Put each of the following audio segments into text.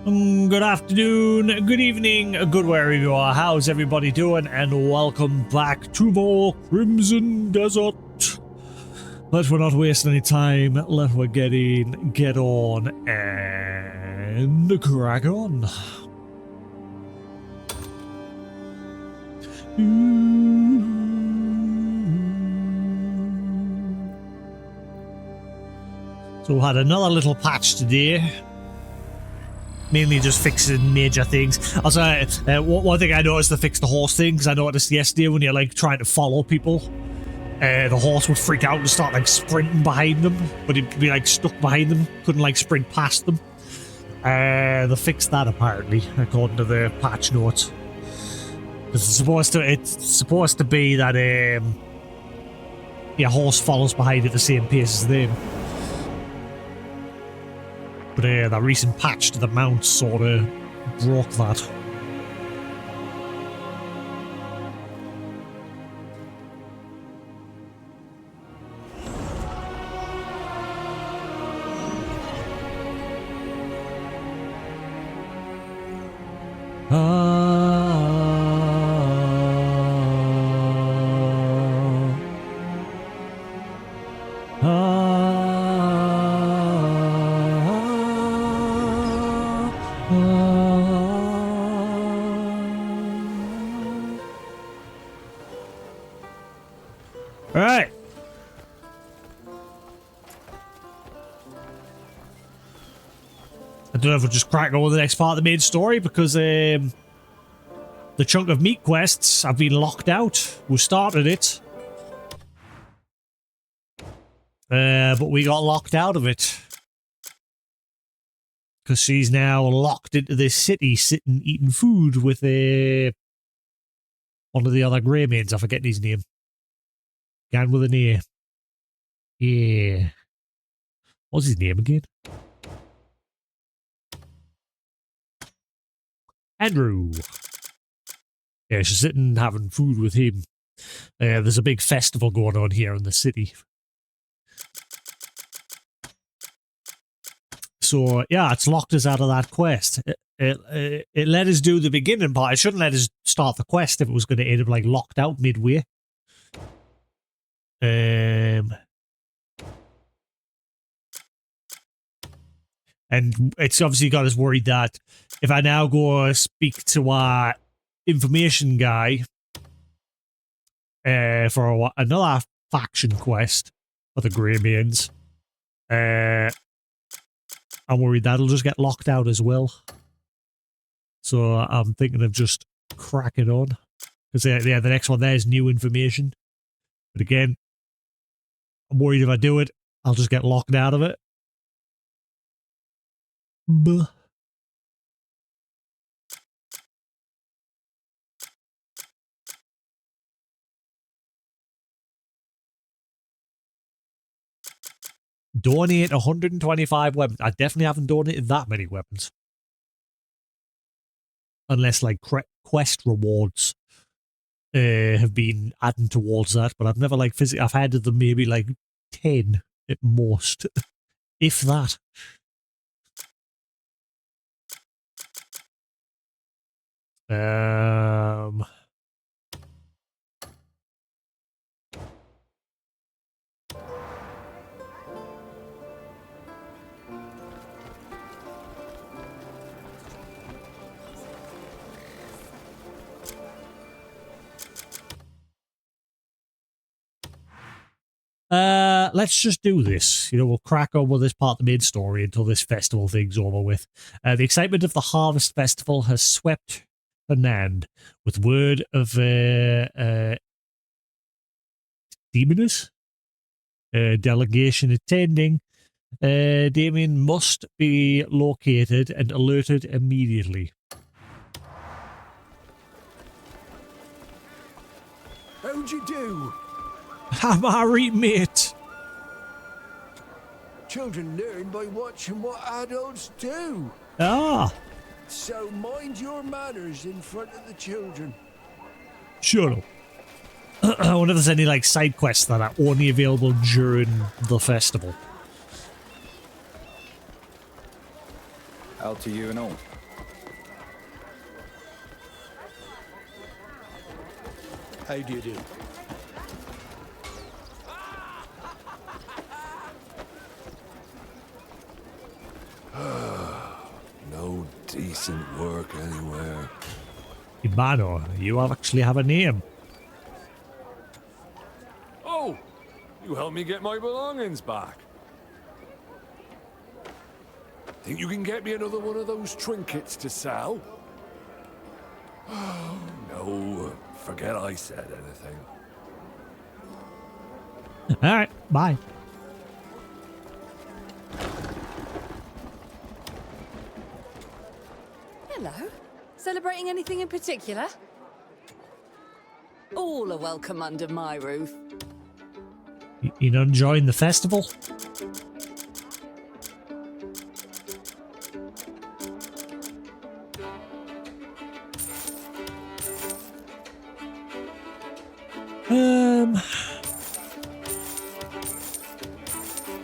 Good afternoon, good evening, good wherever you are. How's everybody doing? And welcome back to more Crimson Desert. Let we're not wasting any time. Let we get on, and crack on. So we had another little patch today. Mainly just fixing major things. Also, one thing I noticed to fix the horse thing, because I noticed yesterday when you're like trying to follow people, the horse would freak out and start like sprinting behind them, but he'd be like stuck behind them, couldn't like sprint past them. They fixed that apparently, according to the patch notes. Because it's supposed to be that your horse follows behind at the same pace as them. But that recent patch to the mount sort of broke that. Alright. I don't know if we'll just crack on with the next part of the main story because the chunk of meat quests have been locked out. We started it. But we got locked out of it. Because she's now locked into this city, sitting eating food with one of the other grey maids. I forget his name. Gan with an A. Yeah. What's his name again? Andrew. Yeah, she's sitting having food with him. There's a big festival going on here in the city. So, yeah, it's locked us out of that quest. It let us do the beginning part. It shouldn't let us start the quest if it was going to end up, like, locked out midway. And it's obviously got us worried that if I now go speak to our information guy for another faction quest for the Grey Mains, I'm worried that'll just get locked out as well. So I'm thinking of just cracking on. Because the next one there is new information. But again, I'm worried if I do it, I'll just get locked out of it. Buh. Donate 125 weapons. I definitely haven't donated that many weapons. Unless, like, quest rewards have been adding towards that. But I've never, like, physically... I've had them maybe, like, 10 at most. If that. Let's just do this. You know, we'll crack on with this part of the main story until this festival thing's over with. The excitement of the Harvest Festival has swept Fernand with word of Demoness delegation attending. Damien must be located and alerted immediately. How'd you do? I'm alright, mate. Children learn by watching what adults do. Ah. So mind your manners in front of the children. Shut up. I wonder if there's any, like, side quests that are only available during the festival. Out to you and all. How do you do? No decent work anywhere. Ibano, you actually have a name. Oh, you helped me get my belongings back. Think you can get me another one of those trinkets to sell? Oh, no, forget I said anything. Alright, bye. Hello. Celebrating anything in particular? All are welcome under my roof. You not enjoying the festival?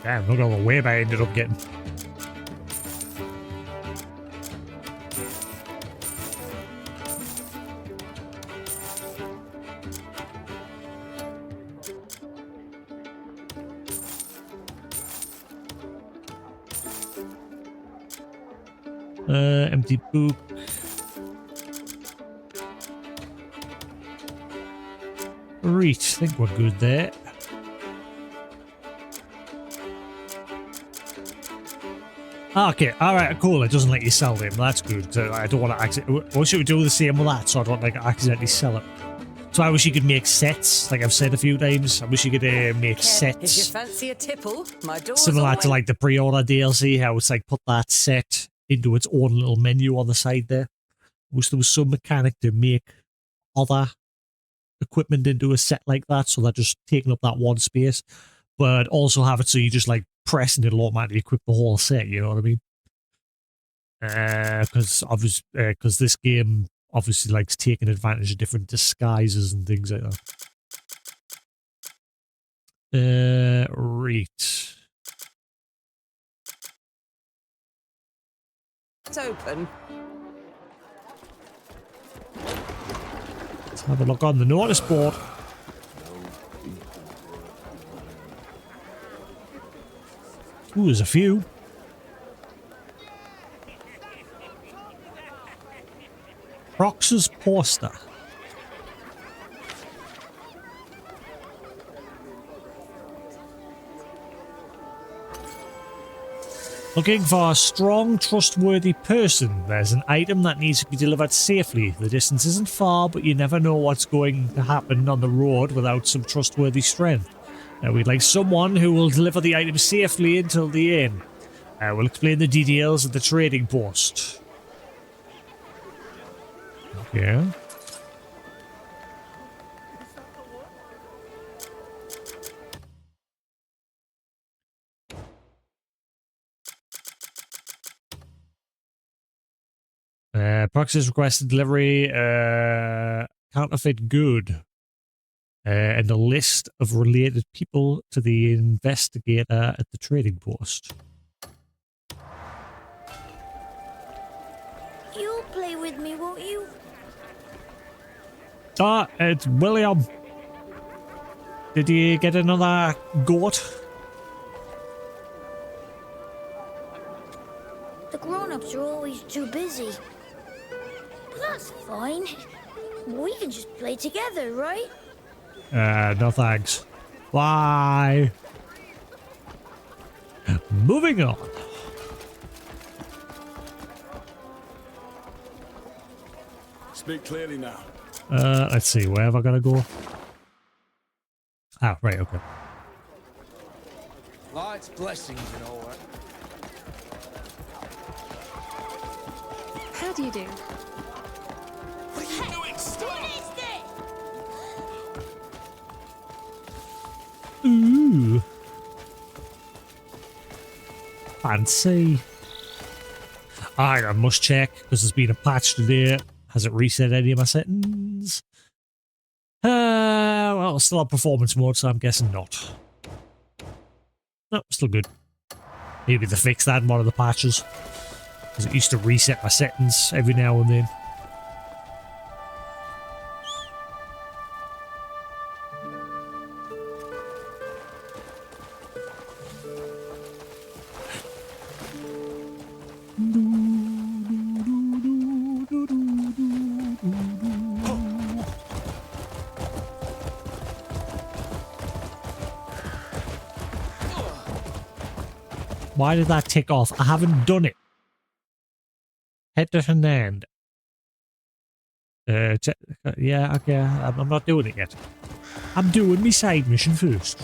Damn, look at all the web I ended up getting. Empty book. Right, I think we're good there. Okay, alright, cool. It doesn't let you sell them. That's good. I don't want to accidentally... What should we do the same with that so I don't like accidentally sell it? So I wish you could make sets, like I've said a few times. I wish you could make If sets. you fancy a tipple, my door's Similar to always- like the pre-order DLC, how it's like put that set into its own little menu on the side there. Wish there was some mechanic to make other equipment into a set like that, so they're just taking up that one space, but also have it so you just like press and it'll automatically equip the whole set, you know what I mean? Because this game obviously likes taking advantage of different disguises and things like that. Right. It's open. Let's have a look on the notice board. Ooh, there's a few. Prox's poster. Looking for a strong, trustworthy person. There's an item that needs to be delivered safely. The distance isn't far, but you never know what's going to happen on the road without some trustworthy strength. We'd like someone who will deliver the item safely until the end. We'll explain the details at the trading post. Okay. Proxy's requested delivery, counterfeit good, and a list of related people to the investigator at the trading post. You'll play with me, won't you? Ah, it's William. Did you get another goat? The grown-ups are always too busy. But that's fine. We can just play together, right? No thanks. Bye. Moving on. Speak clearly now. Let's see, where have I got to go? Ah, right, okay. Life's blessings and all that. How do you do? What are you doing? Stop! Ooh. Fancy. Alright, I must check, because there's been a patch today. Has it reset any of my settings? Well, still on performance mode, so I'm guessing not. No, still good. Maybe they fixed that in one of the patches. Because it used to reset my settings every now and then. Why did that tick off? I haven't done it. Head to Hernand. Yeah, okay. I'm not doing it yet. I'm doing my side mission first.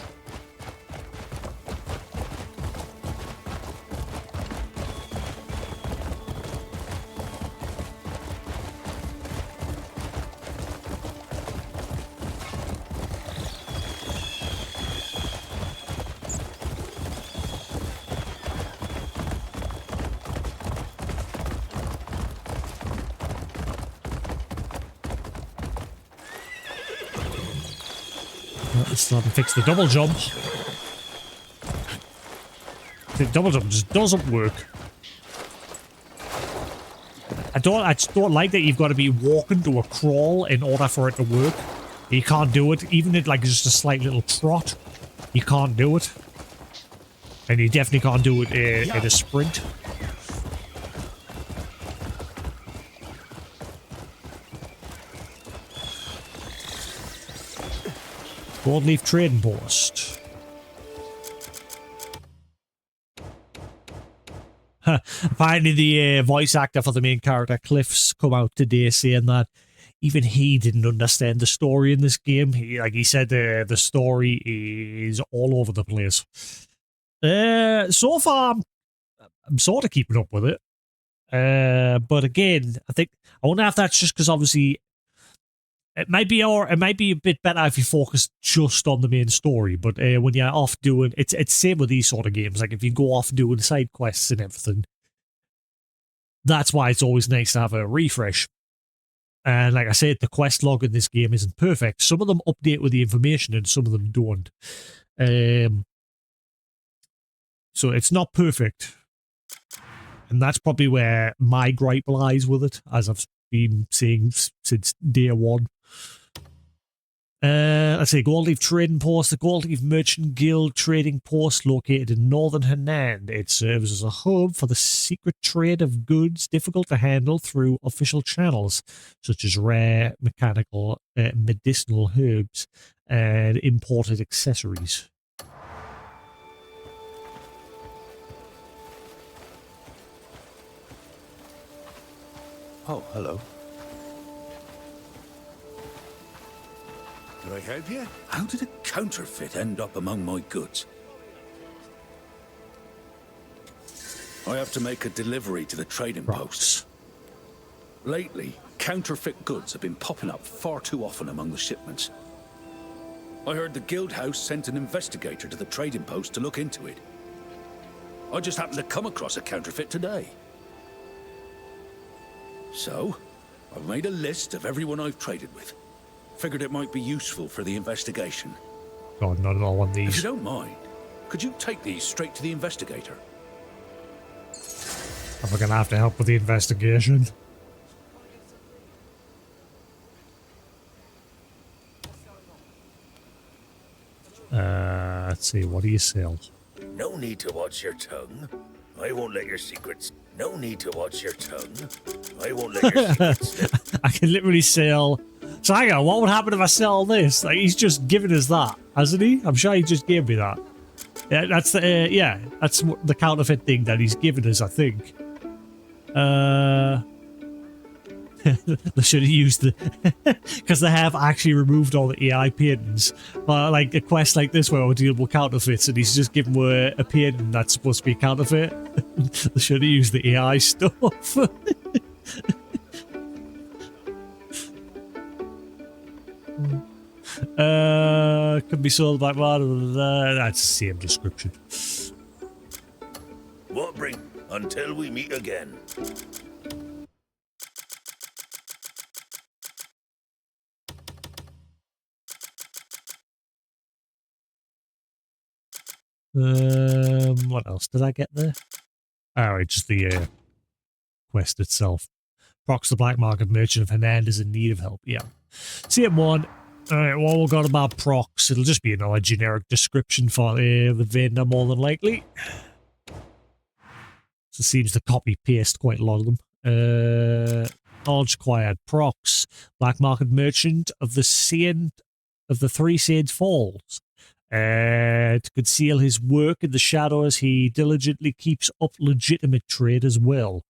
Still haven't fixed the double jump. The double jump just doesn't work. I just don't like that you've got to be walking to a crawl in order for it to work. You can't do it, even if like just a slight little trot. You can't do it, and you definitely can't do it in a sprint. Broadleaf Trading Post. Apparently the voice actor for the main character, Cliff's, come out today saying that even he didn't understand the story in this game. He said the story is all over the place. So far, I'm sort of keeping up with it. But again, I wonder if that's just because obviously it might be a bit better if you focus just on the main story. But when you're off doing it's same with these sort of games. Like if you go off doing side quests and everything, that's why it's always nice to have a refresh. And like I said, the quest log in this game isn't perfect. Some of them update with the information, and some of them don't. So it's not perfect, and that's probably where my gripe lies with it, as I've been saying since day one. Let's say Goldleaf Trading Post, the Goldleaf Merchant Guild trading post located in northern Hernand. It serves as a hub for the secret trade of goods difficult to handle through official channels, such as rare, mechanical, medicinal herbs, and imported accessories. Oh, hello. Can I help you? How did a counterfeit end up among my goods? I have to make a delivery to the trading posts. Lately, counterfeit goods have been popping up far too often among the shipments. I heard the guild house sent an investigator to the trading post to look into it. I just happened to come across a counterfeit today. So, I've made a list of everyone I've traded with. Figured it might be useful for the investigation. God, not at all want these. If you don't mind, could you take these straight to the investigator? Am I gonna have to help with the investigation? Let's see, what do you sell? No need to watch your tongue. I won't let your secrets. No need to watch your tongue. I won't let your secrets. I can literally sell. So hang on, what would happen if I sell this? Like, he's just given us that, hasn't he? I'm sure he just gave me that. Yeah, that's the that's the counterfeit thing that he's given us, I think. They should have used the because they have actually removed all the AI paintings. But like a quest like this where we're dealing with counterfeits, and he's just given a painting that's supposed to be a counterfeit. They should have used the AI stuff. Can be sold by one. That's the same description. What bring? Until we meet again. What else did I get there? Oh, it's just the quest itself. Prox the black market merchant of Hernandez in need of help. Yeah. Same one. Alright, what we've got about Prox, it'll just be another generic description for the vendor more than likely. So it seems to copy-paste quite a lot of them. Knowledge acquired. Prox, black market merchant of the Three Sage Falls. To conceal his work in the shadows, he diligently keeps up legitimate trade as well.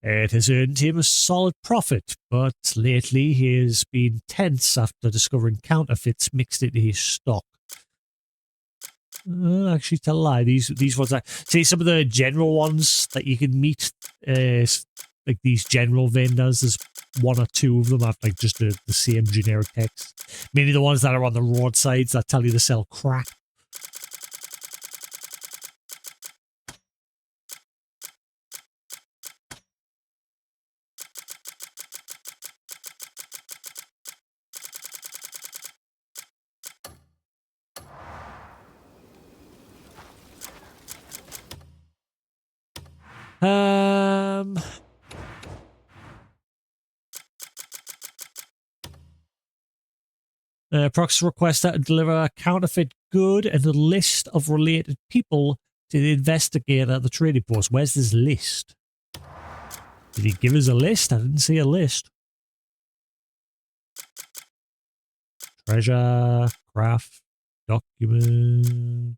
It has earned him a solid profit, but lately he has been tense after discovering counterfeits mixed into his stock. Actually, tell a lie. These ones, see some of the general ones that you can meet, like these general vendors. There's one or two of them have like just the same generic text. Mainly the ones that are on the roadsides that tell you to sell crack. Prox requests that deliver a counterfeit good and a list of related people to the investigator at the trading post. Where's this list? Did he give us a list? I didn't see a list. Treasure, craft, document.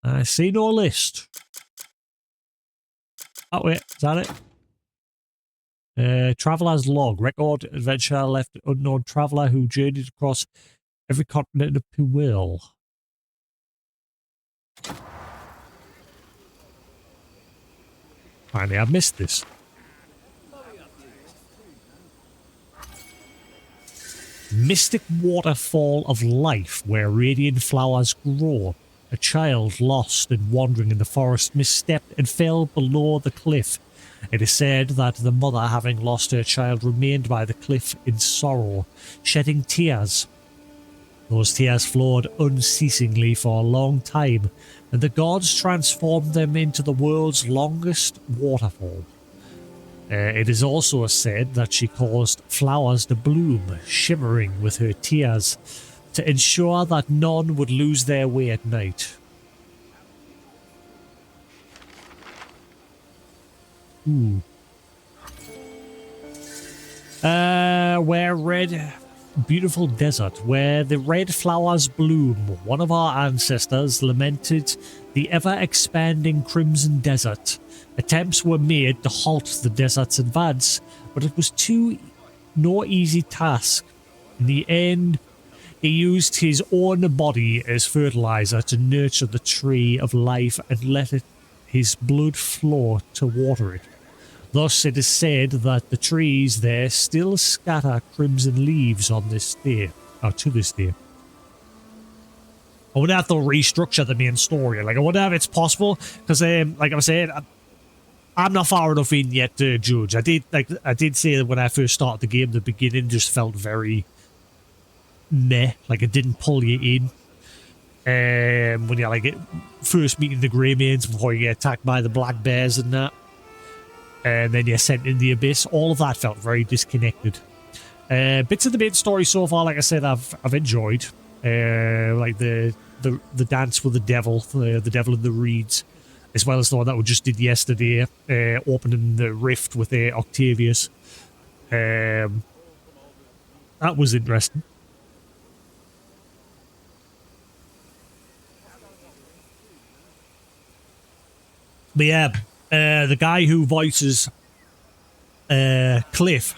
I see no list. Oh, wait, is that it? Traveler's log. Record adventure left unknown traveler who journeyed across every continent up to will. Finally, I missed this. Mystic waterfall of life where radiant flowers grow. A child lost and wandering in the forest misstepped and fell below the cliff. It is said that the mother, having lost her child, remained by the cliff in sorrow, shedding tears. Those tears flowed unceasingly for a long time, and the gods transformed them into the world's longest waterfall. It is also said that she caused flowers to bloom, shimmering with her tears, to ensure that none would lose their way at night. Ooh. Where red... Beautiful desert, where the red flowers bloom. One of our ancestors lamented the ever-expanding crimson desert. Attempts were made to halt the desert's advance, but it was no easy task. In the end, he used his own body as fertilizer to nurture the tree of life and let his blood flow to water it. Thus, it is said that the trees there still scatter crimson leaves on this day, or to this day. I wonder if they'll restructure the main story. Like, I wonder if it's possible, because, like I was saying, I'm not far enough in yet to judge. I did say that when I first started the game, the beginning just felt very meh, like it didn't pull you in. When you're like first meeting the Grey Mains before you get attacked by the Black Bears and that. And then you're sent in the abyss. All of that felt very disconnected. Bits of the main story so far, like I said, I've enjoyed. Like the dance with the devil in the reeds, as well as the one that we just did yesterday, opening the rift with Octavius. That was interesting. But yeah, the guy who voices Cliff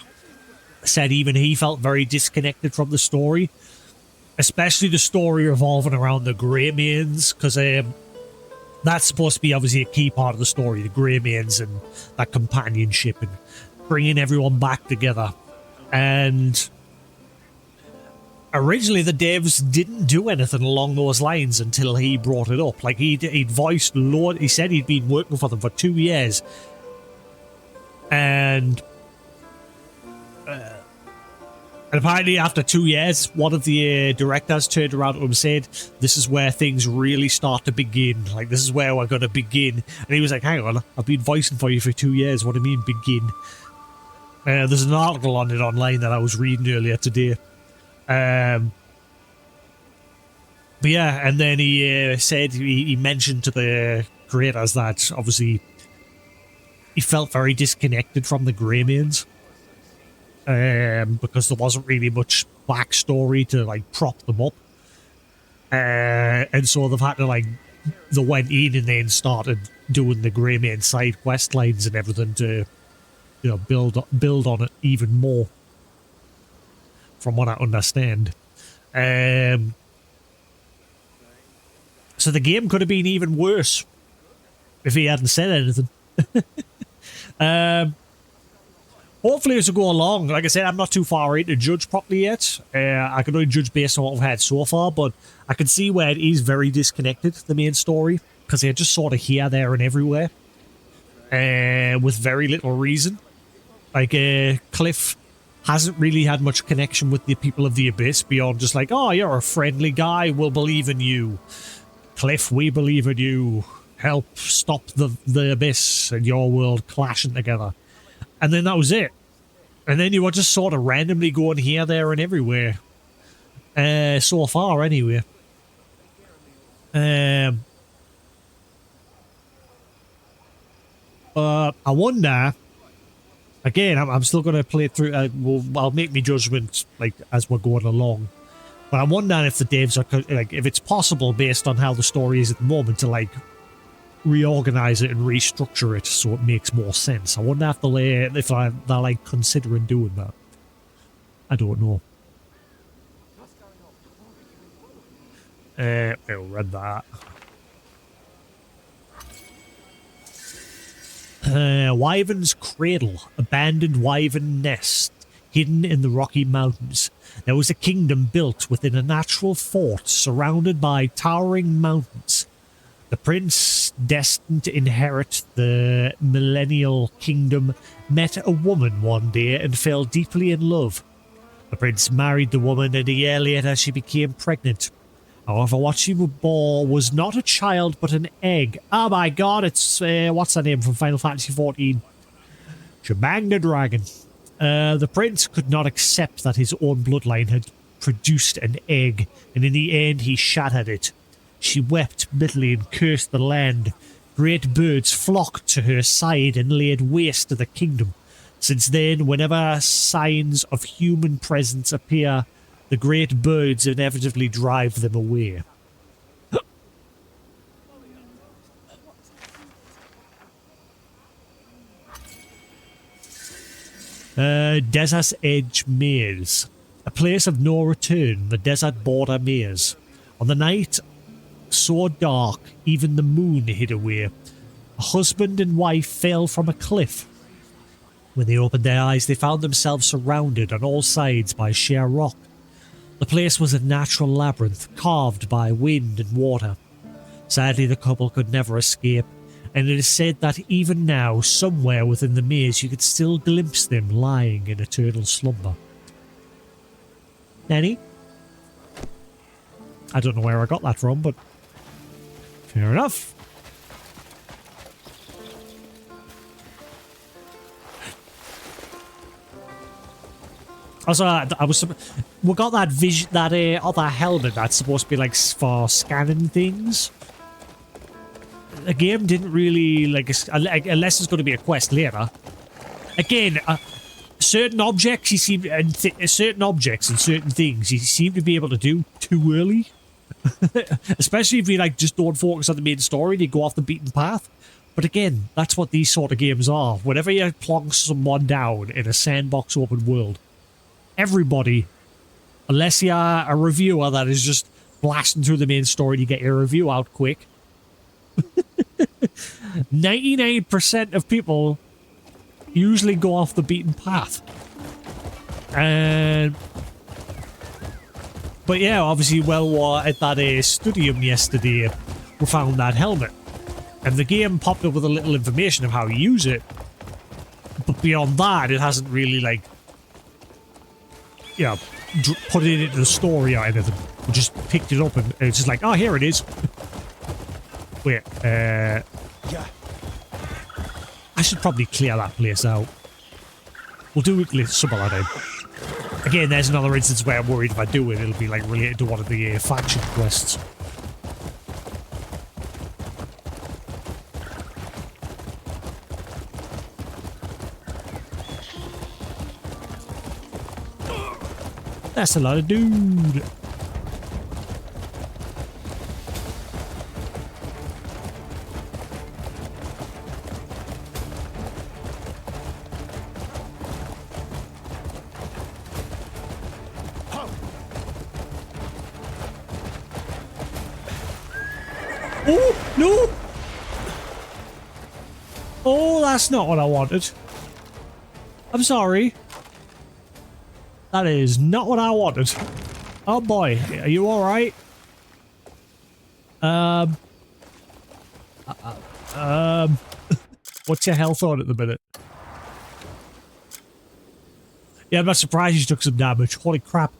said even he felt very disconnected from the story, especially the story revolving around the Grey Mains, because that's supposed to be obviously a key part of the story, the Grey Mains and that companionship and bringing everyone back together. And originally the devs didn't do anything along those lines until he brought it up. Like he'd voiced Lord, he said he'd been working for them for 2 years, And apparently after 2 years, one of the directors turned around to him and said, this is where things really start to begin. Like, this is where we're going to begin. And he was like, hang on, I've been voicing for you for 2 years. What do you mean, begin? There's an article on it online that I was reading earlier today. But yeah, and then he said, he mentioned to the creators that obviously he felt very disconnected from the Greymanes. Because there wasn't really much backstory to like prop them up, and so they've had to like they went in and then started doing the Greymane side quest lines and everything to, you know, build on it even more. From what I understand, so the game could have been even worse if he hadn't said anything. Hopefully as we go along, like I said, I'm not too far in to judge properly yet. I can only judge based on what we've had so far, but I can see where it is very disconnected, the main story, because they're just sort of here, there, and everywhere, with very little reason. Like, Cliff hasn't really had much connection with the people of the Abyss beyond just like, oh, you're a friendly guy, we'll believe in you. Cliff, we believe in you. Help stop the Abyss and your world clashing together. And then that was it. And then you were just sort of randomly going here, there, and everywhere. So far, anyway. I wonder... Again, I'm still going to play through... I'll make my judgment like as we're going along. But I'm wondering if the devs are... like, if it's possible, based on how the story is at the moment, to, like, reorganize it and restructure it so it makes more sense. I wonder if they're like considering doing that. I don't know. I'll read that. Wyvern's Cradle, abandoned wyvern nest, hidden in the Rocky Mountains. There was a kingdom built within a natural fort surrounded by towering mountains. The prince, destined to inherit the millennial kingdom, met a woman one day and fell deeply in love. The prince married the woman, and a year later she became pregnant. However, what she bore was not a child but an egg. Oh my god, it's, what's her name from Final Fantasy XIV? She banged a dragon. The prince could not accept that his own bloodline had produced an egg, and in the end he shattered it. She wept bitterly and cursed the land. Great birds flocked to her side and laid waste to the kingdom. Since then, whenever signs of human presence appear, the great birds inevitably drive them away. Desert's Edge Maze. A place of no return, the desert border maze. On the night so dark, even the moon hid away. A husband and wife fell from a cliff. When they opened their eyes, they found themselves surrounded on all sides by sheer rock. The place was a natural labyrinth, carved by wind and water. Sadly, the couple could never escape, and it is said that even now, somewhere within the maze, you could still glimpse them lying in eternal slumber. Nanny? I don't know where I got that from, but fair enough. Also, we got that other helmet that's supposed to be like for scanning things. The game didn't really unless it's going to be a quest later. Again, certain objects certain objects and certain things you seem to be able to do too early. Especially if you just don't focus on the main story and you go off the beaten path. But again, that's what these sort of games are. Whenever you plonk someone down in a sandbox open world, everybody, unless you are a reviewer that is just blasting through the main story to get your review out quick, 99% of people usually go off the beaten path. But yeah, obviously, at that studium yesterday, we found that helmet. And the game popped up with a little information of how you use it. But beyond that, it hasn't really, you know, put it into the story or anything. We just picked it up and it's just like, oh, here it is. Wait, Yeah. I should probably clear that place out. We'll do it some other time. Again, there's another instance where I'm worried if I do it, it'll be like related to one of the faction quests. That's a lot of dude. Oh, no! Oh, that's not what I wanted. I'm sorry. That is not what I wanted. Oh boy, are you alright? What's your health on at the minute? Yeah, I'm not surprised you took some damage. Holy crap.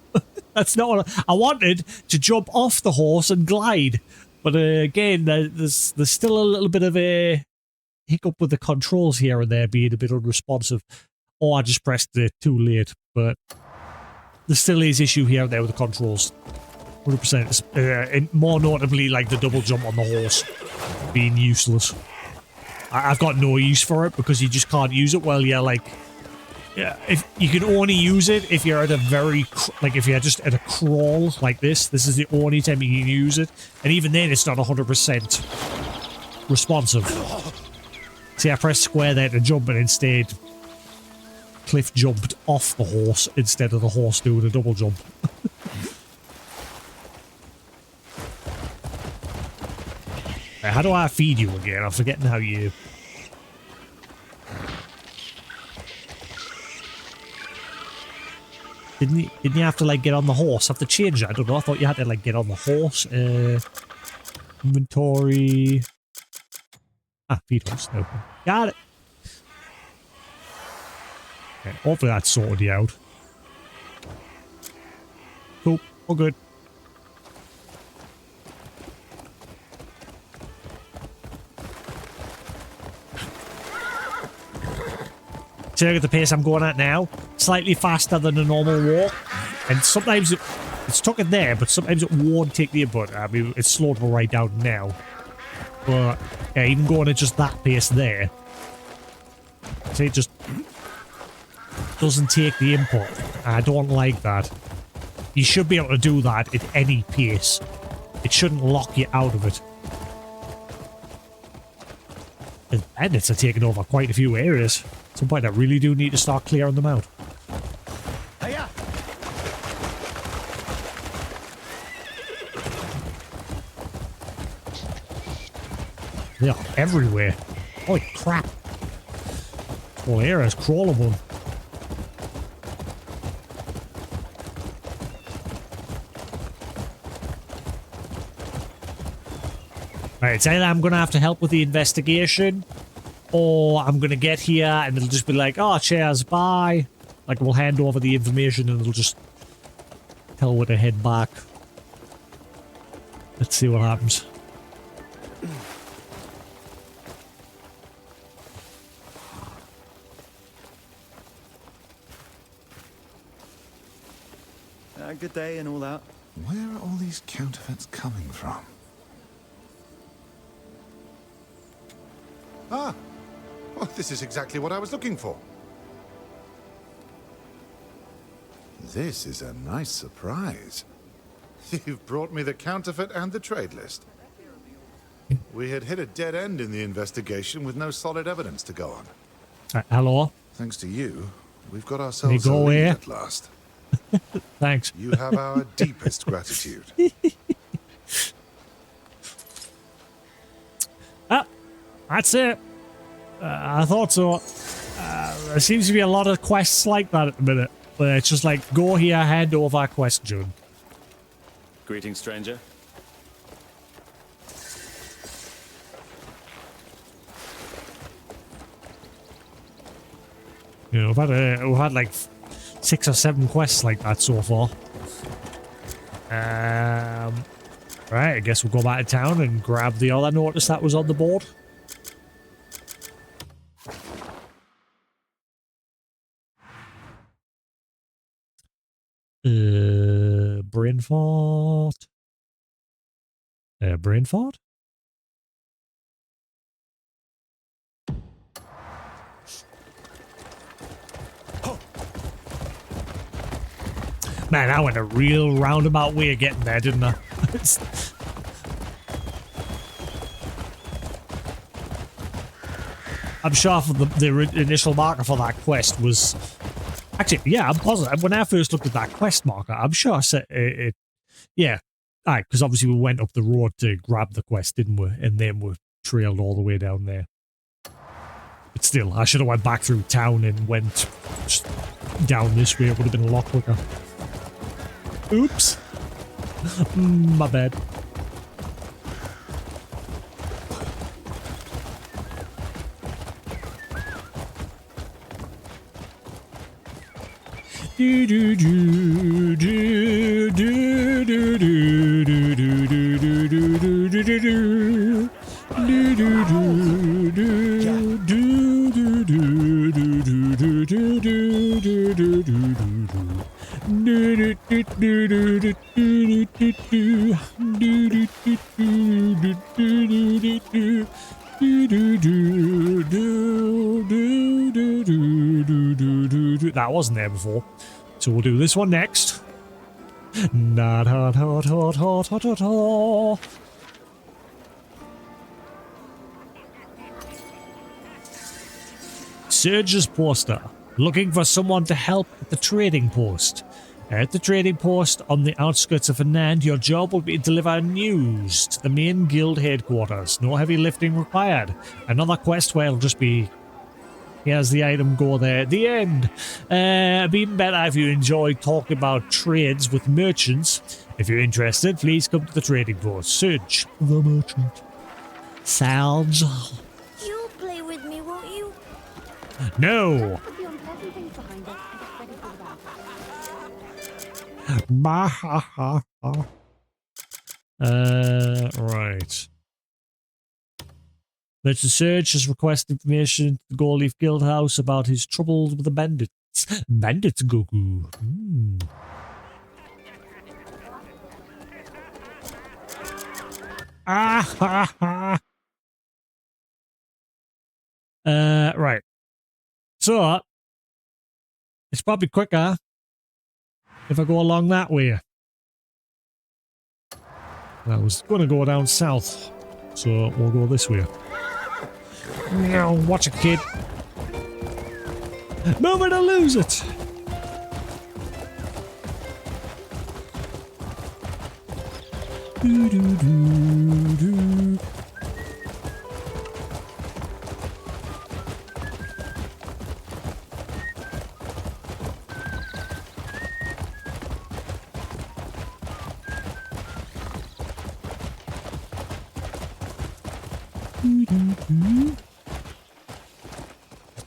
That's not what I wanted to jump off the horse and glide. But again, there's still a little bit of a hiccup with the controls here and there being a bit unresponsive. Or I just pressed it too late, but there still is issue here and there with the controls. 100%. And more notably, like the double jump on the horse being useless. I've got no use for it because you just can't use it while you're like... Yeah, if you can only use it if you're at a very... Like if you're just at a crawl like this. This is the only time you can use it. And even then, it's not 100% responsive. See, I pressed square there to jump and instead... Cliff jumped off the horse instead of the horse doing a double jump. How do I feed you again? I'm forgetting how you... Didn't you have to like get on the horse? Have to change it? I don't know. I thought you had to like get on the horse. Inventory. Feed horse. No. Got it. Okay, hopefully that sorted you out. Cool. All good. So look at the pace I'm going at now. Slightly faster than a normal walk. And sometimes it's stuck in there, but sometimes it won't take the input. I mean, it's slowed me right down now. But yeah, even going at just that pace there. See, it just doesn't take the input. I don't like that. You should be able to do that at any pace. It shouldn't lock you out of it. And bandits are taking over quite a few areas. At some point I really do need to start clearing them out. Hiya! They are everywhere. Holy crap. This whole area is crawlable. Right, it's either I'm going to have to help with the investigation, or I'm going to get here and it'll just be like, oh, cheers, bye. Like, we'll hand over the information and it'll just tell where to head back. Let's see what happens. Good day and all that. Where are all these counterfeits coming from? Ah! Well, this is exactly what I was looking for. This is a nice surprise. You've brought me the counterfeit and the trade list. We had hit a dead end in the investigation with no solid evidence to go on. Hello? Thanks to you, we've got ourselves go a lead here. at last. Thanks. You have our deepest gratitude. Ah, that's it. I thought so. There seems to be a lot of quests like that at the minute. Where it's just like, go here, hand over question. Greetings, stranger. You know, we've had like 6 or 7 quests like that so far. Right, I guess we'll go back to town and grab the other notice that was on the board. Brain fart. Brain fart? Man, I went a real roundabout way of getting there, didn't I? I'm sure for the initial marker for that quest was... Actually, yeah, I'm positive. When I first looked at that quest marker, I'm sure I said it. Yeah, aye, because obviously we went up the road to grab the quest, didn't we? And then we trailed all the way down there. But still, I should have went back through town and went down this way. It would have been a lot quicker. Oops. My bad. Do do do do do do do do do do do do do do do do. Do do do do do do do do do do do do do. That wasn't there before, so we'll do this one next. Surge's poster. Looking for someone to help at the trading post. At the trading post on the outskirts of Fernand, your job will be to deliver news to the main guild headquarters. No heavy lifting required. Another quest where it'll just be... Here's the item, go there. The end. It'd be even better if you enjoyed talking about trades with merchants. If you're interested, please come to the trading post. Surge the merchant. Sounds. You'll play with me, won't you? No. Right. Mr. Surge has requested information to the Goldleaf Guild House about his troubles with the bandits. Bandits, Goku. Right. So, it's probably quicker if I go along that way. I was going to go down south, so we'll go this way. Now, watch it, kid. Move it or lose it. Do, do, do, do.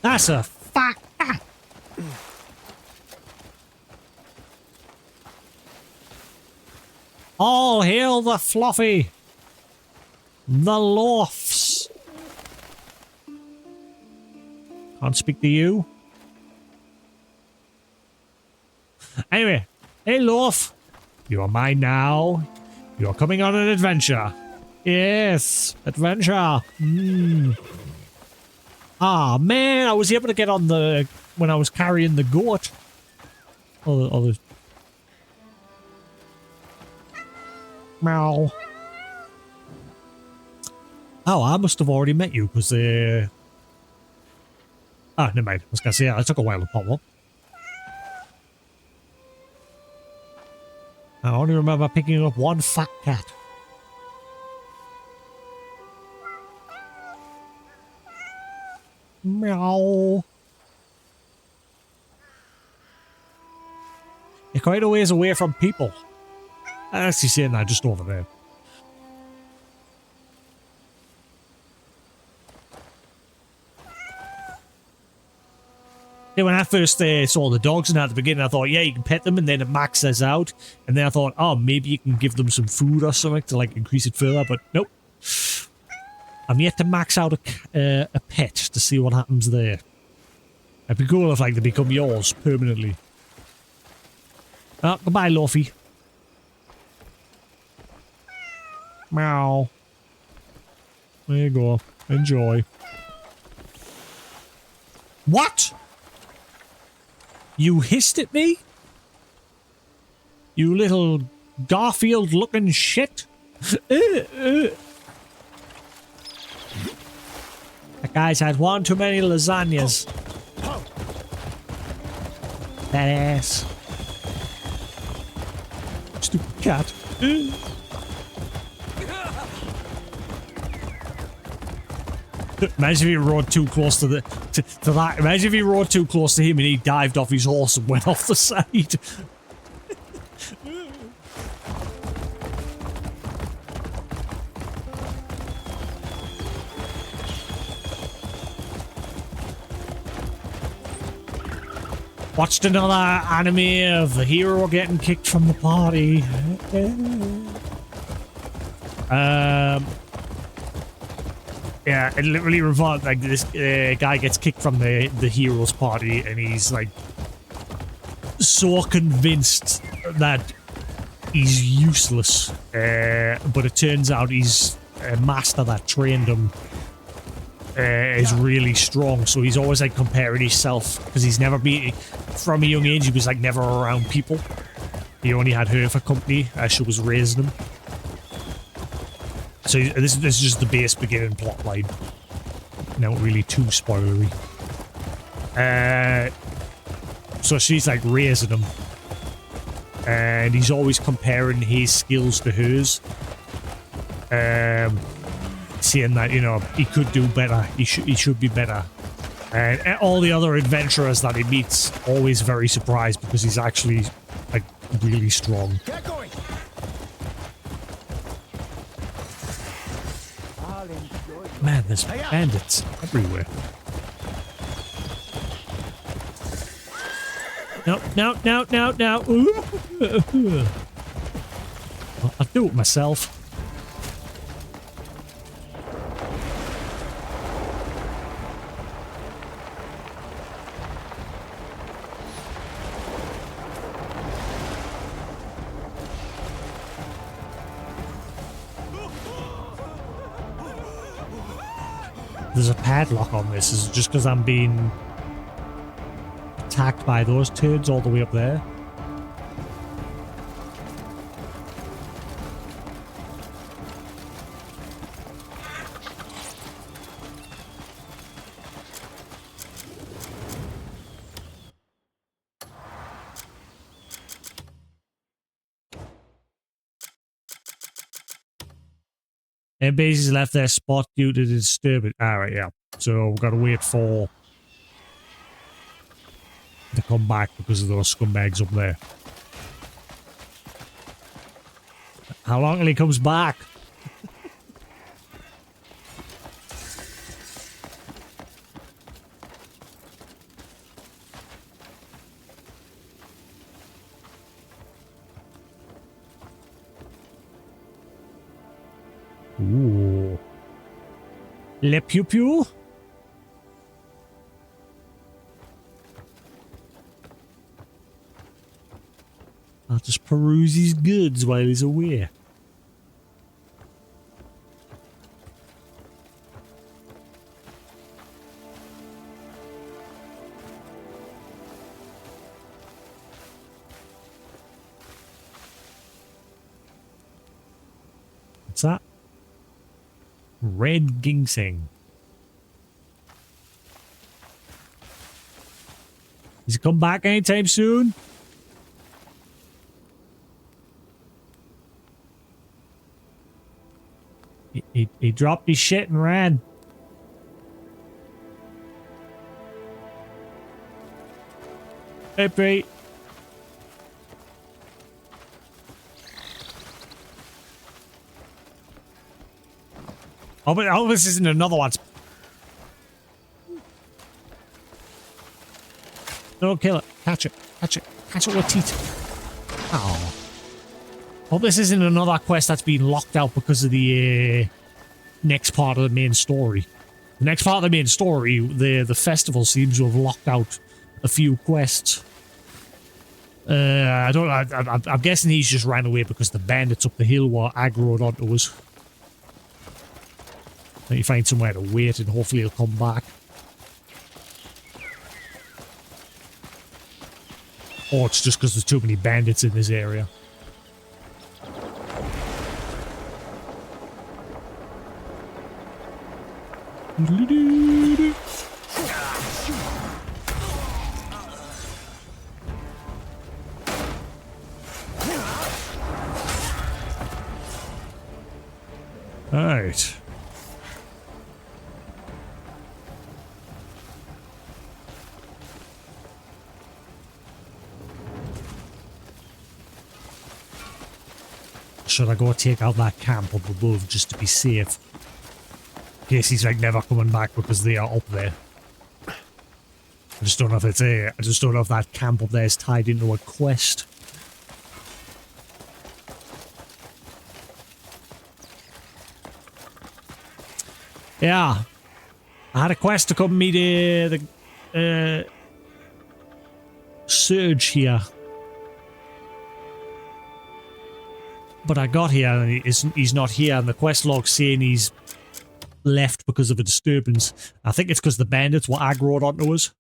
That's a fuck. All hail the Fluffy. The Lofts. Can't speak to you. Anyway, hey Loaf. You are mine now. You are coming on an adventure. Yes, adventure. Ah, man, I was able to get on the... when I was carrying the goat. Meow. Oh, I must have already met you, because ah, never mind. I was going to say, it took a while to pop up. I only remember picking up one fat cat. Meow. You're quite a ways away from people. That's you saying that just over there. Yeah, when I first saw the dogs and at the beginning, I thought, yeah, you can pet them, and then it maxes out. And then I thought, oh, maybe you can give them some food or something to like increase it further. But nope. I'm yet to max out a pet to see what happens there. It'd be cool if like they become yours permanently. Oh, goodbye, Luffy. Meow. There you go. Enjoy. What? You hissed at me? You little Garfield-looking shit? That guy's had one too many lasagnas. That ass. Stupid cat. Imagine if he rode too close to that. Imagine if he rode too close to him and he dived off his horse and went off the side. Watched another anime of the hero getting kicked from the party. Yeah, it literally revolved like this guy gets kicked from the hero's party, and he's like so convinced that he's useless. But it turns out he's a master that trained him is really strong. So he's always like comparing himself because he's never been from a young age. He was like never around people. He only had her for company as she was raising him. So this is just the base beginning plot line. Not really too spoilery. So she's like raising him. And he's always comparing his skills to hers. Saying that, you know, he could do better. He should be better. And all the other adventurers that he meets always very surprised because he's actually like really strong. Get going. Man, there's bandits everywhere. No. Ooh. I'll do it myself. There's a padlock on this. Is it just because I'm being attacked by those turds all the way up there? And bases left their spot due to the disturbance. Alright, yeah. So we've got to wait for to come back because of those scumbags up there. How long till he comes back? Ooh. Le Pew Pew? I'll just peruse his goods while he's away. What's that? Red ginseng. Does he come back anytime soon? He dropped his shit and ran. Hey, Pete. Oh, but this isn't another one. Don't kill it. Catch it. Catch it. Catch it with teeth. Oh. Hope this isn't another quest that's been locked out because of the next part of the main story. The next part of the main story, the festival seems to have locked out a few quests. I'm guessing he's just ran away because the bandits up the hill were aggroed onto us. Let me find somewhere to wait and hopefully he'll come back. Or it's just because there's too many bandits in this area. Alright. Should I go take out that camp up above just to be safe? In case he's like never coming back because they are up there. I just don't know if it's I just don't know if that camp up there is tied into a quest. Yeah. I had a quest to come meet the Surge here. But I got here and he's not here, and the quest log's saying he's left because of a disturbance. I think it's because the bandits were aggroed onto us.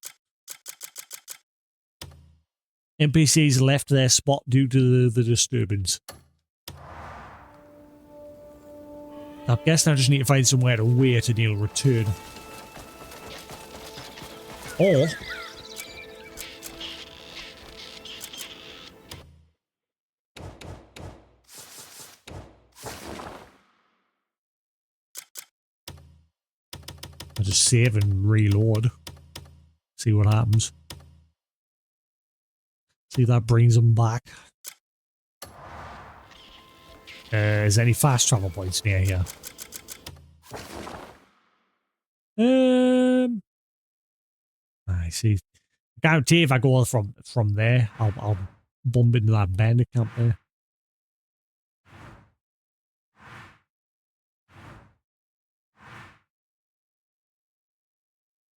NPCs left their spot due to the disturbance. I guess I just need to find somewhere to wait and he'll return. Or I just save and reload. See what happens. See if that brings them back. Is there any fast travel points near here? I see. Guarantee if I go from there, I'll bump into that bandit camp there.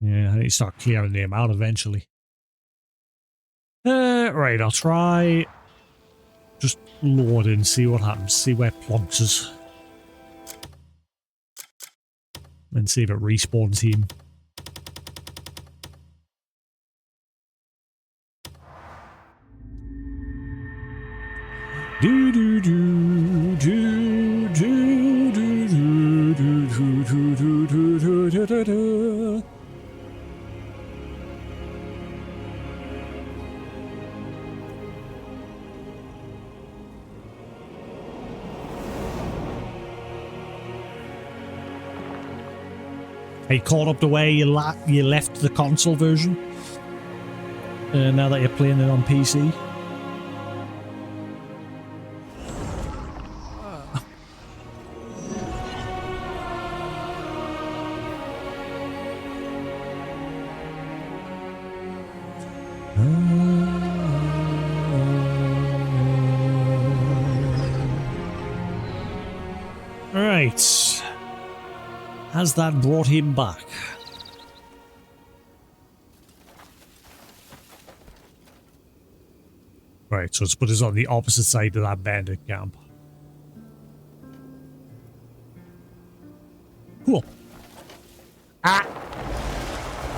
Yeah, I need to start clearing them out eventually. Right, I'll try just load and see what happens. See where Plonks is. And see if it respawns him. Do do do do do do do do do do do do do do. Are you caught up to where you left the console version? Now that you're playing it on PC? Right. Has that brought him back? Right, so it's put us on the opposite side of that bandit camp. Cool. Ah!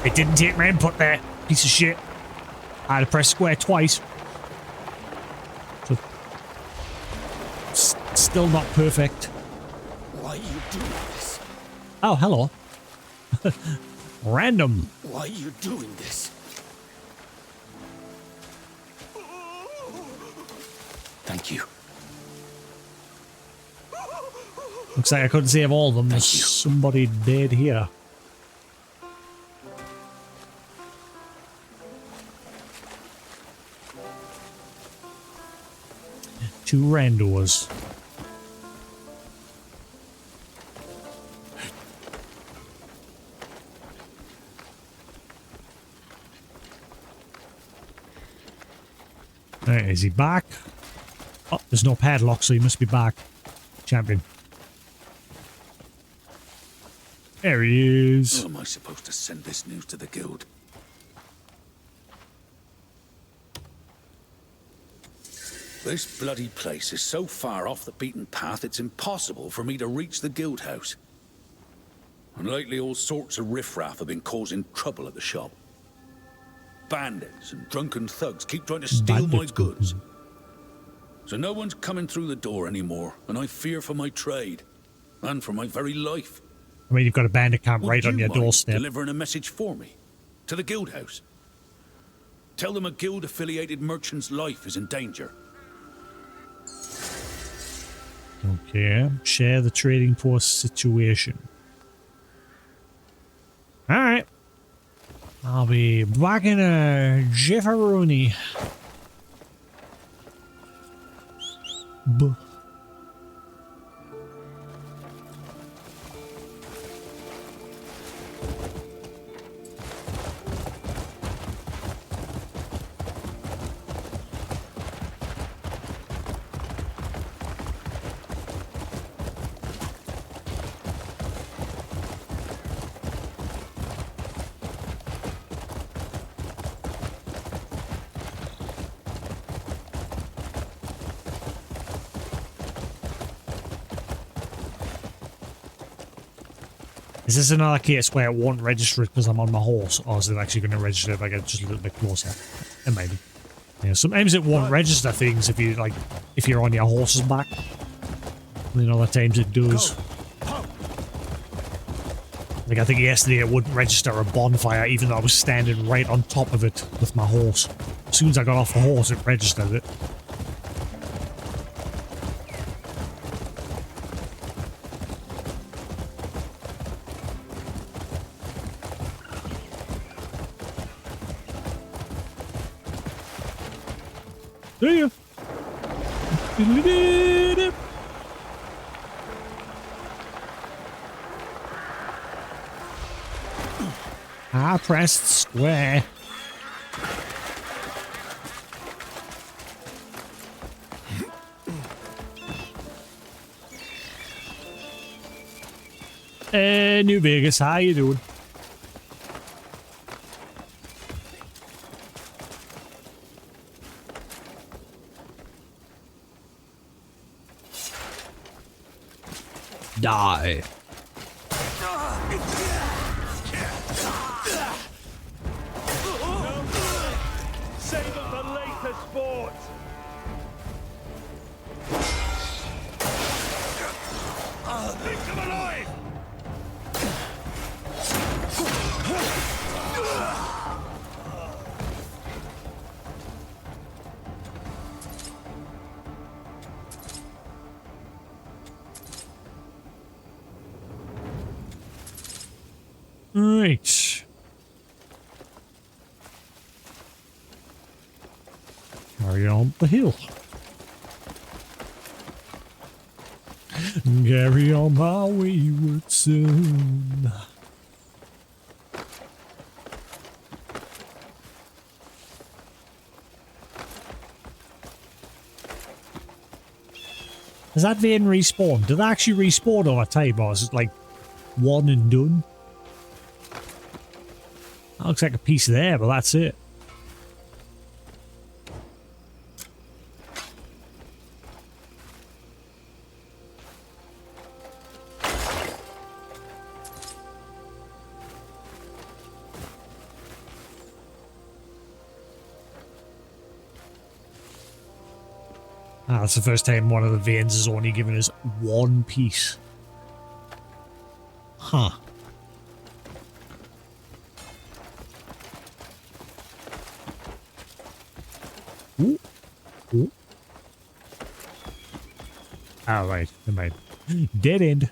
It didn't take my input there, piece of shit. I had to press square twice. So, still not perfect. Why are you doing this? Oh, hello. Random. Why are you doing this? Thank you. Looks like I couldn't save all of them. There's somebody dead here. Two randos. Right, is he back? Oh, there's no padlock, so he must be back. Champion. There he is. How am I supposed to send this news to the guild? This bloody place is so far off the beaten path, it's impossible for me to reach the guild house. And lately all sorts of riffraff have been causing trouble at the shop. Bandits and drunken thugs keep trying to steal my goods. So no one's coming through the door anymore, and I fear for my trade. And for my very life. I mean, you've got a bandit camp right Would on you your mind doorstep. delivering a message for me? To the guild house? Tell them a guild-affiliated merchant's life is in danger. Okay, share the trading post situation. Alright. I'll be back in a jiffaroonie. Buh. Is this another case where it won't register it because I'm on my horse, or is it actually going to register if I get just a little bit closer? It may be. Yeah, sometimes it won't register things if you if you're on your horse's back. And then other times it does. Like I think yesterday it wouldn't register a bonfire even though I was standing right on top of it with my horse. As soon as I got off the horse, it registered it. See ya. I pressed square. Hey, New Vegas, how you doing? Die. Save it for later, sport! Leave them alive! Right. Carry on the hill. Carry on my wayward son. Has that vein respawned? Did it actually respawn over time, or is it like one and done? That looks like a piece there, but that's it. Ah, that's the first time one of the veins has only given us one piece. Huh. Ooh. Ooh. Oh, right. Never mind. Dead end.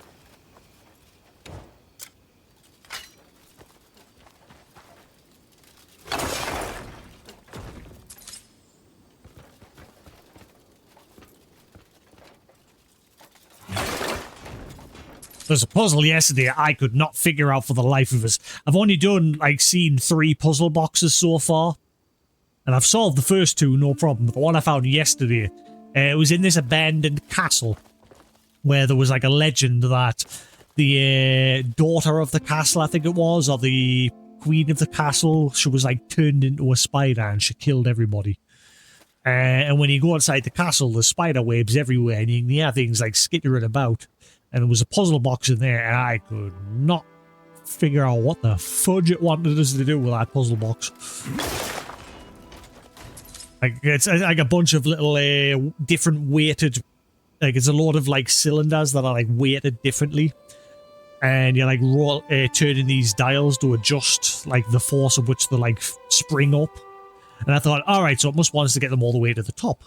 There's a puzzle yesterday I could not figure out for the life of us. I've only done, like, seen 3 puzzle boxes so far. And I've solved the first two, no problem. But the one I found yesterday, it was in this abandoned castle where there was like a legend that the daughter of the castle, I think it was, or the queen of the castle, she was like turned into a spider and she killed everybody. And when you go inside the castle, there's spider webs everywhere and you can hear things like skittering about. And there was a puzzle box in there and I could not figure out what the fudge it wanted us to do with that puzzle box. Like, it's like a bunch of little different weighted, like it's a lot of like cylinders that are like weighted differently. And you're like turning these dials to adjust like the force of which they like spring up. And I thought, all right, so it must want us to get them all the way to the top.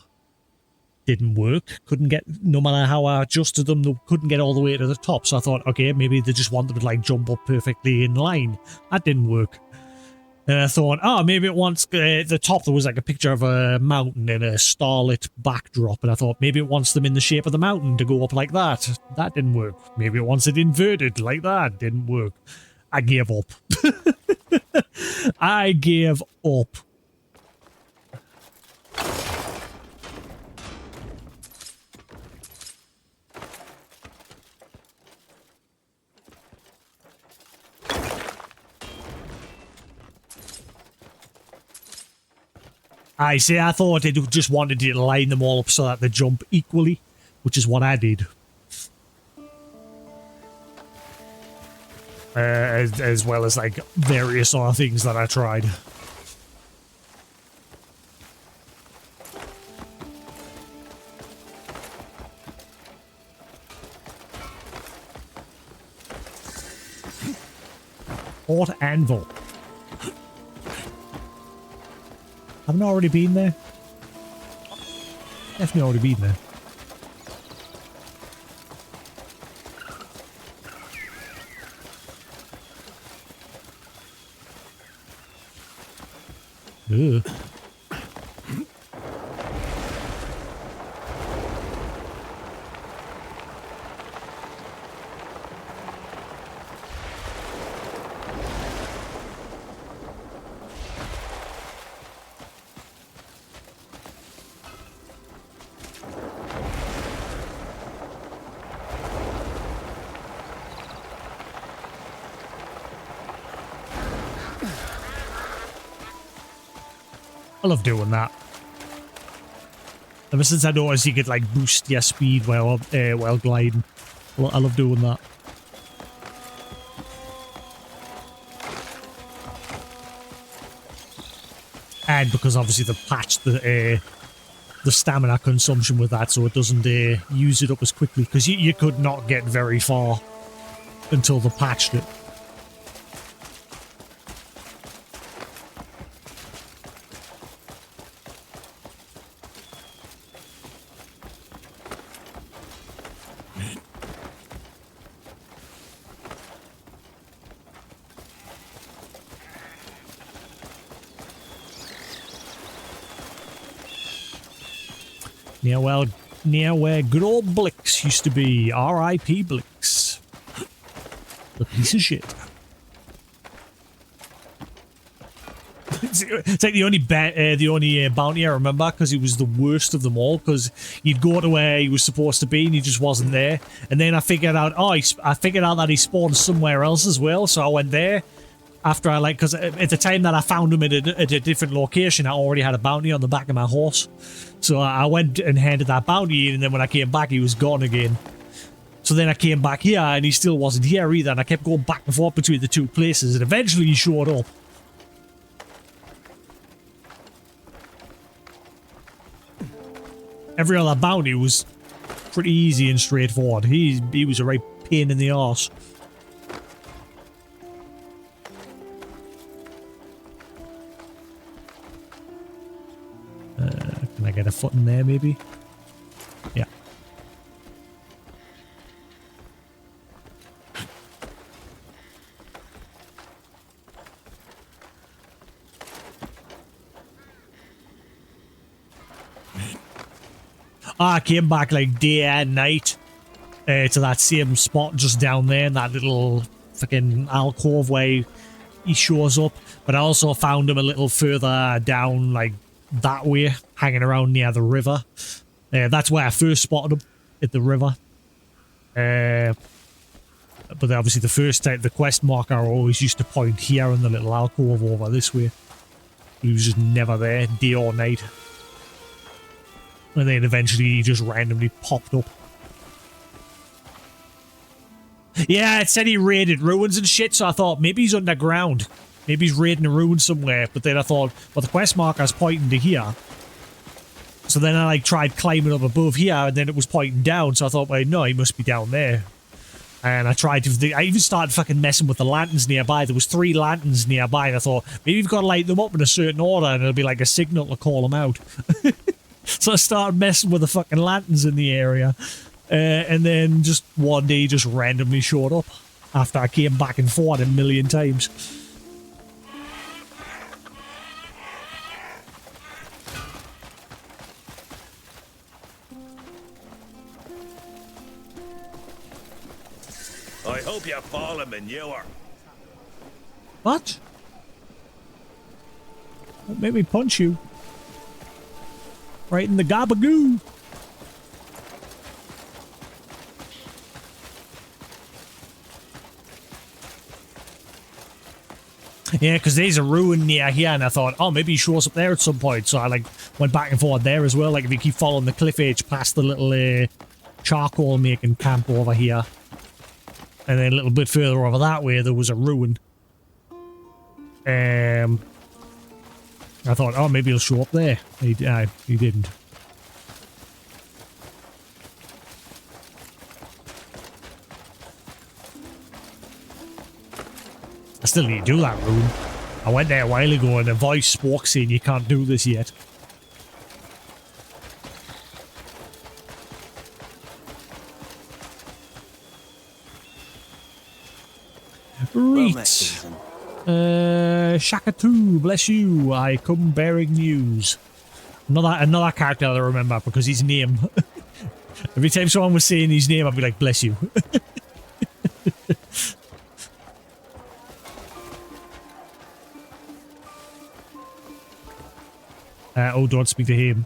Didn't work. Couldn't get, no matter how I adjusted them, they couldn't get all the way to the top. So I thought, okay, maybe they just want them to like jump up perfectly in line. That didn't work. And I thought, oh, maybe it wants, the top there was like a picture of a mountain and a starlit backdrop. And I thought, maybe it wants them in the shape of the mountain to go up like that. That didn't work. Maybe it wants it inverted like that. Didn't work. I gave up. I gave up. I thought it just wanted to line them all up so that they jump equally, which is what I did. As well as like various other things that I tried. Fort Anvil. Haven't I already been there? Definitely already been there. Ugh. I love doing that. Ever since I noticed you could like boost your speed while gliding, I love doing that. And because obviously they patched the stamina consumption with that, so it doesn't use it up as quickly. Because you could not get very far until they patched it. Near where good old Blix used to be. R.I.P. Blix. The piece of shit. It's like the only bounty I remember, because he was the worst of them all, because you'd go to where he was supposed to be and he just wasn't there. And then I figured out, I figured out that he spawned somewhere else as well, so I went there. After I because at the time that I found him at a different location, I already had a bounty on the back of my horse. So I went and handed that bounty in, and then when I came back, he was gone again. So then I came back here, and he still wasn't here either, and I kept going back and forth between the two places, and eventually he showed up. Every other bounty was pretty easy and straightforward. He was a right pain in the arse. Can I get a foot in there, maybe? Yeah. I came back like day and night to that same spot just down there in that little fucking alcove where he shows up. But I also found him a little further down, like that way, hanging around near the river. That's where I first spotted him, at the river. But obviously the first time, the quest marker always used to point here in the little alcove over this way. He was just never there, day or night. And then eventually he just randomly popped up. Yeah, it said he raided ruins and shit, so I thought maybe he's underground. Maybe he's raiding a ruin somewhere, but then I thought, well, the quest marker's pointing to here. So then I like tried climbing up above here, and then it was pointing down, so I thought, well, no, he must be down there. And I tried to, I even started fucking messing with the lanterns nearby. There was 3 lanterns nearby, and I thought, maybe you've got to light them up in a certain order, and it'll be like a signal to call them out. So I started messing with the fucking lanterns in the area. And then just one day just randomly showed up after I came back and forth a million times. I hope you fall a manure. What? That made me punch you. Right in the gabagoo. Yeah, because there's a ruin near here, and I thought, oh, maybe he shows up there at some point. So I like went back and forth there as well. Like if you keep following the cliff edge past the little charcoal making camp over here, and then a little bit further over that way, there was a ruin. I thought, oh, maybe he'll show up there. He didn't. I still need to do that room. I went there a while ago and a voice spoke saying you can't do this yet. Right. Shakatu, bless you. I come bearing news. Another character I remember because his name. Every time someone was saying his name, I'd be like, bless you. Oh, don't speak to him.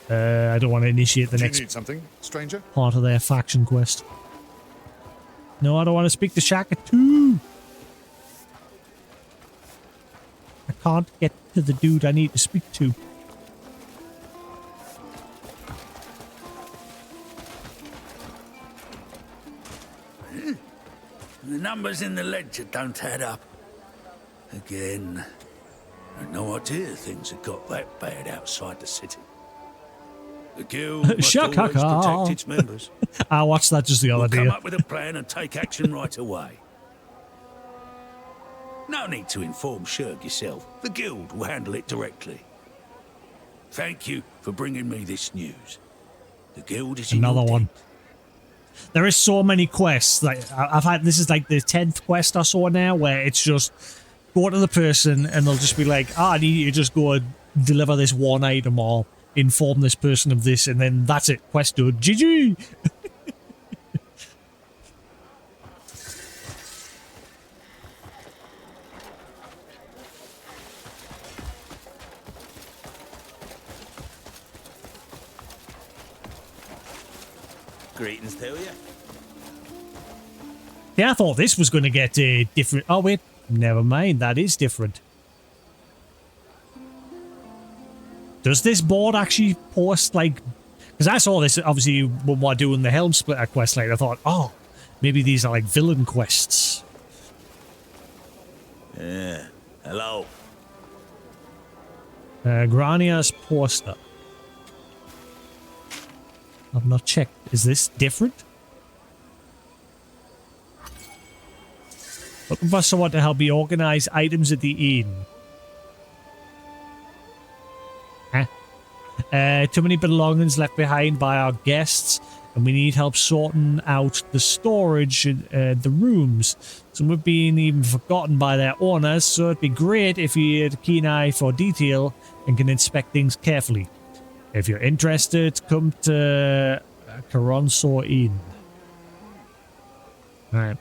I don't want to initiate the Do next you need something, stranger? part of their faction quest. No, I don't want to speak to Shaka too. I can't get to the dude I need to speak to. The numbers in the ledger don't add up. Again. I had no idea things had got that bad outside the city. The guild must always protect its members. I watched that just the other We'll day. come up with a plan and take action right away. No need to inform Shurg yourself. The guild will handle it directly. Thank you for bringing me this news. The guild is in Another your one. debt. There is so many quests. Like I've had, this is like the 10th quest I saw now, where it's just go to the person and they'll just be like, I need you to just go and deliver this one item or inform this person of this, and then that's it. Quest done. GG. Greetings to you. Yeah, I thought this was going to get different. Oh, wait. Never mind. That is different. Does this board actually post, like... Because I saw this, obviously, when we're doing the Helm Splitter quest, like, I thought, oh, maybe these are, like, villain quests. Yeah. Hello. Grania's poster. I've not checked. Is this different? Looking for someone to help me organize items at the inn. Huh? Too many belongings left behind by our guests, and we need help sorting out the storage in the rooms. Some have been even forgotten by their owners, so it'd be great if you had a keen eye for detail and can inspect things carefully. If you're interested, come to Caronso Inn. Alright.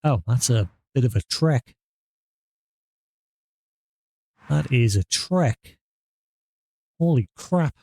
Oh, that's a bit of a trek. That is a trek. Holy crap.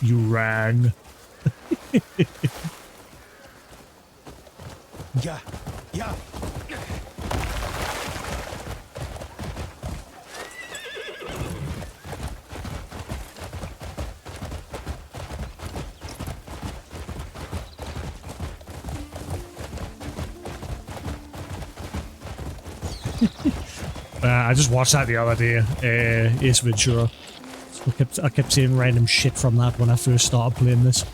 You rang. Yeah, yeah. I just watched that the other day, Ace Ventura. So I kept seeing random shit from that when I first started playing this.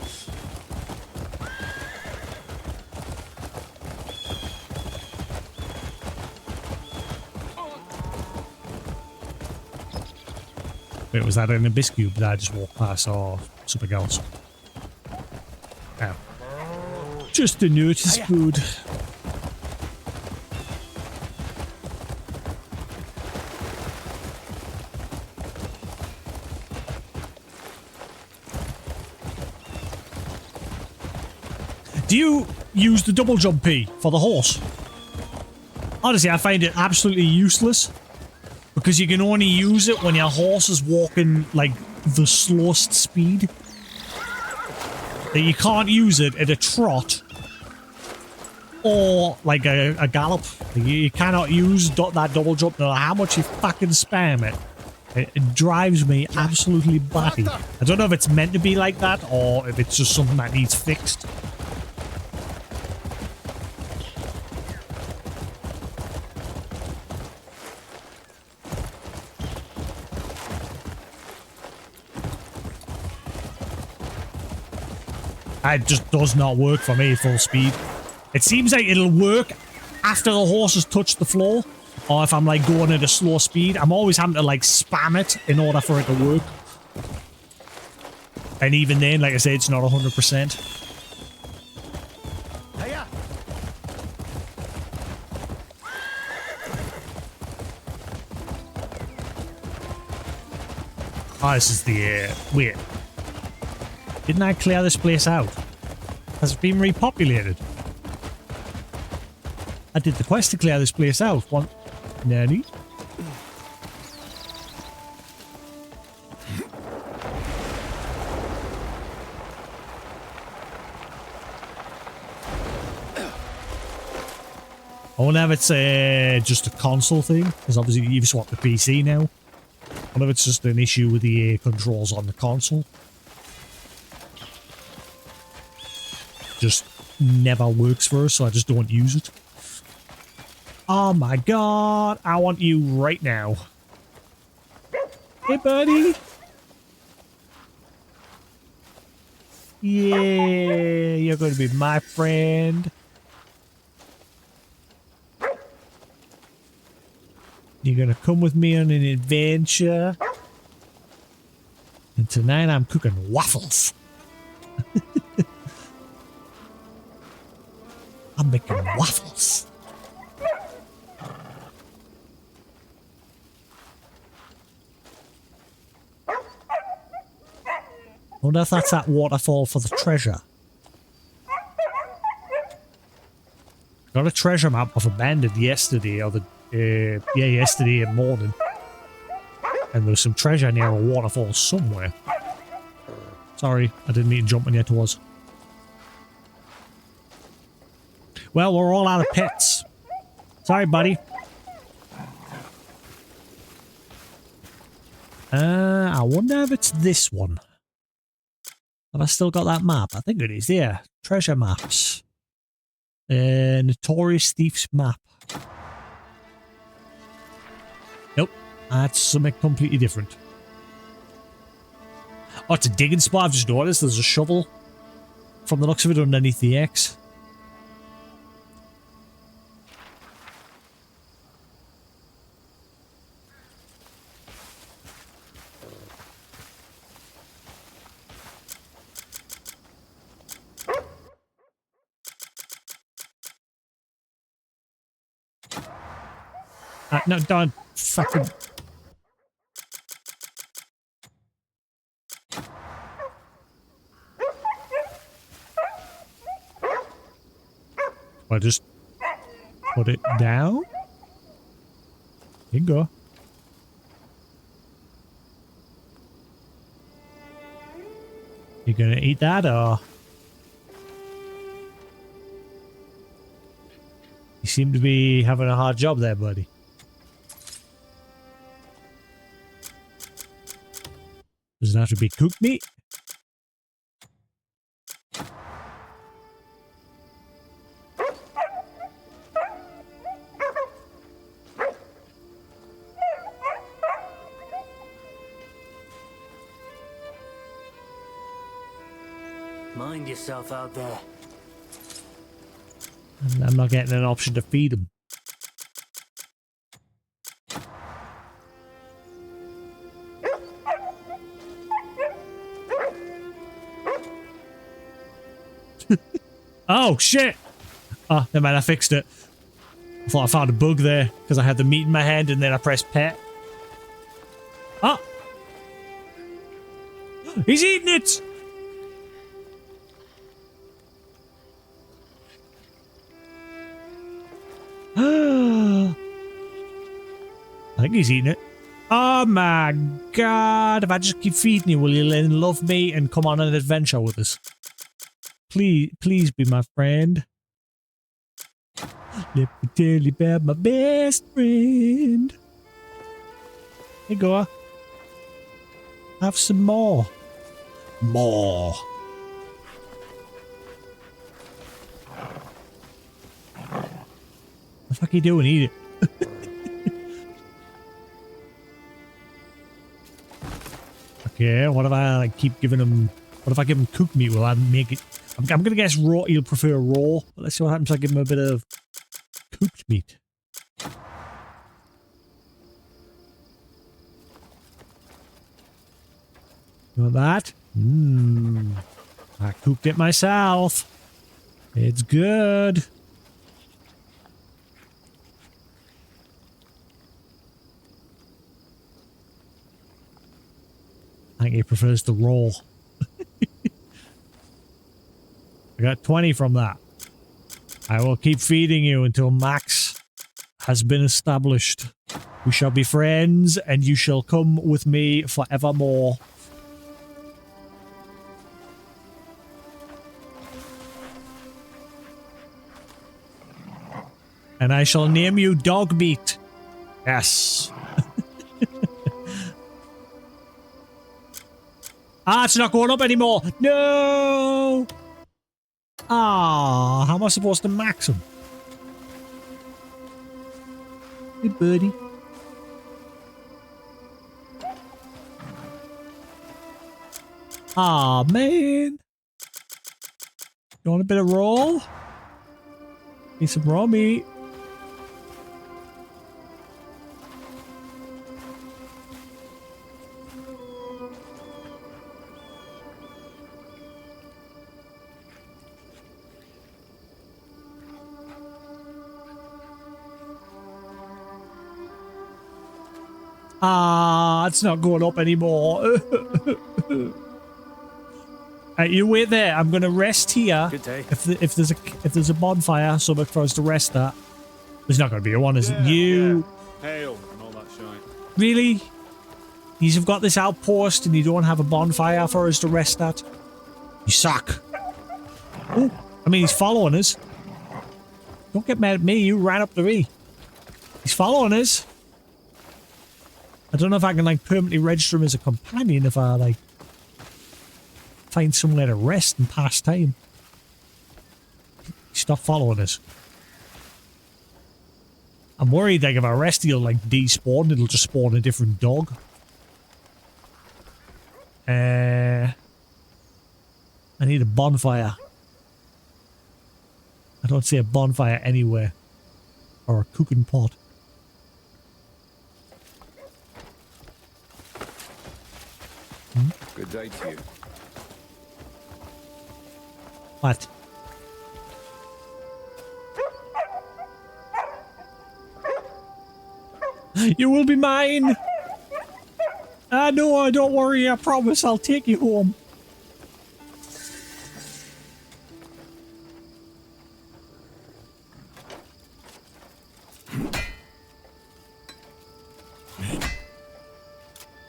Wait, was that an abyss cube that I just walked past, or something else? Oh. Just a notice board. Do you use the double jump P for the horse? Honestly, I find it absolutely useless. Because you can only use it when your horse is walking, like, the slowest speed. That you can't use it at a trot. Or, like, a gallop. You cannot use that double jump no matter how much you fucking spam it. It drives me absolutely batty. I don't know if it's meant to be like that, or if it's just something that needs fixed. It just does not work for me full speed. It seems like it'll work after the horse has touched the floor, or if I'm like going at a slow speed. I'm always having to like spam it in order for it to work. And even then, like I say, it's not 100%. Oh, this is the wait. Didn't I clear this place out? Has it been repopulated? I did the quest to clear this place out. One, nanny. I wonder if it's just a console thing, because obviously you've swapped the PC now. I wonder if it's just an issue with the controls on the console. Just never works for us, so I just don't use it. Oh my god, I want you right now. Hey, buddy. Yeah, you're going to be my friend. You're going to come with me on an adventure. And tonight I'm cooking waffles. I'm making waffles. I wonder if that's that waterfall for the treasure. Got a treasure map of abandoned yesterday, or the yeah, yesterday morning. And there's some treasure near a waterfall somewhere. Sorry, I didn't mean to jump on your toes. Well, we're all out of pets. Sorry, buddy. I wonder if it's this one. Have I still got that map? I think it is, yeah. Treasure maps. Notorious Thief's map. Nope. That's something completely different. Oh, it's a digging spot. I've just noticed there's a shovel from the looks of it underneath the X. no, don't fucking... I just put it down. Here you go. You gonna eat that or? You seem to be having a hard job there, buddy. Does it have to be cooked meat? Mind yourself out there. And I'm not getting an option to feed him. Oh, shit! Oh, never mind, I fixed it. I thought I found a bug there because I had the meat in my hand and then I pressed pet. Oh! He's eating it! I think he's eating it. Oh my god! If I just keep feeding you, will you then love me and come on an adventure with us? Please be my friend. Let me tell you about my best friend. Hey, go. Have some more. More. What the fuck are you doing? Eat it. Okay, what if I like keep giving him... What if I give him cooked meat? Will I make it... I'm gonna guess raw. He'll prefer raw. But let's see what happens if I give him a bit of cooked meat. You want that? Mmm. I cooked it myself. It's good. I think he prefers the raw. I got 20 from that. I will keep feeding you until Max has been established. We shall be friends and you shall come with me forevermore. And I shall name you Dog Meat. Yes. Ah, it's not going up anymore. No. Ah, how am I supposed to max him? Hey, buddy. Ah, man. You want a bit of raw? Need some raw meat. Ah, it's not going up anymore. You wait there. I'm gonna rest here. Good day. If there's a bonfire, somewhere for us to rest at. There's not gonna be one, is it? You Hail and all that shite. really? You've got this outpost and you don't have a bonfire for us to rest at? You suck. Oh, I mean, he's following us. Don't get mad at me. You ran up the tree. He's following us. I don't know if I can, like, permanently register him as a companion if I, like, find somewhere to rest and pass time. Stop following us. I'm worried, like, if I rest, he'll, like, despawn. It'll just spawn a different dog. I need a bonfire. I don't see a bonfire anywhere. Or a cooking pot. Good day to you. What? You will be mine. No, don't worry. I promise I'll take you home.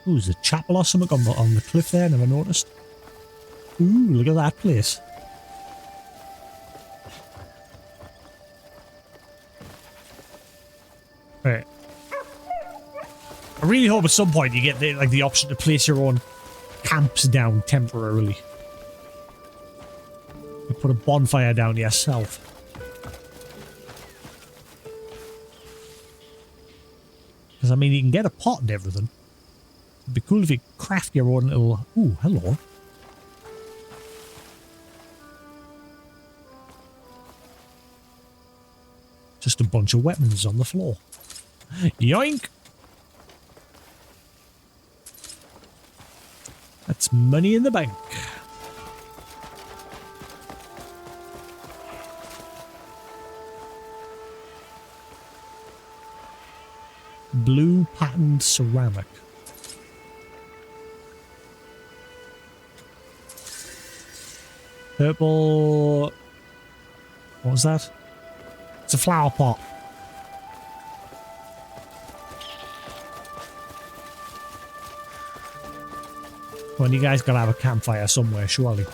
Ooh, there's a chapel or something on the cliff there. Never noticed. Ooh, look at that place. Right. I really hope at some point you get the option to place your own camps down temporarily. You put a bonfire down yourself. Because I mean, you can get a pot and everything. It'd be cool if you craft your own little... Ooh, hello. Just a bunch of weapons on the floor. Yoink! That's money in the bank. Blue patterned ceramic. Purple... What was that? It's a flower pot. Well, you guys gotta have a campfire somewhere, surely.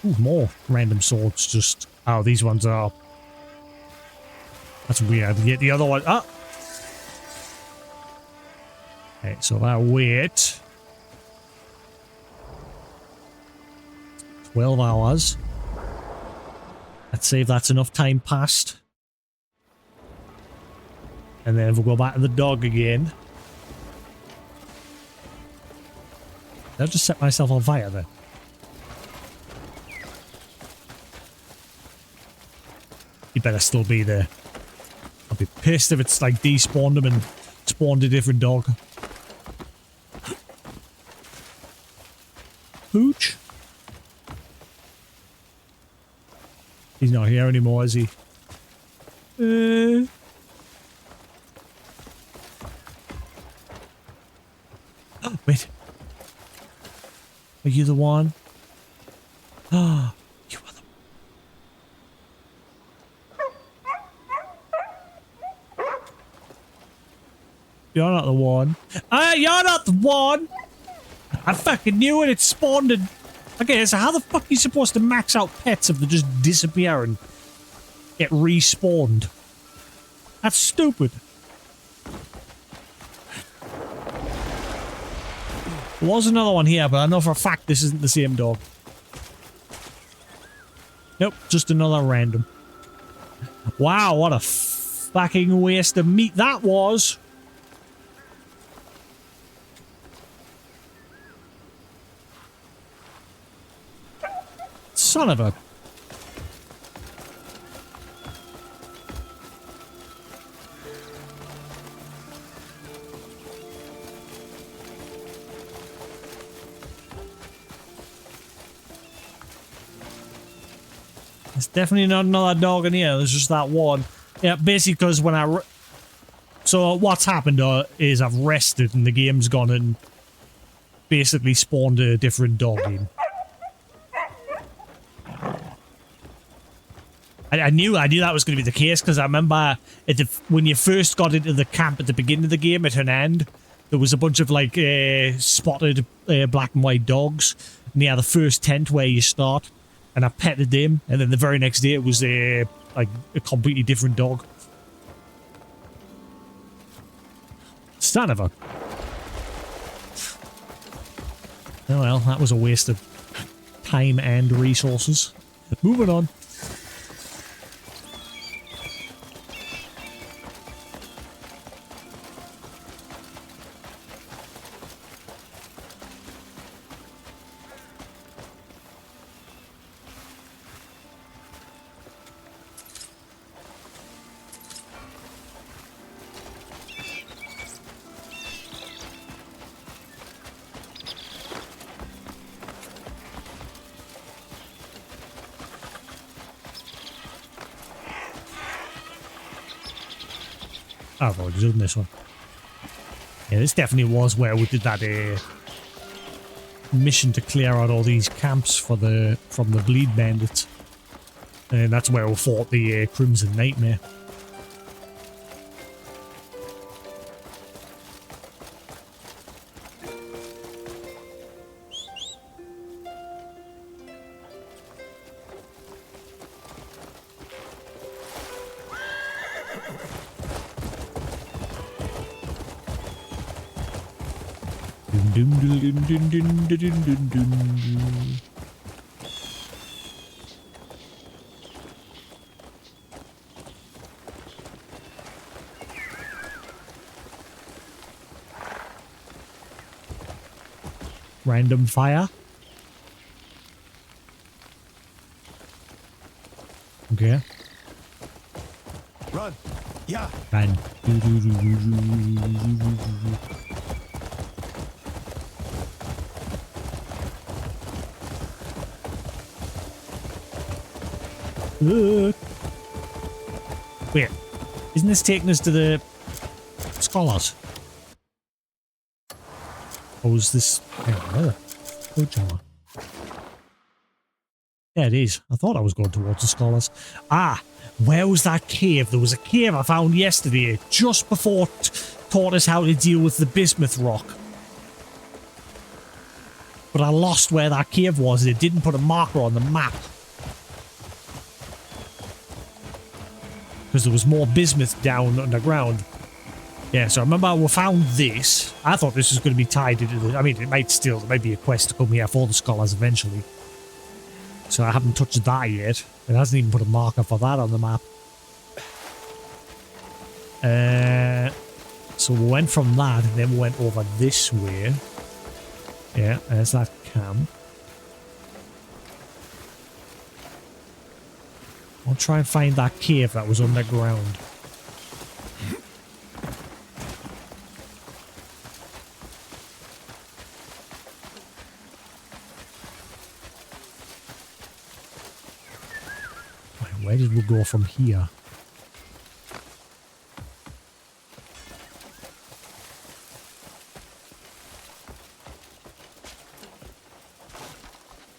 Ooh, more random swords, just... Oh, these ones are... That's weird. The other one... Ah! Okay, so that weight... 12 hours. Let's see if that's enough time passed. And then if we go back to the dog again. Did I just set myself on fire then? He better still be there. I'll be pissed if it's like despawned him and spawned a different dog. Hooch? He's not here anymore, is he? Oh, wait. Are you the one? Ah, you are the... You're not the one. You're not the one! I fucking knew it, it spawned and... Okay, so how the fuck are you supposed to max out pets if they just disappear and get respawned? That's stupid. There was another one here, but I know for a fact this isn't the same dog. Nope, just another random. Wow, what a fucking waste of meat that was. Son of a... There's definitely not another dog in here. There's just that one. Yeah, basically because when I... So what's happened is I've rested and the game's gone and basically spawned a different dog in. I knew that was going to be the case because I remember when you first got into the camp at the beginning of the game at an end, there was a bunch of like spotted black and white dogs near the first tent where you start, and I petted them, and then the very next day it was like a completely different dog. Son of a... Oh well, that was a waste of time and resources. Moving on. I've already done this one. Yeah, this definitely was where we did that mission to clear out all these camps for from the Bleed Bandits. And that's where we fought the Crimson Nightmare. Random fire. Okay. Run. Yeah. Run. Wait, isn't this taking us to the scholars? Or was this... Oh, John. Yeah, it is. I thought I was going towards the scholars. Ah, where was that cave? There was a cave I found yesterday, just before taught us how to deal with the bismuth rock. But I lost where that cave was, and it didn't put a marker on the map. Because there was more bismuth down underground. Yeah, so I remember we found this. I thought this was going to be tied into the... I mean, it might be a quest to come here for the scholars eventually. So I haven't touched that yet. It hasn't even put a marker for that on the map. So we went from that, and then we went over this way. Yeah, there's that camp. I'll try and find that cave that was underground. Where did we go from here?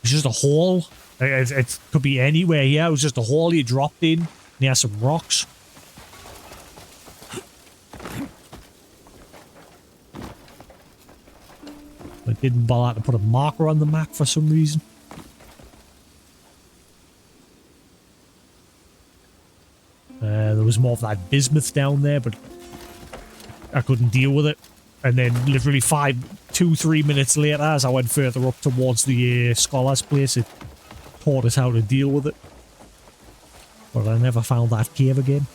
It's just a hole. It could be anywhere here. It was just a hole you dropped in near some rocks. But didn't bother to put a marker on the map for some reason. There was more of that bismuth down there, but I couldn't deal with it. And then literally 2-3 minutes later, as I went further up towards the scholar's place, it taught us how to deal with it. But I never found that cave again.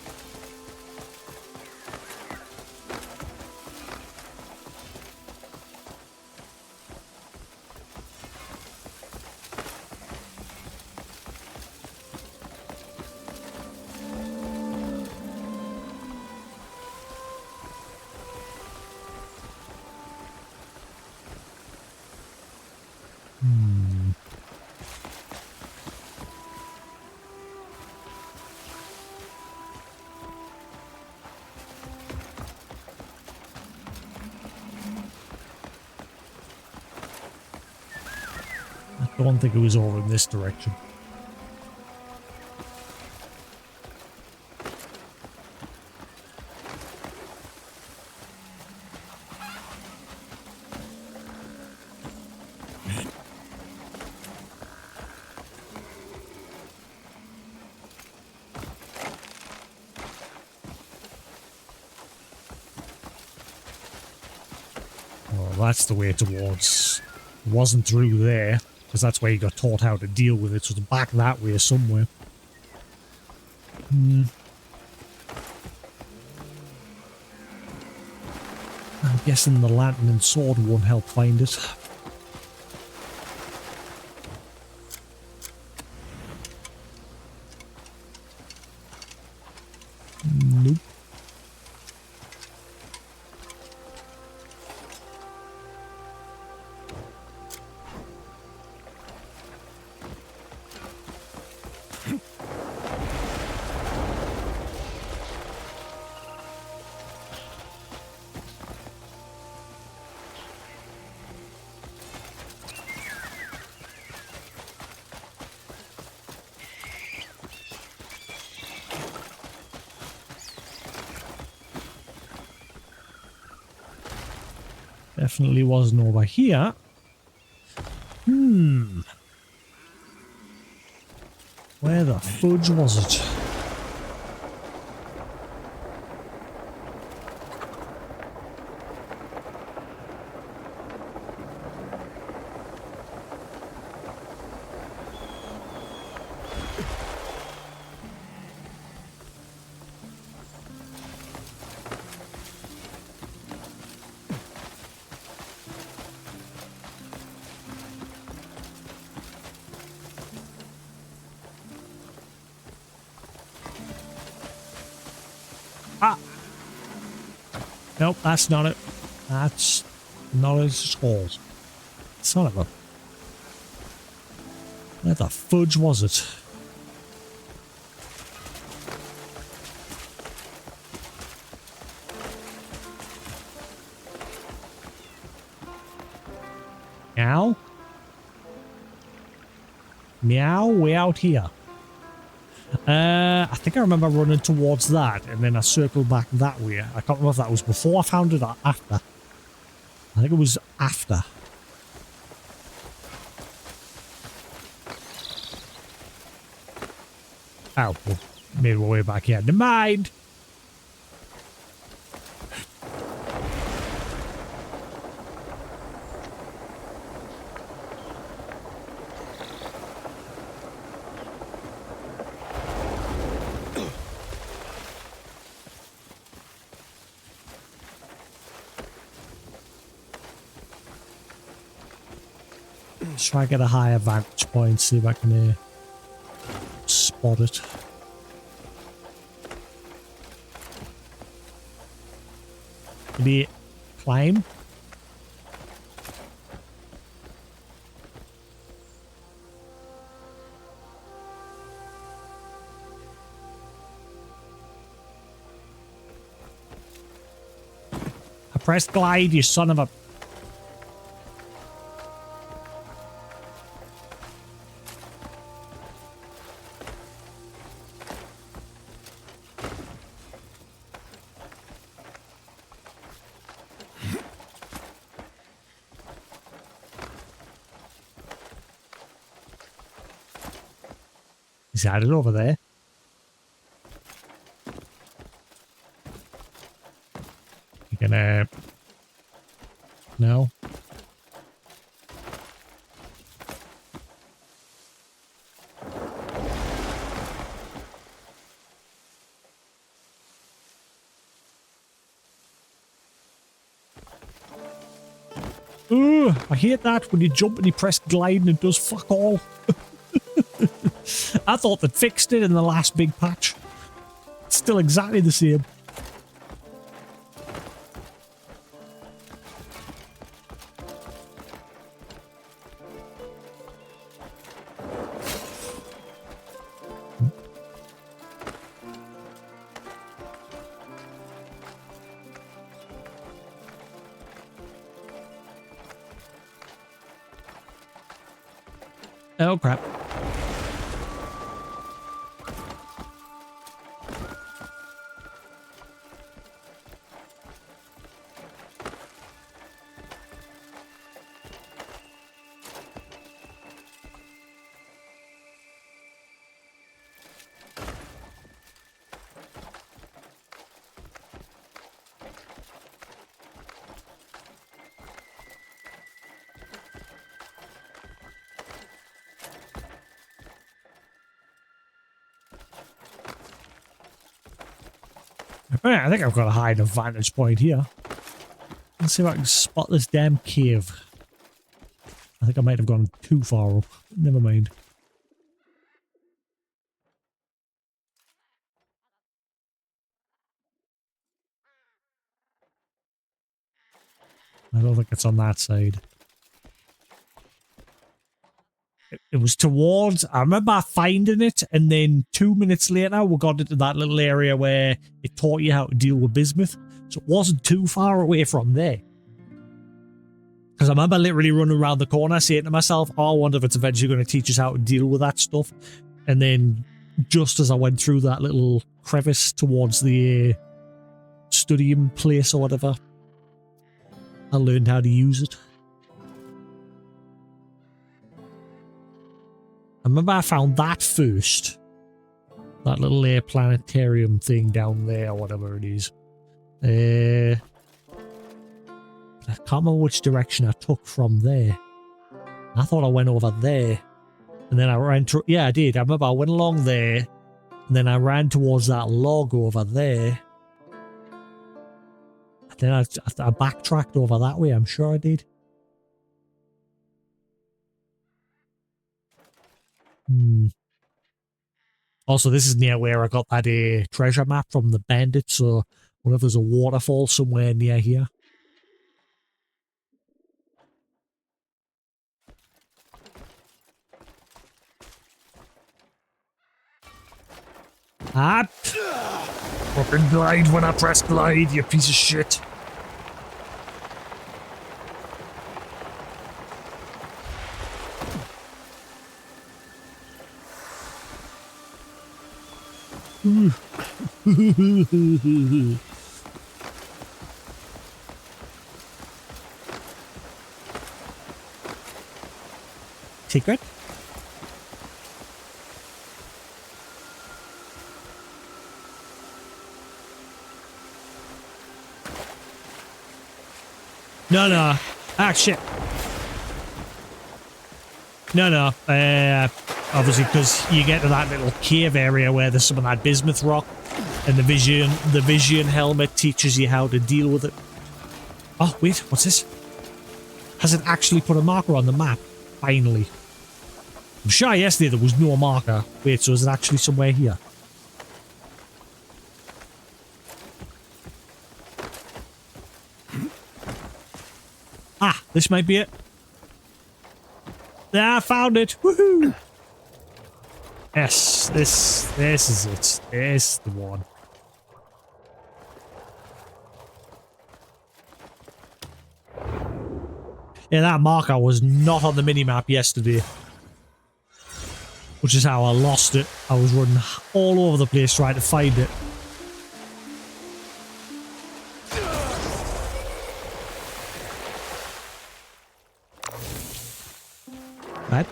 I don't think it was over in this direction. Well, that's the way towards... It wasn't through there. Because that's where you got taught how to deal with it, so it's back that way somewhere. I'm guessing the lantern and sword won't help find it. Nope. Definitely wasn't over here. Where the fudge was it? Nope, that's not it. That's not it at all. Son of a... Where the fudge was it? Meow? Meow, way out here. I think I remember running towards that, and then I circled back that way. I can't remember if that was before I found it or after. I think it was after. Oh, well, made my way back here. Never mind. Let's try to get a higher vantage point, see if I can spot it. Maybe climb. I pressed glide, you son of a... Is that it over there? You gonna... No? Ooh, I hate that when you jump and you press glide and it does fuck all. I thought they'd fixed it in the last big patch. It's still exactly the same. Oh crap. Right, I think I've got a high enough vantage point here. Let's see if I can spot this damn cave. I think I might have gone too far up. Never mind. I don't think it's on that side. It was towards... I remember finding it, and then 2 minutes later, we got into that little area where it taught you how to deal with bismuth. So it wasn't too far away from there. Because I remember literally running around the corner saying to myself, oh, I wonder if it's eventually going to teach us how to deal with that stuff. And then just as I went through that little crevice towards the studying place or whatever, I learned how to use it. I remember I found that first. That little planetarium thing down there, whatever it is. I can't remember which direction I took from there. I thought I went over there. And then I ran to... Yeah, I did. I remember I went along there. And then I ran towards that log over there. And then I backtracked over that way. I'm sure I did. Also, this is near where I got that treasure map from the bandits, so I wonder if there's a waterfall somewhere near here. Ah! Fucking glide when I press glide, you piece of shit. Secret? No, no. Ah, shit. No. Obviously, because you get to that little cave area where there's some of that bismuth rock, and the vision helmet teaches you how to deal with it. Oh, wait, what's this? Has it actually put a marker on the map? Finally. I'm sure yesterday there was no marker. Wait, so is it actually somewhere here? Ah, this might be it. Ah, I found it. Woohoo! Yes, this is it. This is the one. Yeah, that marker was not on the minimap yesterday. Which is how I lost it. I was running all over the place trying to find it. Right.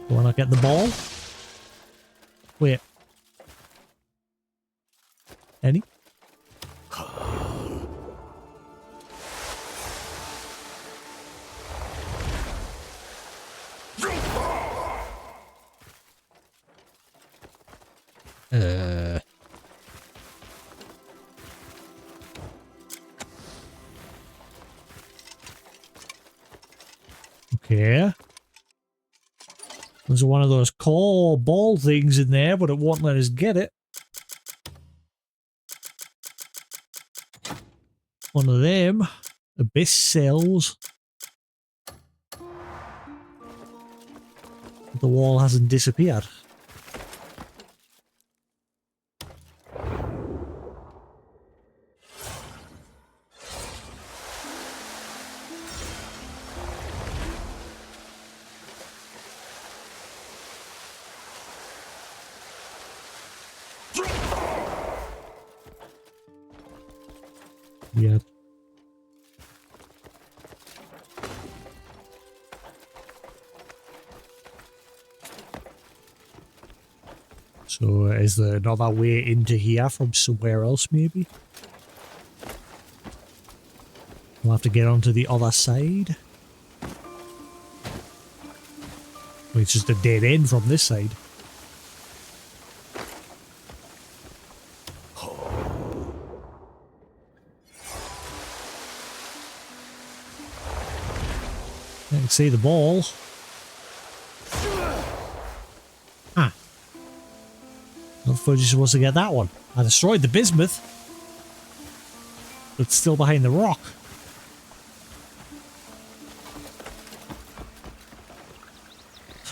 You wanna get the ball? Wait. Any? Okay. There's one of those core ball things in there, but it won't let us get it. One of them. Abyss cells. The wall hasn't disappeared. Yeah. So is there another way into here from somewhere else maybe? We'll have to get onto the other side. Well, it's just a dead end from this side. I can see the ball. Ah. I thought you were supposed to get that one. I destroyed the bismuth. But it's still behind the rock.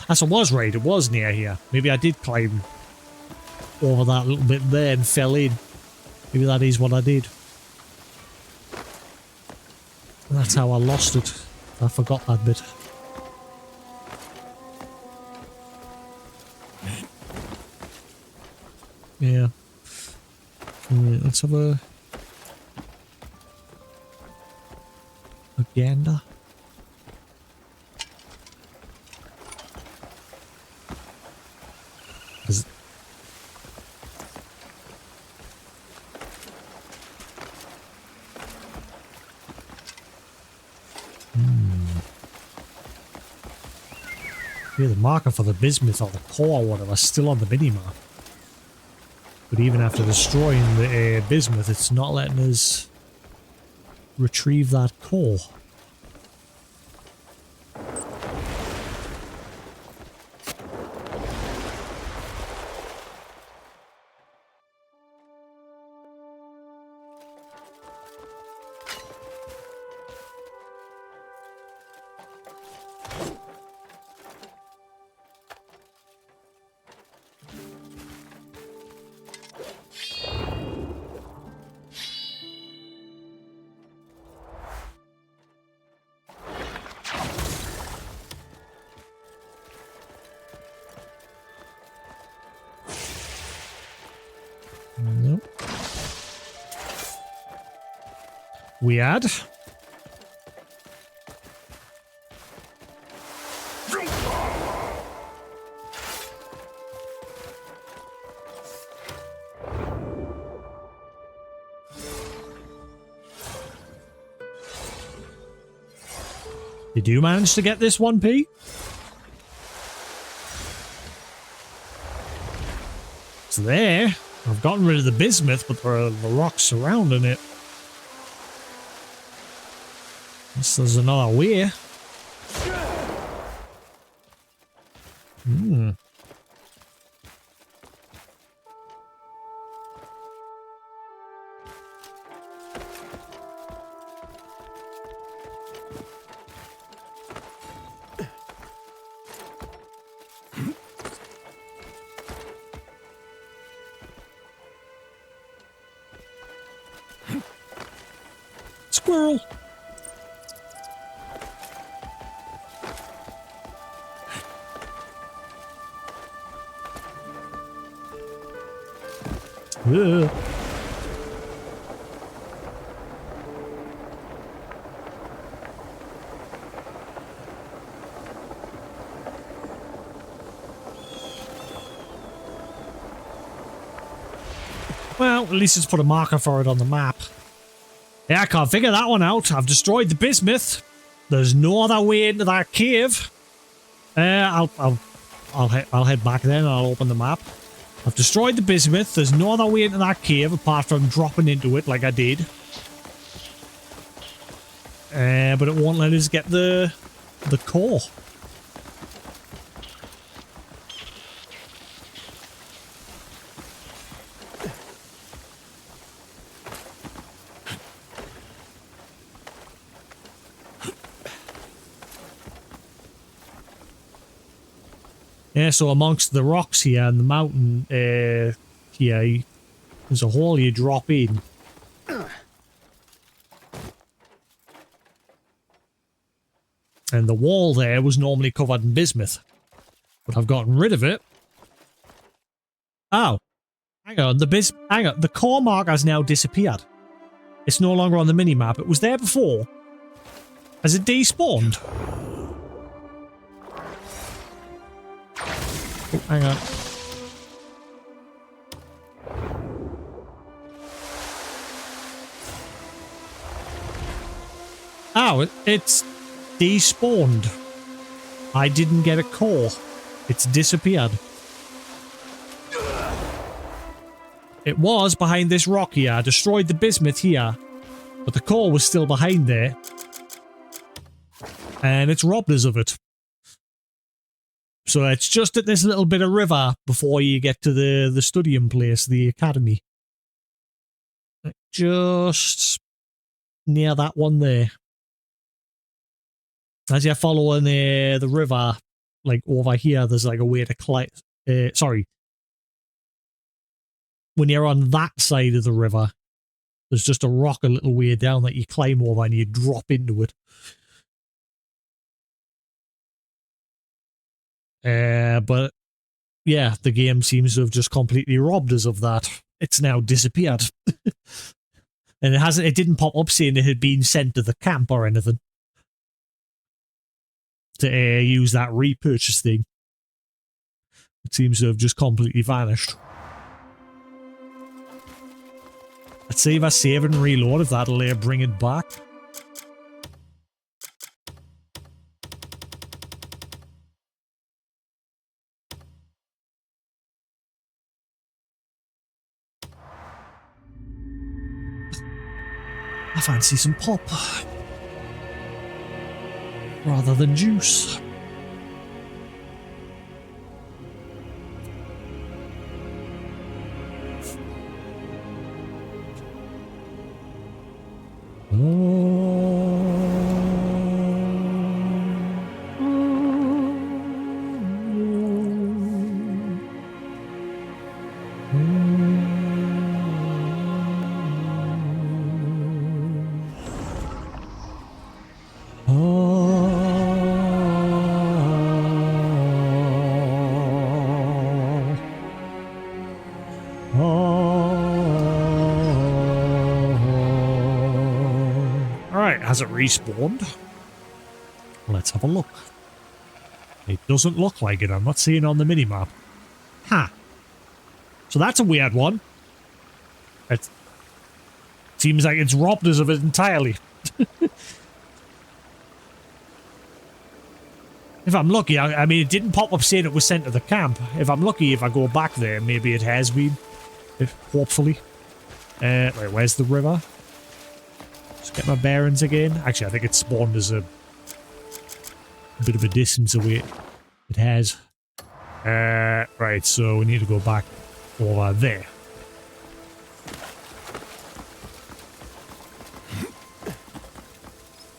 As I was right, it was near here. Maybe I did climb over that little bit there and fell in. Maybe that is what I did. That's how I lost it. I forgot that bit. Yeah. Let's have a... gander. Is yeah, the marker for the bismuth or the core or whatever is still on the minimap. But even after destroying the bismuth, it's not letting us retrieve that core. Nope. Weird. Did you manage to get this 1p? It's there. I've gotten rid of the bismuth, but there are the rocks surrounding it. Guess there's another way. Hmm. Squirrel. Ugh. Well, at least it's put a marker for it on the map. Yeah, I can't figure that one out. I've destroyed the bismuth. There's no other way into that cave. I'll head back then and I'll open the map. I've destroyed the bismuth. There's no other way into that cave apart from dropping into it like I did. But it won't let us get the core. Yeah, so amongst the rocks here and the mountain here, there's a hole you drop in. And the wall there was normally covered in bismuth. But I've gotten rid of it. Oh. Hang on, the core mark has now disappeared. It's no longer on the minimap. It was there before. Has it despawned? Oh, hang on. Oh, it's despawned. I didn't get a core. It's disappeared. It was behind this rock here. I destroyed the bismuth here. But the core was still behind there. And it's robbed us of it. So it's just at this little bit of river before you get to the studying place, the academy. Just near that one there. As you're following the river, like over here, there's like a way to climb. Sorry. When you're on that side of the river, there's just a rock a little way down that you climb over and you drop into it. But yeah, the game seems to have just completely robbed us of that. It's now disappeared. And it didn't pop up saying it had been sent to the camp or anything. to use that repurchase thing. It seems to have just completely vanished. Let's see if I save and reload, if that'll bring it back. I fancy some pop rather than juice. Has it respawned? Let's have a look. It doesn't look like it. I'm not seeing it on the minimap. Huh. So that's a weird one. It seems like it's robbed us of it entirely. If I'm lucky, I mean, it didn't pop up saying it was sent to the camp. If I'm lucky, if I go back there, maybe it has been. Hopefully. Right, where's the river? Get my bearings again. Actually, I think it spawned as a bit of a distance away. It has. Right, so we need to go back over there.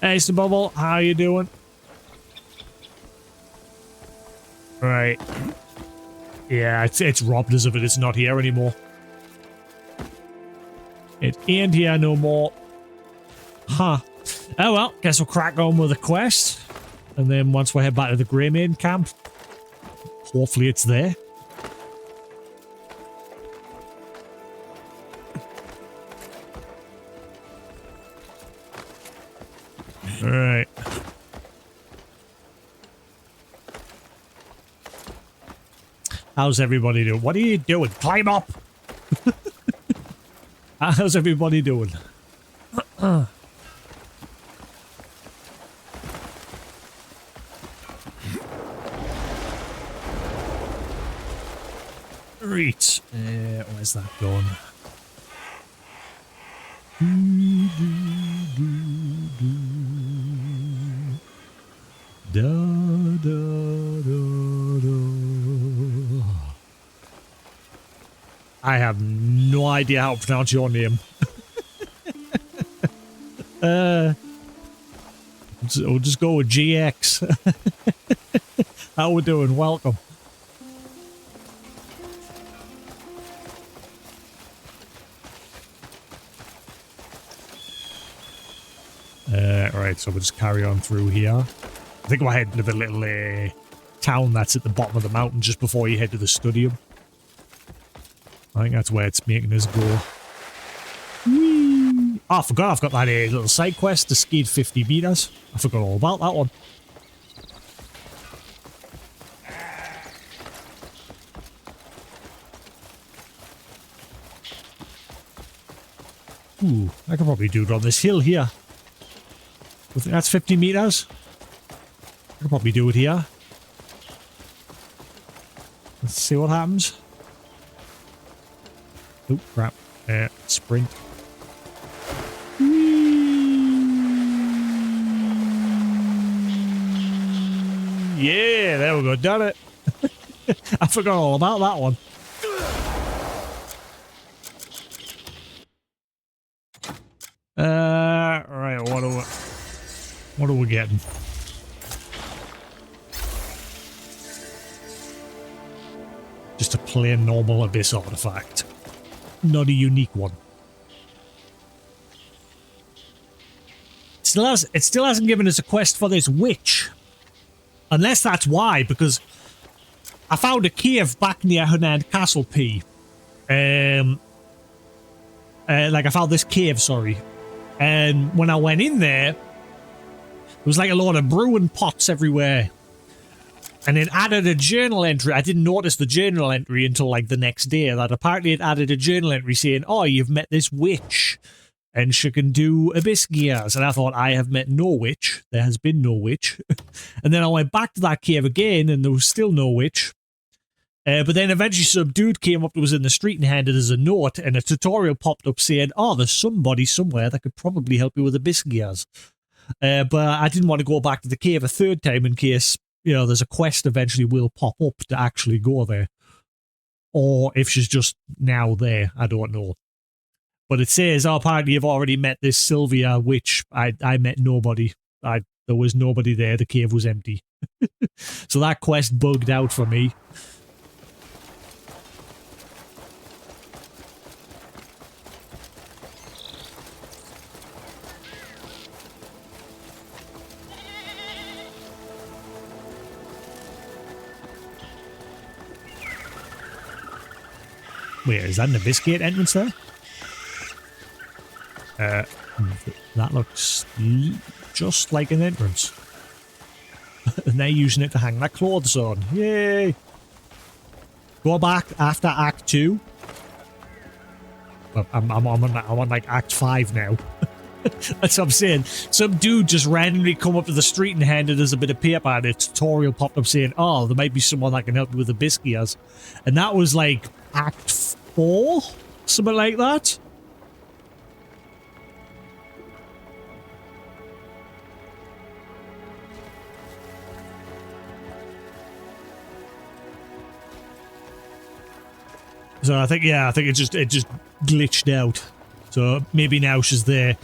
Hey, Bubble, how you doing? Right. Yeah, it's robbed us of it. It's not here anymore. It ain't here no more. Huh. Oh well, guess we'll crack on with the quest. And then once we head back to the Grey Maiden camp, hopefully it's there. Alright. How's everybody doing? What are you doing? Climb up! How's everybody doing? Right. Where's that going? I have no idea how to pronounce your name. We'll just go with GX. How we doing? Welcome. Right, so we'll just carry on through here. I think we're heading to the little town that's at the bottom of the mountain just before you head to the stadium. I think that's where it's making us go. Whee! Oh, I forgot I've got that little side quest to skate 50 meters. I forgot all about that one. Ooh, I could probably do it on this hill here. I think that's 50 meters. I could probably do it here. Let's see what happens. Oh, crap. Sprint. Yeah, there we go. Done it. I forgot all about that one. Right, what are we getting? Just a plain normal abyss artifact. Not a unique one. It still hasn't given us a quest for this witch. Unless that's why, because I found a cave back near Hernand Castle P. Like I found this cave, sorry. And when I went in there, was like a lot of brewing pots everywhere. And then added a journal entry. I didn't notice the journal entry until like the next day. That apparently it added a journal entry saying, oh, you've met this witch. And she can do abyss gears. And I thought, I have met no witch. There has been no witch. And then I went back to that cave again and there was still no witch. But then eventually some dude came up that was in the street and handed us a note, and a tutorial popped up saying, oh, there's somebody somewhere that could probably help you with abyss gears. But I didn't want to go back to the cave a third time in case, you know, there's a quest eventually will pop up to actually go there. Or if she's just now there, I don't know. But it says, oh, apparently you've already met this Sylvia witch. I met nobody. There was nobody there. The cave was empty. So that quest bugged out for me. Wait, is that an abyss gate entrance there? That looks just like an entrance. And they're using it to hang their clothes on. Yay! Go back after Act 2. Well, I'm on like Act 5 now. That's what I'm saying. Some dude just randomly come up to the street and handed us a bit of paper, and a tutorial popped up saying, oh, there might be someone that can help you with abyss gears. And that was like Act 4? Something like that? So I think it just glitched out. So maybe now she's there.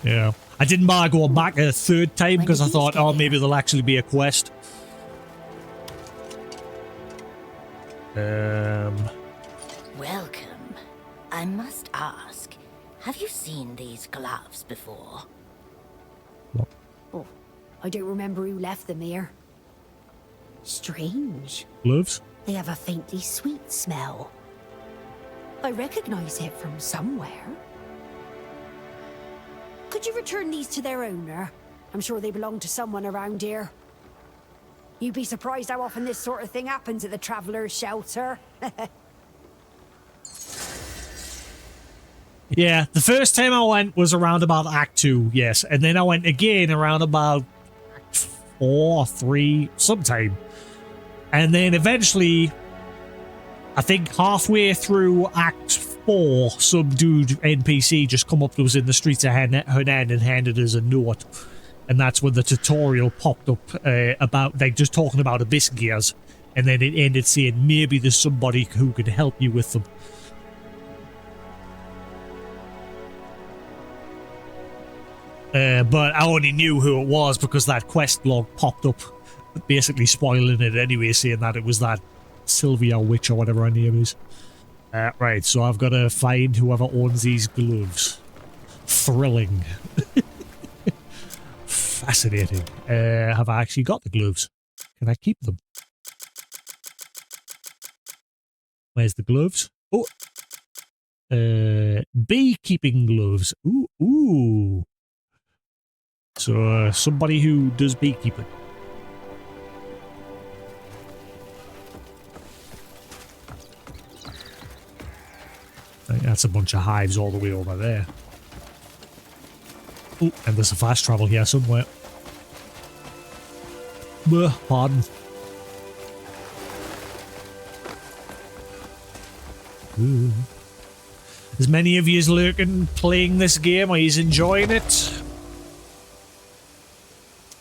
Yeah. I didn't bother going back a third time because I thought, oh, maybe there'll actually be a quest. Welcome. I must ask, have you seen these gloves before? What? Oh, I don't remember who left them here. Strange. Gloves? They have a faintly sweet smell. I recognize it from somewhere. Could you return these to their owner? I'm sure they belong to someone around here. You'd be surprised how often this sort of thing happens at the Traveller's Shelter. Yeah, the first time I went was around about Act 2, yes. And then I went again around about Act 4 or 3, sometime. And then eventually, I think halfway through Act 4, some dude NPC just come up to us in the streets of Hunan and handed us a note. And that's when the tutorial popped up about, like, just talking about abyss gears. And then it ended saying, maybe there's somebody who could help you with them. But I only knew who it was because that quest log popped up, basically spoiling it anyway, saying that it was that Sylvia witch or whatever her name is. Right, so I've got to find whoever owns these gloves. Thrilling. Fascinating. Have I actually got the gloves? Can I keep them? Where's the gloves? Oh! Beekeeping gloves. Ooh, ooh. So, somebody who does beekeeping. I think that's a bunch of hives all the way over there. Ooh, and there's a fast travel here somewhere. Pardon. Ooh. As many of you lurking playing this game, are you enjoying it?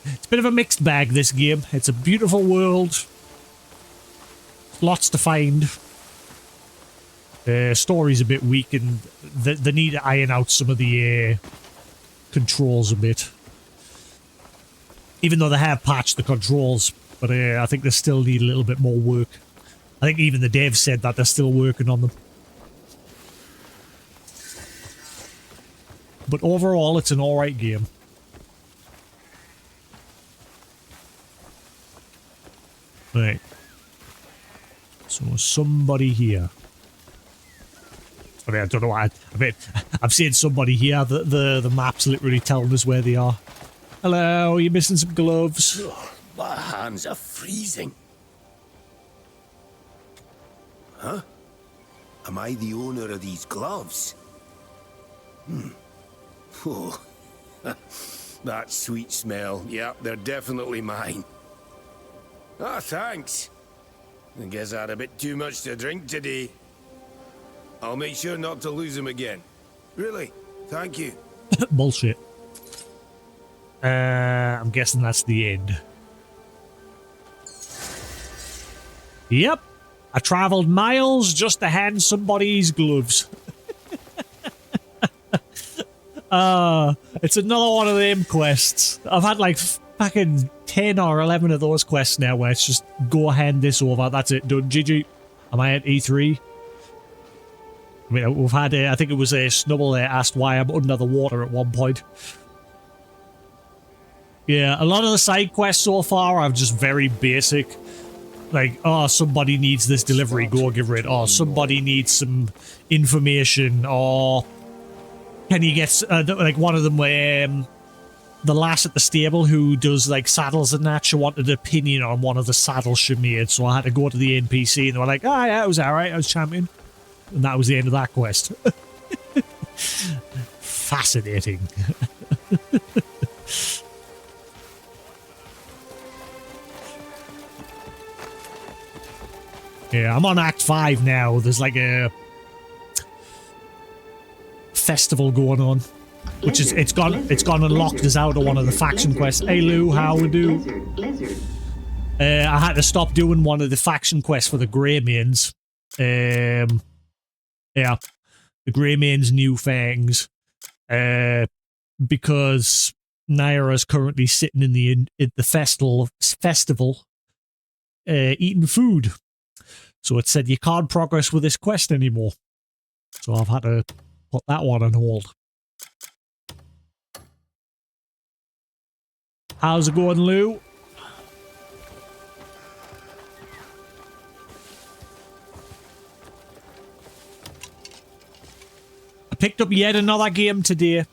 It's a bit of a mixed bag, this game. It's a beautiful world. Lots to find. The story's a bit weak and they need to iron out some of the controls a bit. Even though they have patched the controls, but I think they still need a little bit more work. I think even the devs said that they're still working on them. But overall, it's an alright game. Right. So somebody here. I mean, I don't know why. I mean, I've seen somebody here. The map's literally telling us where they are. Hello, you're missing some gloves. Ugh, my hands are freezing. Huh? Am I the owner of these gloves? Oh, that sweet smell. Yeah, they're definitely mine. Ah, thanks. I guess I had a bit too much to drink today. I'll make sure not to lose them again. Really, thank you. Bullshit. I'm guessing that's the end. Yep. I travelled miles just to hand somebody's gloves. It's another one of them quests. I've had like fucking 10 or 11 of those quests now where it's just go hand this over. That's it. Done. GG. Am I at E3? I mean, we've had, I think it was a Snubble that asked why I'm under the water at one point. Yeah, a lot of the side quests so far are just very basic. Like, oh, somebody needs this delivery, go give it. Or somebody needs some information. Or can you get, like one of them where the lass at the stable who does like saddles and that, she wanted an opinion on one of the saddles she made. So I had to go to the NPC and they were like, oh yeah, it was alright, I was champion. And that was the end of that quest. Fascinating. Yeah, I'm on Act 5 now. There's like a festival going on, which is it's gone and locked us out of one of the faction quests. Hey Lou, how we do? I had to stop doing one of the faction quests for the Greymanes. Yeah, the Greymanes New Fangs. Because Naira's currently sitting in the festival eating food. So it said you can't progress with this quest anymore. So I've had to put that one on hold. How's it going, Lou? I picked up yet another game today.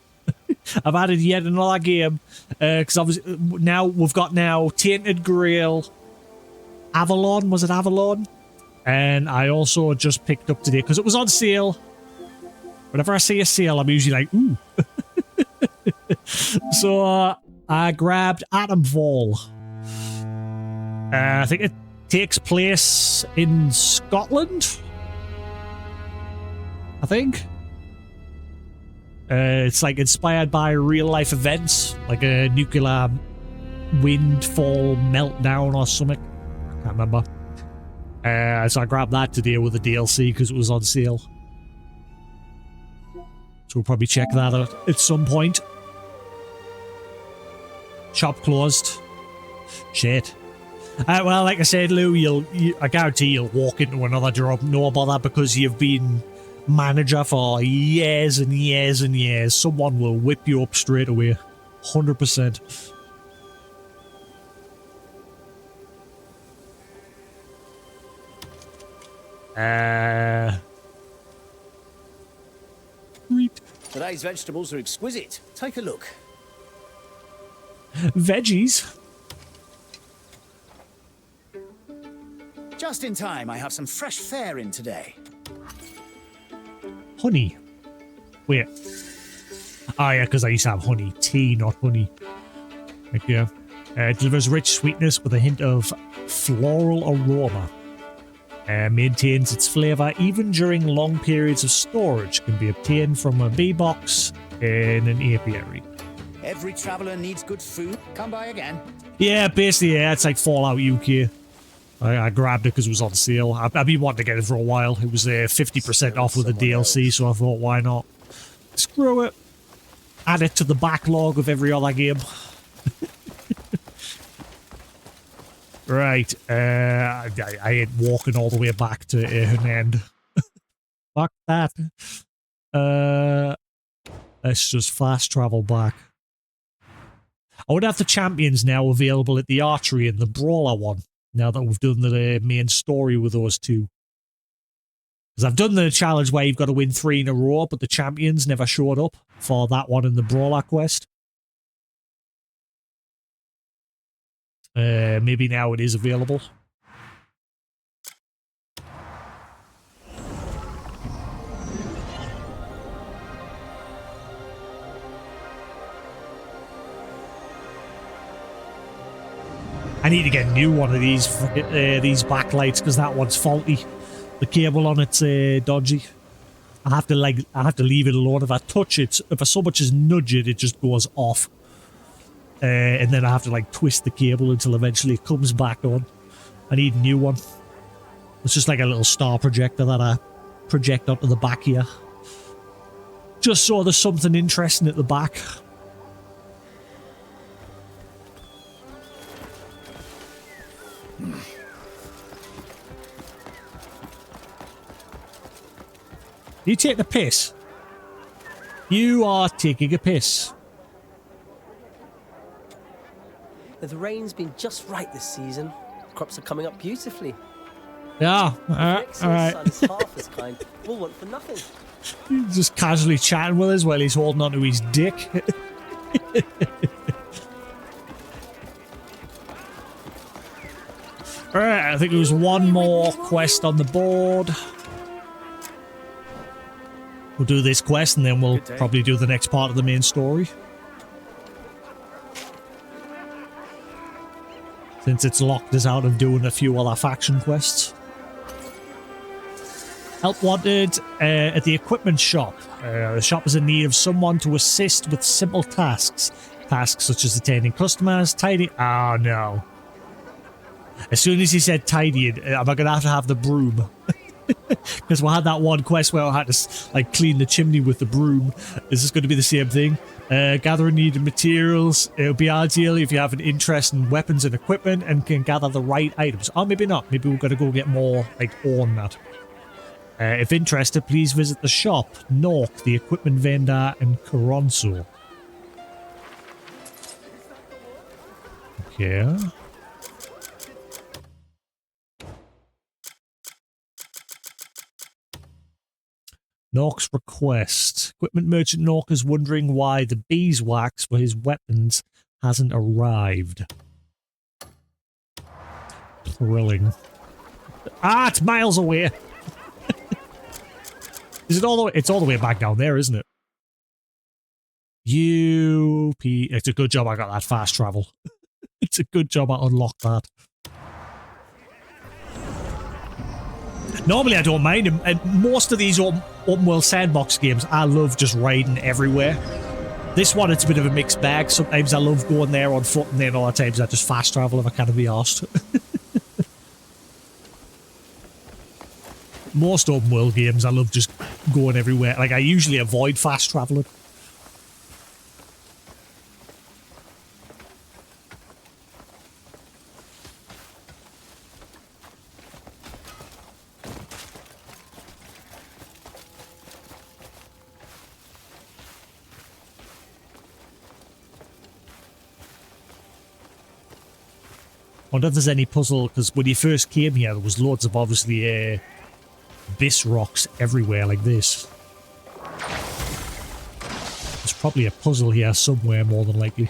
I've added yet another game. Because now we've got Tainted Grail. Avalon, was it Avalon? And I also just picked up today, because it was on sale. Whenever I see a sale, I'm usually like, ooh. So I grabbed Atomfall. I think it takes place in Scotland. I think. It's like inspired by real life events, like a nuclear windfall meltdown or something. I can't remember. So I grabbed that today with the DLC because it was on sale. So we'll probably check that out at some point. Shop closed. Shit. Well, like I said, Lou, I guarantee you'll walk into another job, know about that, because you've been manager for years and years and years. Someone will whip you up straight away. 100%. Today's vegetables are exquisite. Take a look. Veggies? Just in time, I have some fresh fare in today. Honey. Wait. Oh yeah, because I used to have honey. Tea, not honey. Thank you. Delivers rich sweetness with a hint of floral aroma. Maintains its flavour even during long periods of storage. Can be obtained from a bee box in an apiary. Every traveller needs good food. Come by again. Yeah, basically, yeah, it's like Fallout UK. I grabbed it because it was on sale. I've been wanting to get it for a while. It was 50% off with the DLC, so I thought, why not? Screw it. Add it to the backlog of every other game. Right, I ain't walking all the way back to Hernand. Fuck that. Let's just fast travel back. I would have the champions now available at the archery and the brawler one, now that we've done the main story with those two. Because I've done the challenge where you've got to win 3 in a row, but the champions never showed up for that one in the Brawler quest. Maybe now it is available. I need to get a new one of these backlights because that one's faulty. The cable on it's dodgy. I have to leave it alone. If I touch it, if I so much as nudge it, it just goes off. And then I have to like twist the cable until eventually it comes back on. I need a new one. It's just like a little star projector that I project onto the back here. Just so there's something interesting at the back. You take the piss. You are taking a piss. The rain's been just right this season. Crops are coming up beautifully. Yeah, alright. Sun's half as kind. We'll want for nothing. Just casually chatting with us while he's holding onto his dick. Alright, I think there was one more quest on the board. We'll do this quest and then we'll probably do the next part of the main story. Since it's locked us out of doing a few other faction quests. Help wanted at the equipment shop. The shop is in need of someone to assist with simple tasks. Tasks such as attending customers, tidying... Oh no. As soon as he said tidying, am I going to have the broom? Because we had that one quest where I had to like clean the chimney with the broom. Is this going to be the same thing? Gathering needed materials. It would be ideal if you have an interest in weapons and equipment and can gather the right items. Or maybe not. Maybe we're going to go get more like on that. If interested, please visit the shop, Nork, the equipment vendor, and Coronso. Okay. Nork's request. Equipment merchant Nork is wondering why the beeswax for his weapons hasn't arrived. Thrilling. Ah, it's miles away. Is it all the way? It's all the way back down there, isn't it? It's a good job I got that fast travel. It's a good job I unlocked that. Normally I don't mind them, and most of these open world sandbox games I love just riding everywhere. This one it's a bit of a mixed bag. Sometimes I love going there on foot and then other times I just fast travel if I can be arsed. Most open world games I love just going everywhere. Like I usually avoid fast traveling. I wonder if there's any puzzle, because when you first came here, there was loads of obviously Bis rocks everywhere like this. There's probably a puzzle here somewhere, more than likely.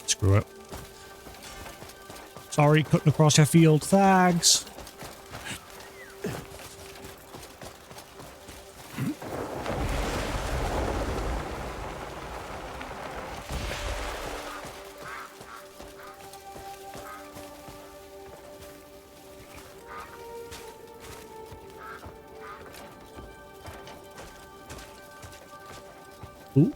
Screw it. Sorry, cutting across your field. Thanks. Ooh.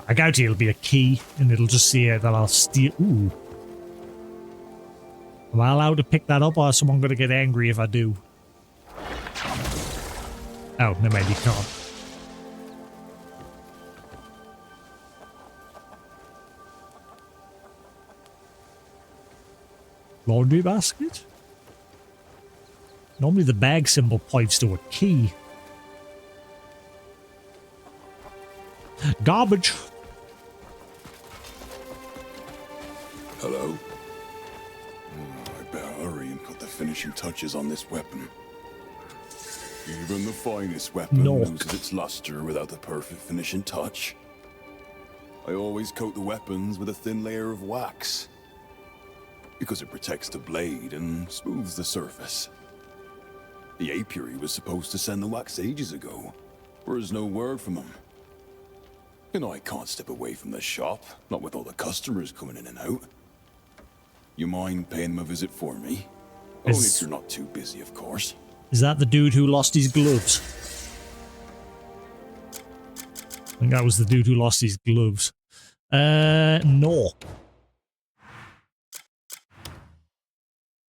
I guarantee it'll be a key, and it'll just say that I'll steal. Ooh. Am I allowed to pick that up, or is someone going to get angry if I do? Oh, no, maybe you can't. Laundry basket? Normally the bag symbol points to a key. Garbage. Hello? I better hurry and put the finishing touches on this weapon. Even the finest weapon loses its luster without the perfect finishing touch. I always coat the weapons with a thin layer of wax, because it protects the blade and smooths the surface. The apiary was supposed to send the wax ages ago, but there's no word from them. You know I can't step away from the shop, not with all the customers coming in and out. You mind paying them a visit for me? Only if you're not too busy, of course. Is that the dude who lost his gloves? I think that was the dude who lost his gloves. No.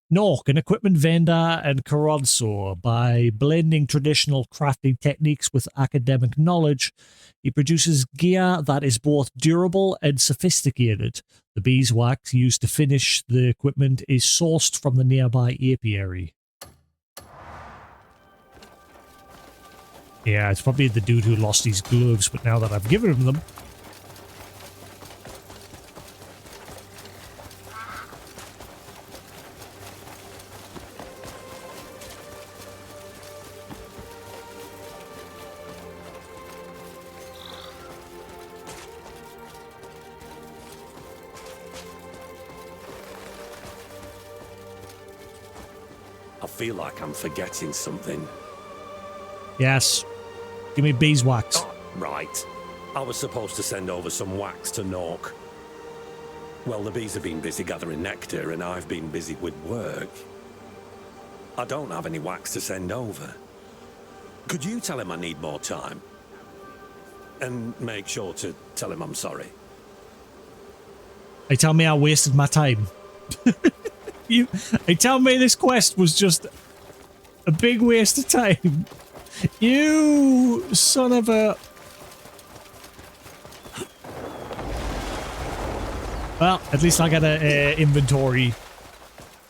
Nork, an equipment vendor and Karodsaw. By blending traditional crafting techniques with academic knowledge, he produces gear that is both durable and sophisticated. The beeswax used to finish the equipment is sourced from the nearby apiary. Yeah, it's probably the dude who lost his gloves, but now that I've given him them... I feel like I'm forgetting something. Yes. Give me beeswax. Oh, right. I was supposed to send over some wax to Nork. Well, the bees have been busy gathering nectar, and I've been busy with work. I don't have any wax to send over. Could you tell him I need more time? And make sure to tell him I'm sorry. They tell me I wasted my time. They tell me this quest was just a big waste of time. You son of a... Well, at least I got a inventory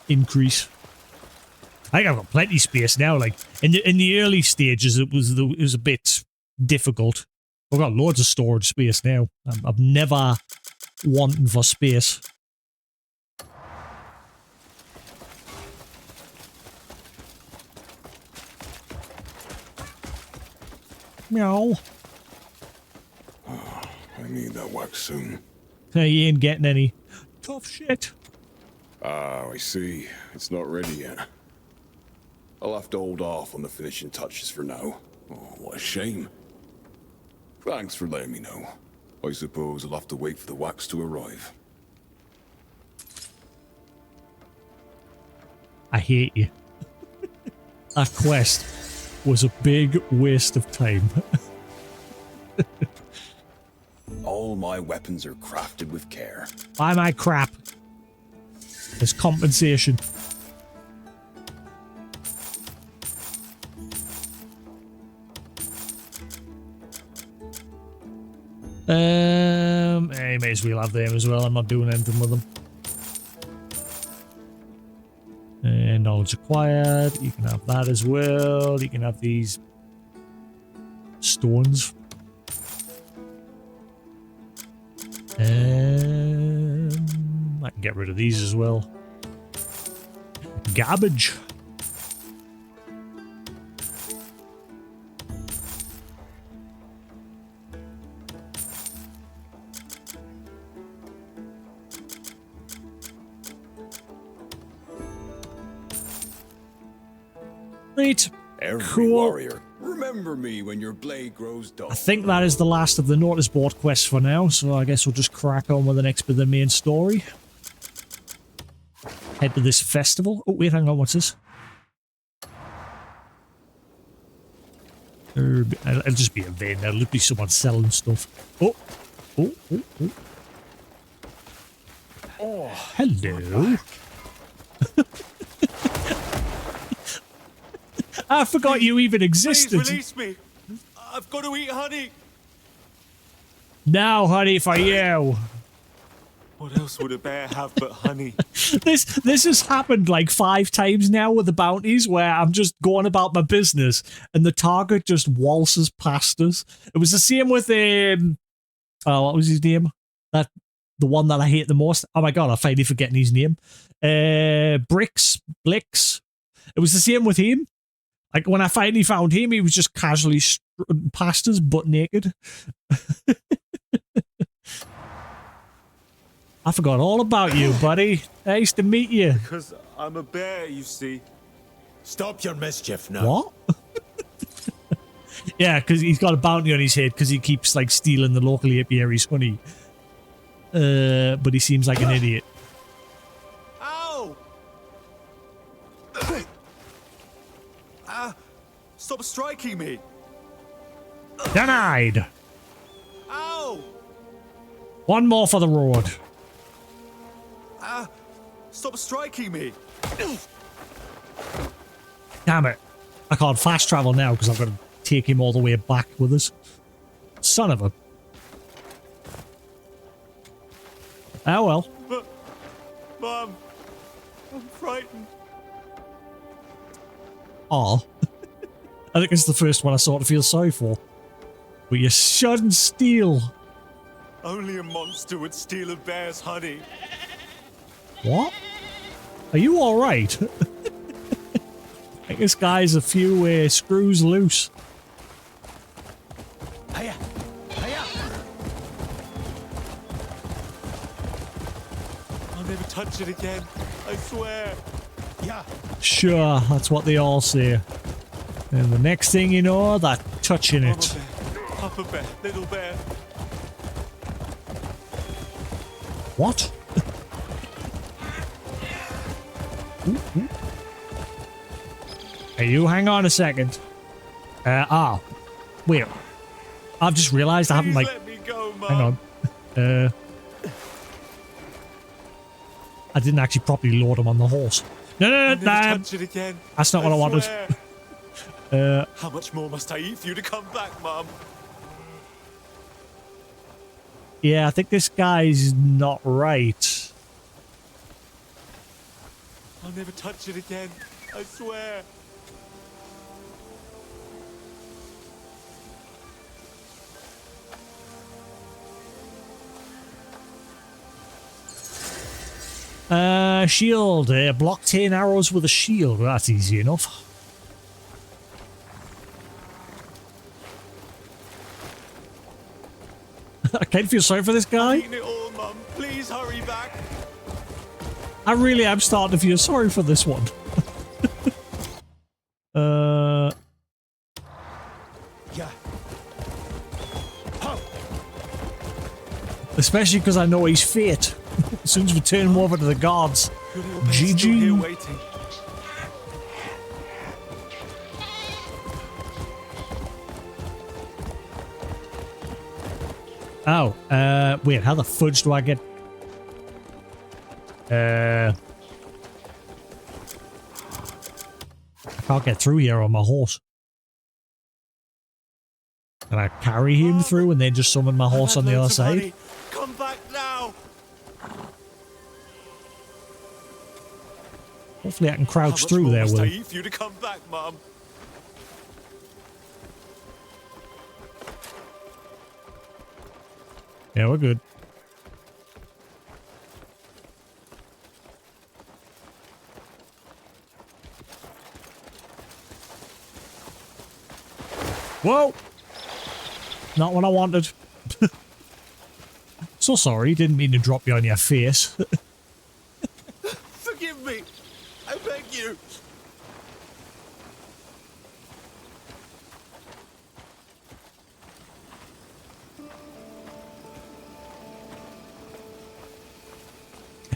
increase. I think I've got plenty of space now. Like in the early stages, it was a bit difficult. I've got loads of storage space now. I'm never wanting for space. Meow. Oh, I need that wax soon. Hey, you ain't getting any. Tough shit. Ah, I see. It's not ready yet. I'll have to hold off on the finishing touches for now. Oh, what a shame. Thanks for letting me know. I suppose I'll have to wait for the wax to arrive. I hate you. That quest was a big waste of time. All my weapons are crafted with care. Buy my crap. There's compensation. I may as well have them as well. I'm not doing anything with them. Knowledge acquired. You can have that as well. You can have these stones. I can get rid of these as well. Garbage. Right. Every warrior, remember me when your blade grows dull. I think that is the last of the notice board quests for now, so I guess we'll just crack on with the next bit of the main story. Head to this festival. Oh, wait, hang on, what's this? It'll just be a vein. There'll be someone selling stuff. Oh, oh, oh, oh. Oh, hello. I forgot you even existed. Please release me. I've got to eat honey. Now, honey, for you. What else would a bear have but honey? This has happened like 5 times now with the bounties where I'm just going about my business and the target just waltzes past us. It was the same with what was his name? The one that I hate the most. Oh my god, I'm finally forgetting his name. Blix. It was the same with him. Like when I finally found him, he was just casually past us, butt naked. I forgot all about you, buddy. Nice to meet you. Because I'm a bear, you see. Stop your mischief now. What? Yeah, because he's got a bounty on his head because he keeps like stealing the local apiary's honey. But he seems like an idiot. Ow! Stop striking me! Denied. Ow! One more for the road. Stop striking me! Damn it. I can't fast travel now because I've got to take him all the way back with us. Son of a... Oh well. But, Mom, I'm frightened. Aw. I think it's the first one I sort of feel sorry for. But you shouldn't steal. Only a monster would steal a bear's honey. What? Are you alright? I think this guy's a few screws loose. Hiya! Hiya! I'll never touch it again. I swear. Yeah. Sure, that's what they all say. And the next thing you know, they're touching Mama it. bear, Papa bear, little bear. What? Ooh. Hey, you hang on a second. Wait. I've just realised I haven't, like... Let me go, Mom. Hang on. I didn't actually properly load him on the horse. No, touch it again. That's not what I wanted. How much more must I eat for you to come back, Mom? Yeah, I think this guy's not right. I'll never touch it again. I swear. Shield. Block 10 arrows with a shield. That's easy enough. I kind of feel sorry for this guy. I've eaten it all, Mum. Please hurry back. I really am starting to feel sorry for this one. Yeah. Especially because I know he's fate. As soon as we turn him over to the gods. GG. Waiting. Oh, wait, how the fudge do I get... I can't get through here on my horse. Can I carry him through and then just summon my horse on the other side? Honey. Come back now. Hopefully I can crouch through there with I him. eat for you to come back, Mom. Yeah, we're good. Whoa! Not what I wanted. So sorry, didn't mean to drop you on your face. Forgive me. I beg you.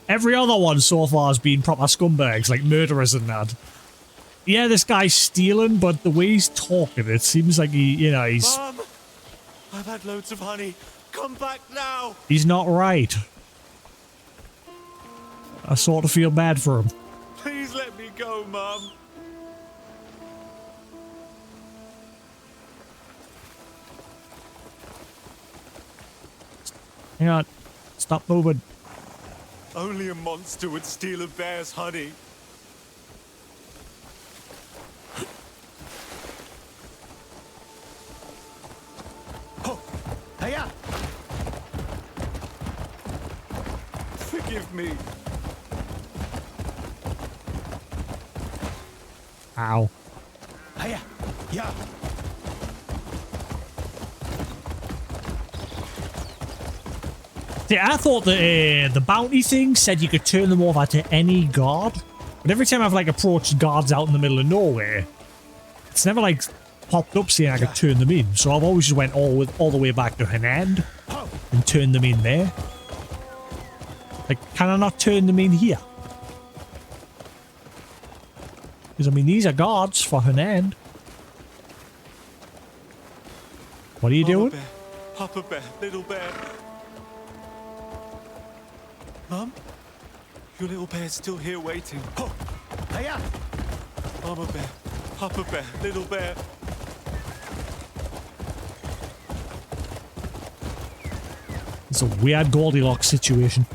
Every other one so far has been proper scumbags, like murderers and that. Yeah, this guy's stealing, but the way he's talking, it seems like he's... Mom, I've had loads of honey. Come back now. He's not right. I sort of feel bad for him. Please let me go, Mom. Hang on. Stop moving. Only a monster would steal a bear's honey. Oh, hiya! Forgive me. Ow. Hiya! Yeah. See, I thought that the bounty thing said you could turn them over to any guard, but every time I've like approached guards out in the middle of nowhere, it's never like popped up saying I could turn them in. So I've always just went all the way back to Hanand and turned them in there. Like, can I not turn them in here? Because I mean, these are guards for Hanand. What are you doing? Bear, Papa Bear, Little Bear. Mum? Your little bear's still here waiting. Oh, hiya! Mama Bear, Papa Bear, Little Bear. It's a weird Goldilocks situation.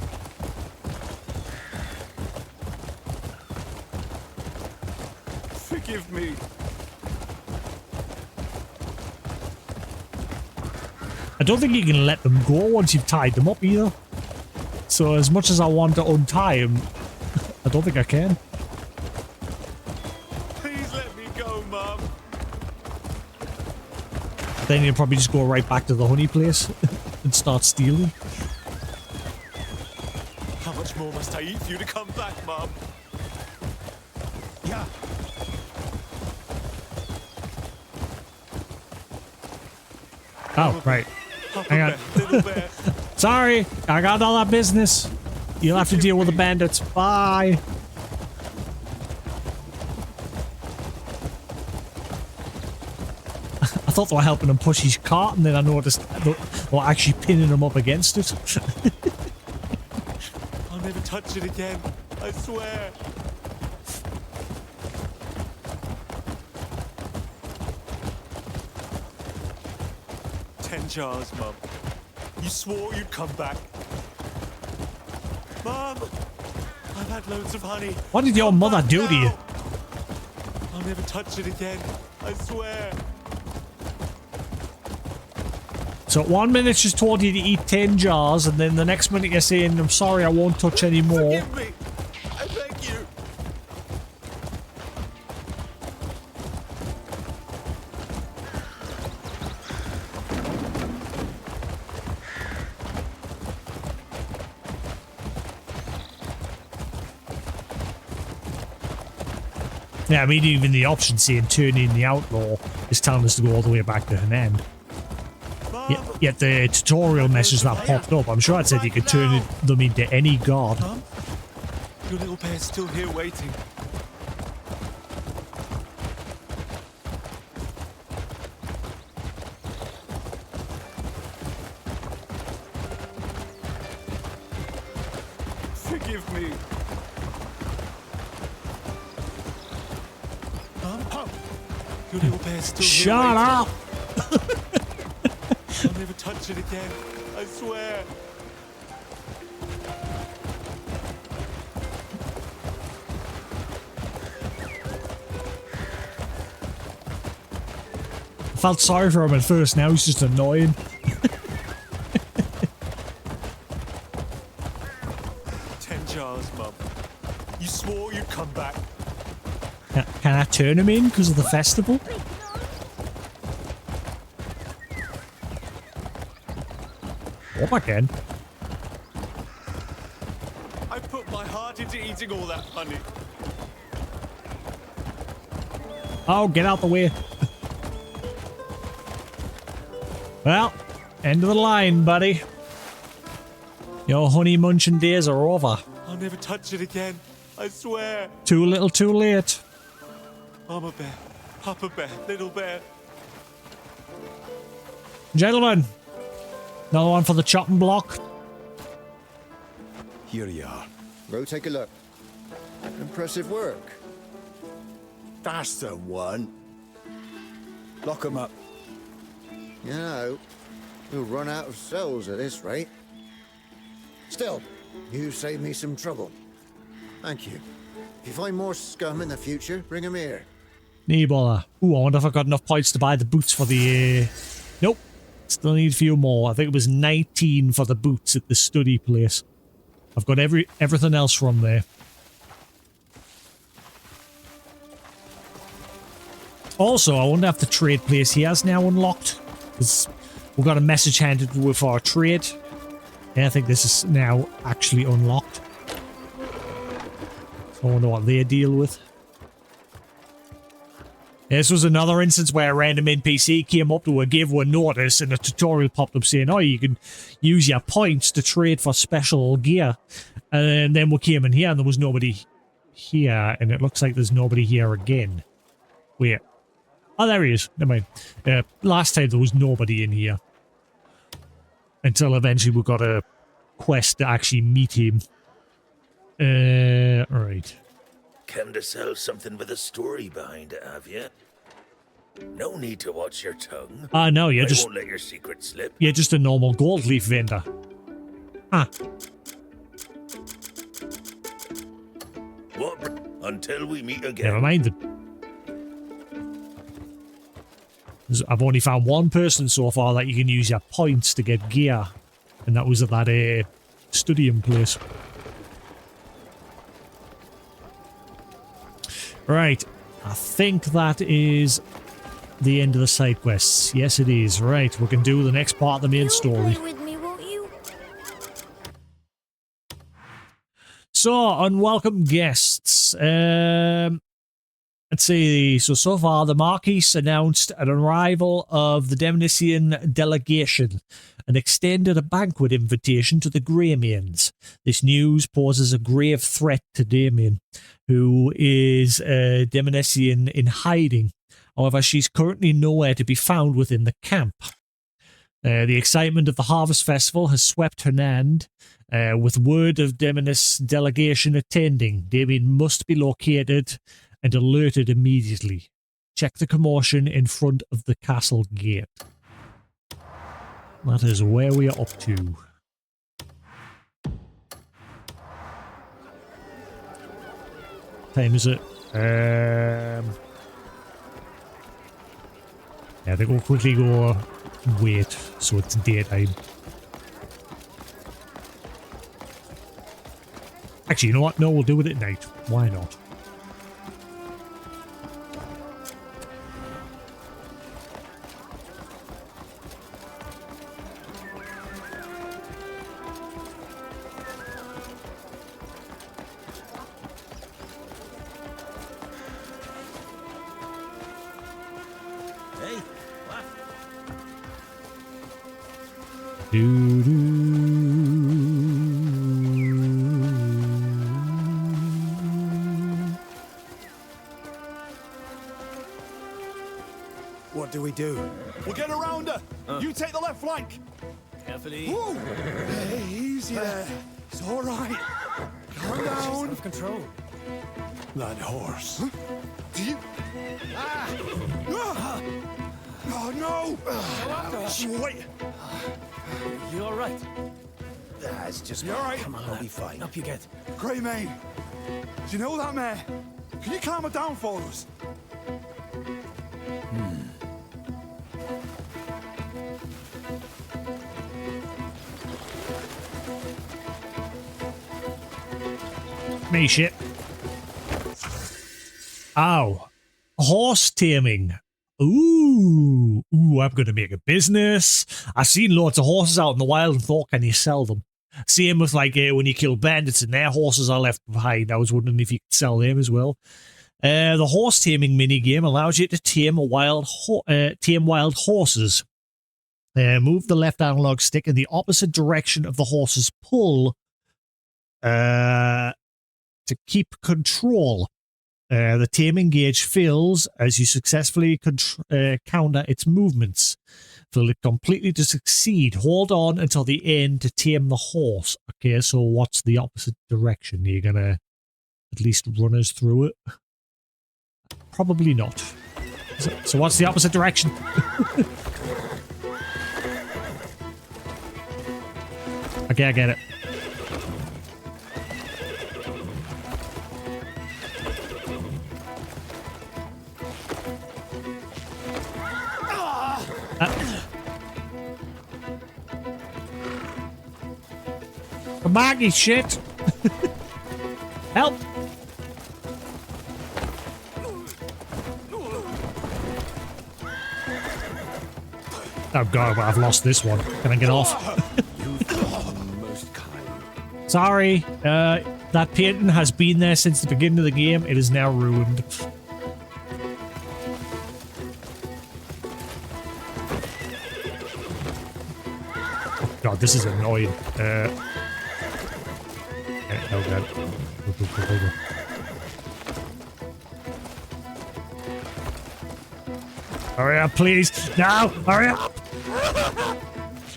Forgive me. I don't think you can let them go once you've tied them up either. So as much as I want to untie them, I don't think I can. Please let me go, Mum. Then you'll probably just go right back to the honey place and start stealing. How much more must I eat for you to come back, Mum? Yeah. Oh, right. Hang on. Sorry, I got all that business. You'll have to deal with the bandits. Bye. I thought they were helping him push his cart, and then I noticed they were actually pinning him up against it. I'll never touch it again. I swear. Jars, Mum. You swore you'd come back. Mum! I've had loads of honey. What did your mother do to you? I'll never touch it again. I swear. So 1 minute she's told you to eat 10 jars, and then the next minute you're saying, I'm sorry, I won't touch any more. Forgive me. I beg you. Yeah, I mean, even the option saying turn in the outlaw is telling us to go all the way back to Hanand. Yet the tutorial message that popped up, I'm sure it said you could turn them into any guard. Mum? Your little bear's still here waiting. Forgive me. Mum? Your little bear's still here Shut waiting. up! I'll never touch it again. I swear. I felt sorry for him at first, now he's just annoying. 10 jars, Mum. You swore you'd come back. Can I turn him in because of the festival? Hope I can. I put my heart into eating all that honey. Oh, get out the way. Well, end of the line, buddy. Your honey munching days are over. I'll never touch it again. I swear. Too little, too late. Mama Bear, Papa Bear, Little Bear. Gentlemen, another one for the chopping block. Here you are. Go take a look. Impressive work. That's the one. Lock 'em up. You know, we'll run out of cells at this rate. Still, You saved me some trouble. Thank you. If you find more scum in the future, bring them here. Nee bother. Ooh, I wonder if I got enough points to buy the boots for the... Nope. Still need a few more. I think it was 19 for the boots at the study place. I've got everything else from there. Also, I wonder if the trade place here is now unlocked. Because we've got a message handed with our trade. Yeah, I think this is now actually unlocked. So I wonder what they deal with. This was another instance where a random NPC came up to her, gave her a notice, and a tutorial popped up saying, oh, you can use your points to trade for special gear. And then we came in here and there was nobody here, and it looks like there's nobody here again. Wait. Oh, there he is. Never mind. Last time there was nobody in here. Until eventually we got a quest to actually meet him. Alright. Come to sell something with a story behind it, have you? No need to watch your tongue. No, you're I just... won't let your secret slip. You're just a normal gold leaf vendor. Huh. What? Until we meet again. Never mind then. I've only found one person so far that you can use your points to get gear. And that was at that studying place. Right. I think that is the end of the side quests. Yes, it is. Right. We can do the next part of the main story. Play with me, won't you? So, unwelcome guests. Let's see. So far, the Marquis announced an arrival of the Demonician delegation and extended a banquet invitation to the Greymains. This news poses a grave threat to Damien, who is a Demonician in hiding. However, she's currently nowhere to be found within the camp. The excitement of the Harvest Festival has swept Hernand, with word of Demonis delegation attending. Damien must be located and alerted immediately. Check the commotion in front of the castle gate. That is where we are up to. Time is it? Yeah, I think we'll quickly go wait, so it's daytime. Actually, you know what? No, we'll do it at night. Why not? What do we do? We'll get around her. You take the left flank. Carefully. Whoa. Hey, easy there. It's all right. Calm down. She's out of control. That horse. Huh? Do you? Oh no! Wait. You all right? It's just. You all right? Come on, I'll be fine. Up you get. Greymane. Do you know that mare? Can you calm her down for us? Me shit. Ow. Horse taming. Ooh, I'm going to make a business. I've seen lots of horses out in the wild and thought, can you sell them? Same with like when you kill bandits and their horses are left behind. I was wondering if you could sell them as well. The horse taming minigame allows you to tame wild horses. Move the left analog stick in the opposite direction of the horse's pull to keep control. The taming gauge fills as you successfully counter its movements. For it completely to succeed, hold on until the end to tame the horse. Okay, so what's the opposite direction? Are you going to at least run us through it? Probably not. So what's the opposite direction? Okay, I get it. Come back, you shit! Help! Oh god, I've lost this one. Can I get off? Sorry, that painting has been there since the beginning of the game. It is now ruined. God, this is annoying. Oh god. Hurry up, please. No, hurry up.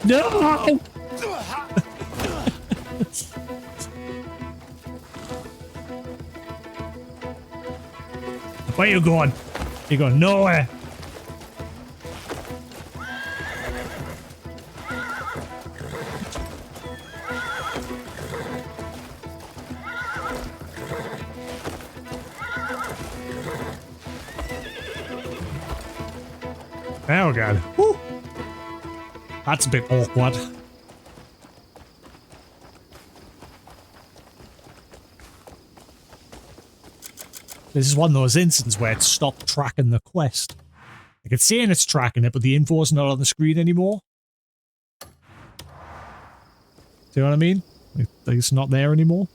No. Where you going? You're going nowhere. Oh god. Woo. That's a bit awkward. This is one of those instances where it stopped tracking the quest. Like it's saying it's tracking it, but the info's not on the screen anymore. See what I mean? Like it's not there anymore.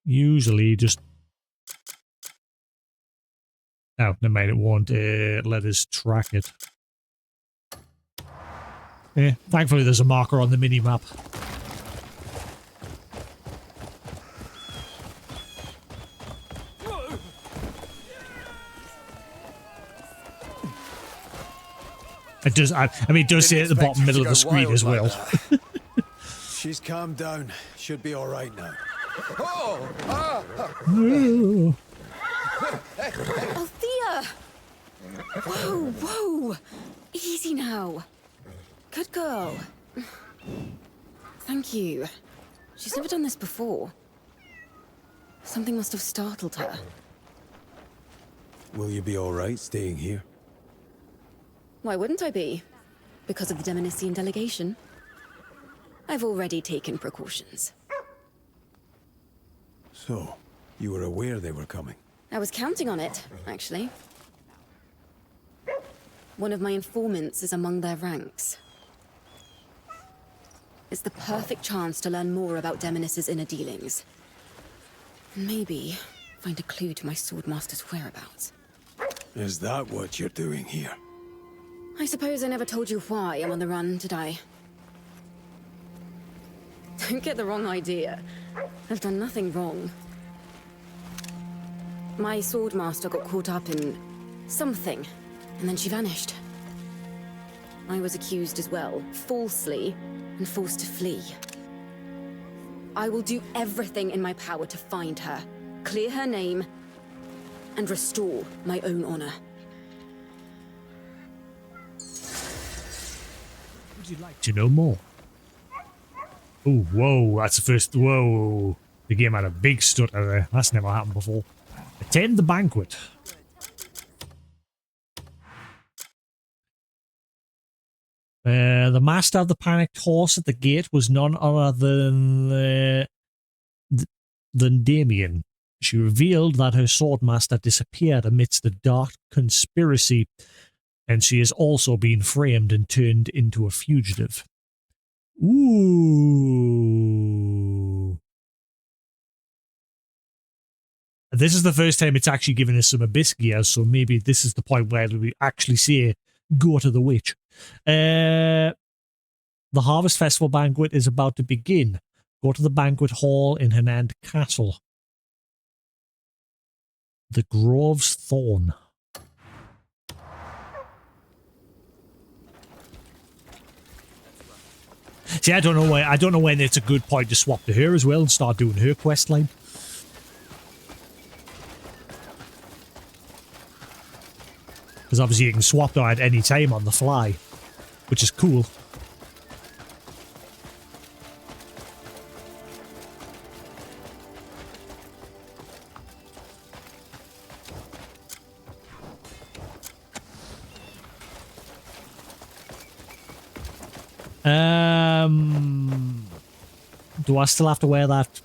Usually just... Oh, never mind, it won't let us track it. Yeah, thankfully there's a marker on the mini-map. It does, I mean, it does say at the bottom middle of the screen as well. She's calmed down. Should be alright now. Althea! Whoa, whoa! Easy now. Good girl. Thank you. She's never done this before. Something must have startled her. Will you be alright staying here? Why wouldn't I be? Because of the Demonician delegation? I've already taken precautions. So, you were aware they were coming? I was counting on it, actually. One of my informants is among their ranks. It's the perfect chance to learn more about Demonis' inner dealings. Maybe find a clue to my Swordmaster's whereabouts. Is that what you're doing here? I suppose I never told you why I'm on the run, did I? Don't get the wrong idea. I've done nothing wrong. My Swordmaster got caught up in something, and then she vanished. I was accused as well, falsely, and forced to flee. I will do everything in my power to find her, clear her name, and restore my own honor. Would you like to know more? Oh, whoa, that's the first... Whoa. The game had a big stutter there. That's never happened before. Attend the banquet. The master of the panicked horse at the gate was none other than Damien. She revealed that her swordmaster disappeared amidst a dark conspiracy, and she has also been framed and turned into a fugitive. Ooh. This is the first time it's actually given us some abyss gear, so maybe this is the point where we actually say, go to the witch. The Harvest Festival banquet is about to begin. Go to the banquet hall in Hernand Castle. The Grove's Thorn. See, I don't know when it's a good point to swap to her as well and start doing her quest line. Because obviously you can swap her at any time on the fly, which is cool. Do I still have to wear that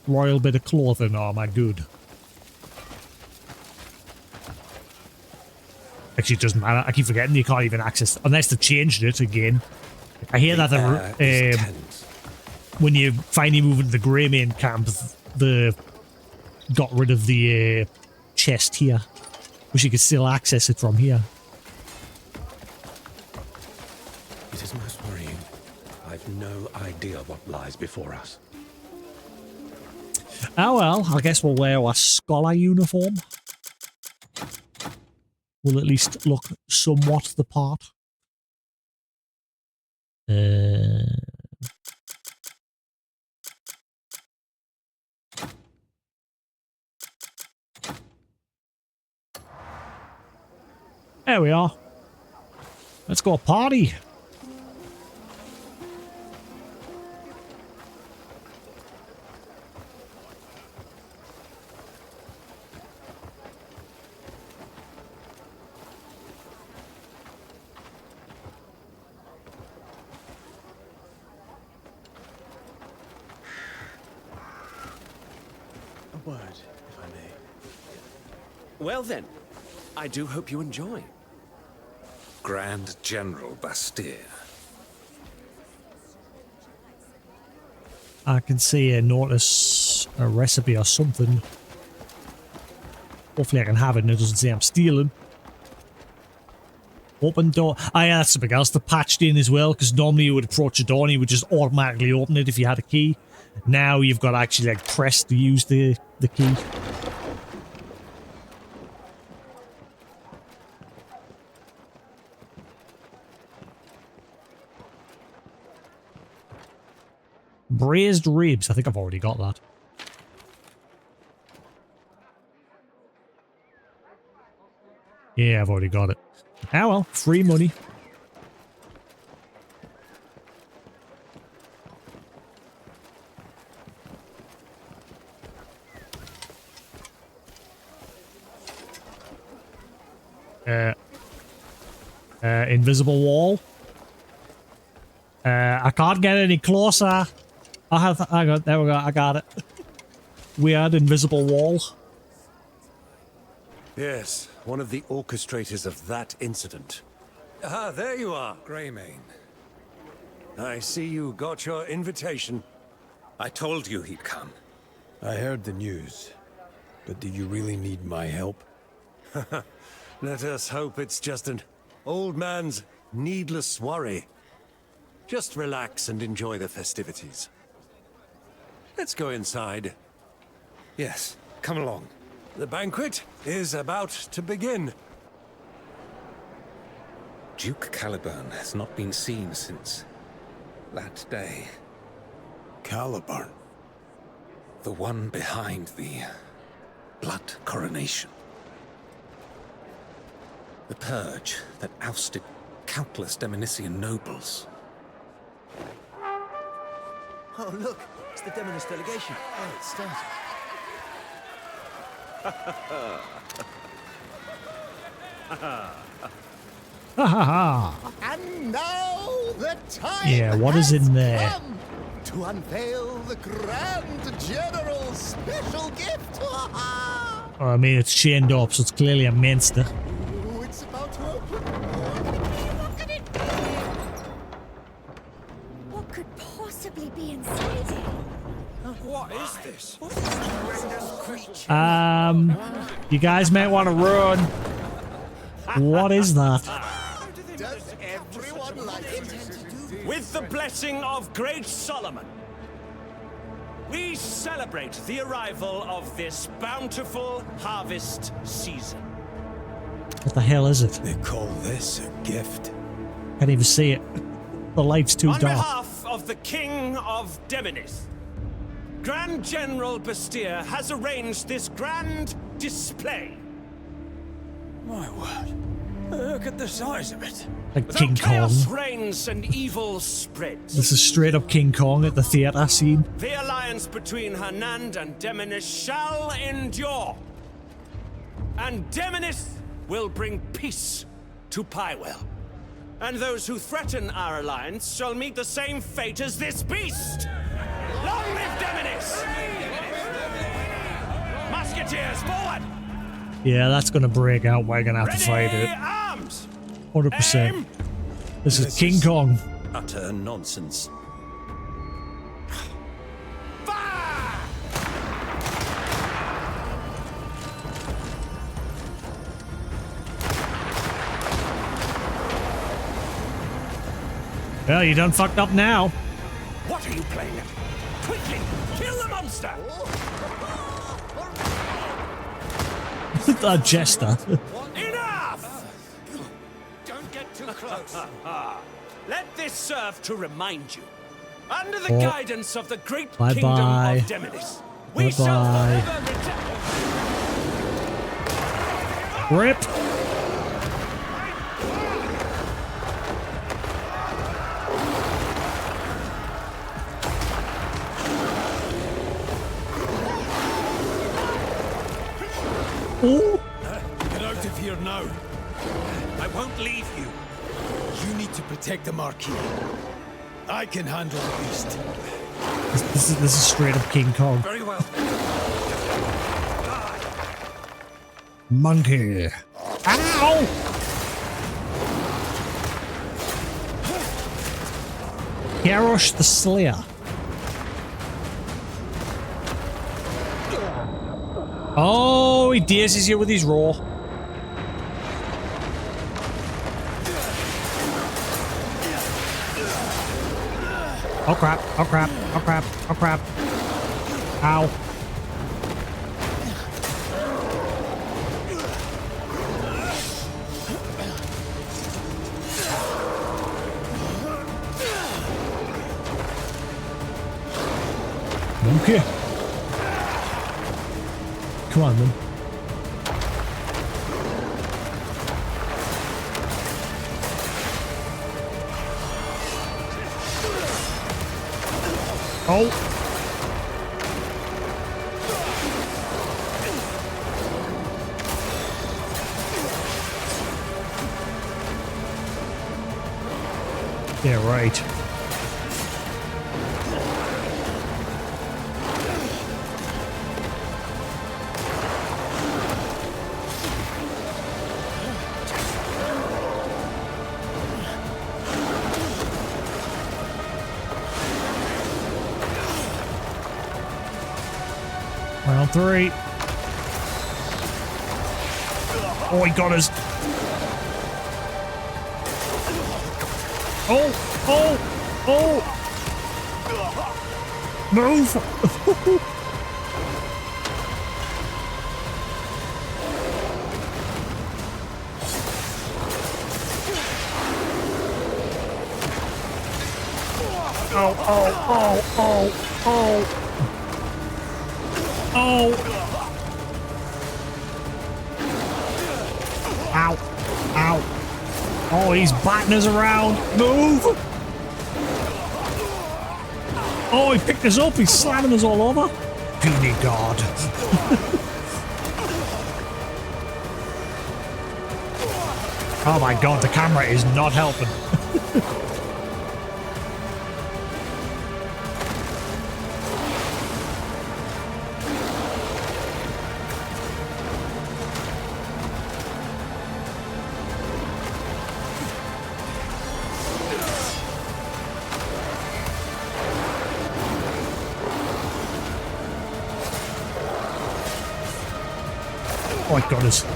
royal bit of clothing, or am I good? Actually, it doesn't matter. I keep forgetting you can't even access, unless they've changed it again. I hear that when you finally move into the Greymane camp, they got rid of the chest here. Wish you could still access it from here. It is most worrying. I've no idea what lies before us. Oh well, I guess we'll wear our scholar uniform. We'll at least look somewhat the part. There we are. Let's go party. A word, if I may. Well then, I do hope you enjoy. Grand General Bastir. I can see notice a recipe or something. Hopefully I can have it and it doesn't say I'm stealing. Open door. Oh yeah, that's something else. They patched in as well, because normally you would approach a door and you would just automatically open it if you had a key. Now you've got to actually like press to use the key. Braised ribs. I think I've already got that. Yeah, I've already got it. Ah well, free money. Invisible wall. I can't get any closer. There we go, I got it. Weird invisible wall. Yes, one of the orchestrators of that incident. Ah, there you are, Greymane. I see you got your invitation. I told you he'd come. I heard the news, but do you really need my help? Let us hope it's just an old man's needless worry. Just relax and enjoy the festivities. Let's go inside. Yes, come along. The banquet is about to begin. Duke Caliburn has not been seen since that day. Caliburn? The one behind the blood coronation. The purge that ousted countless Demonician nobles. Oh, look, it's the Demonist delegation. Oh, it's starting. And now the time Yeah, what is in there? come to unveil the Grand General's special gift. Oh, I mean, it's chained up, so it's clearly a monster. Ooh, it's about to open. Look at it. What could possibly be inside it? What is this? You guys might want to run. What is that? Does everyone like it? With the blessing of Great Solomon, we celebrate the arrival of this bountiful harvest season. What the hell is it? They call this a gift. Can't even see it. The light's too On dark. behalf of the King of Demonith, Grand General Bastir has arranged this grand display. My word. Look at the size of it. Like Without King Kong. chaos reigns and evil spreads. This is straight up King Kong at the theatre scene. The alliance between Hernand and Demonith shall endure. And Demonith will bring peace to Pywell. And those who threaten our alliance shall meet the same fate as this beast! Long live Demonis! Musketeers, forward! Yeah, that's gonna break out. We're gonna have to fight it. Arms! 100%. This is King Kong. Utter nonsense. Well, you done fucked up now. What are you playing at? Quickly, kill the monster! That jester. Enough! Don't get too close. Let this serve to remind you. Under the guidance of the great kingdom of Demonis, we shall forever return. Rip. Get out of here now. I won't leave you. You need to protect the Marquis. I can handle the beast. This is straight up King Kong. Very well. Monkey. Ow! Garrosh the Slayer. Oh, he dazes you with his roar. Oh crap, oh crap, oh crap, oh crap. Ow. Okay. Come on, then. Oh. Yeah, right. Round 3. Oh, he got us. Oh, oh, oh. Move. Oh, oh, oh, oh, oh. Oh! Ow! Ow! Oh, he's batting us around! Move! Oh, he picked us up! He's slamming us all over! Puny God! Oh my God, the camera is not helping. Oh, it got us.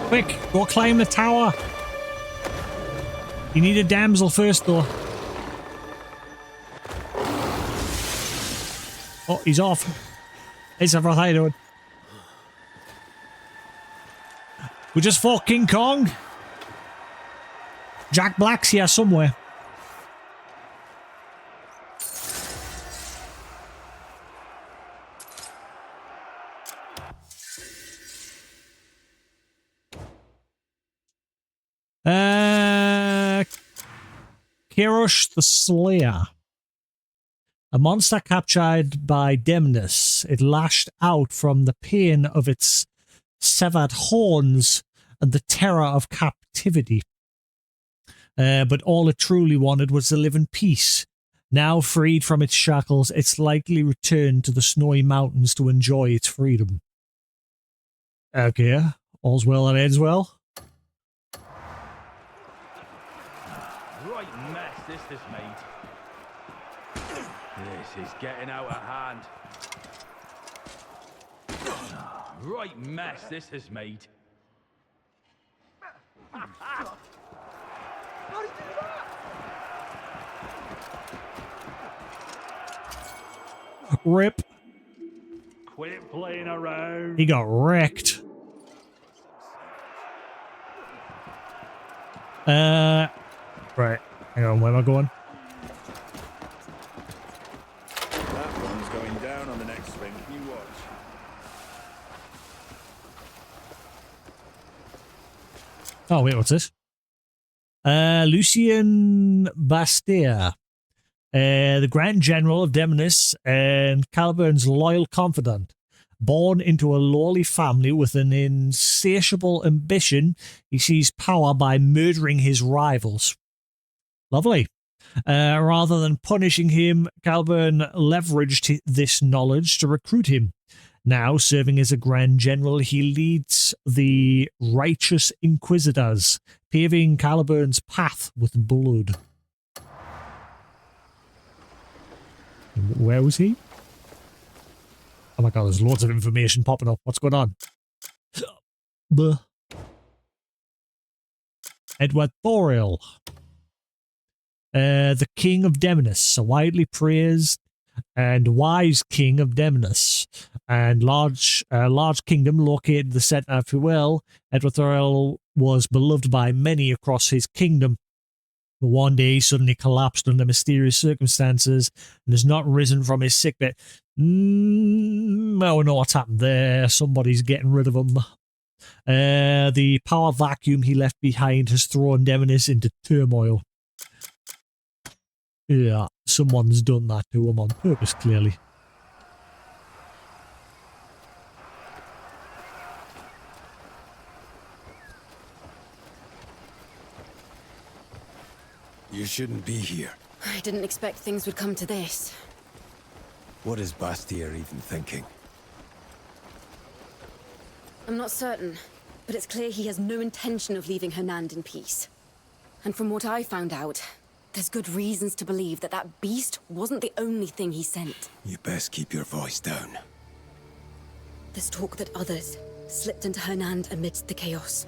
Quick, go climb the tower. You need a damsel first, though. Oh, he's off. Hey, Sephiroth, how you doing? We just fought King Kong. Jack Black's here somewhere. Kirosh the Slayer. A monster captured by Demnus. It lashed out from the pain of its severed horns and the terror of captivity. But all it truly wanted was to live in peace. Now freed from its shackles, it's likely returned to the snowy mountains to enjoy its freedom. Okay, all's well that ends well. Right mess this has made. This is getting out of hand. Right mess this has made. Rip. Quit playing around. He got wrecked. Right. Hang on, where am I going? That one's going down on the next swing. You watch. Oh, wait, what's this? Lucien Bastia. The Grand General of Demnis and Caliburn's loyal confidant. Born into a lowly family with an insatiable ambition, he seized power by murdering his rivals. Lovely. Rather than punishing him, Caliburn leveraged this knowledge to recruit him. Now, serving as a Grand General, he leads the Righteous Inquisitors, paving Caliburn's path with blood. Where was he? Oh my god, there's loads of information popping up. What's going on? Buh. Edward Thoril. The King of Demnus, a widely praised and wise King of Demnus, and large kingdom located in the center of Fuel. Edward Thoril was beloved by many across his kingdom. But one day he suddenly collapsed under mysterious circumstances and has not risen from his sickbed. I don't know what's happened there. Somebody's getting rid of him. The power vacuum he left behind has thrown Demnis into turmoil. Yeah, someone's done that to him on purpose, clearly. You shouldn't be here. I didn't expect things would come to this. What is Bastia even thinking? I'm not certain, but it's clear he has no intention of leaving Hernand in peace. And from what I found out, there's good reasons to believe that that beast wasn't the only thing he sent. You best keep your voice down. There's talk that others slipped into Hernand amidst the chaos.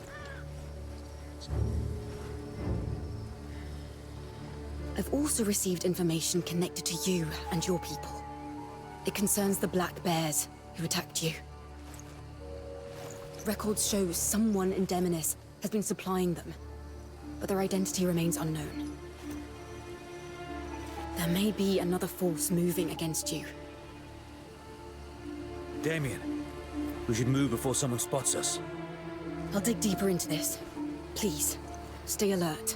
I've also received information connected to you and your people. It concerns the Black Bears who attacked you. Records show someone in Demonis has been supplying them, but their identity remains unknown. There may be another force moving against you. Damien, we should move before someone spots us. I'll dig deeper into this. Please, stay alert.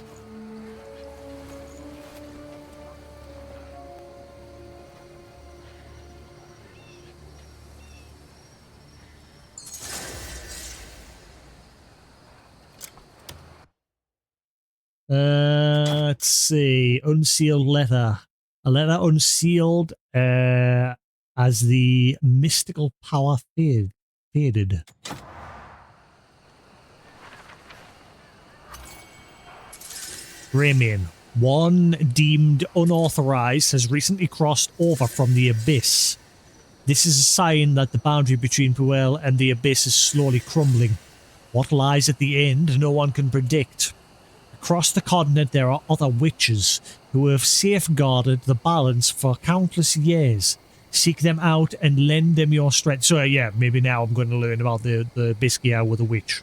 Let's see. Unsealed letter. A letter unsealed as the mystical power faded. Ramian, one deemed unauthorized, has recently crossed over from the Abyss. This is a sign that the boundary between Puel and the Abyss is slowly crumbling. What lies at the end, no one can predict. Across the continent there are other witches who have safeguarded the balance for countless years. Seek them out and lend them your strength. So yeah, maybe now I'm going to learn about the Biskia with a witch.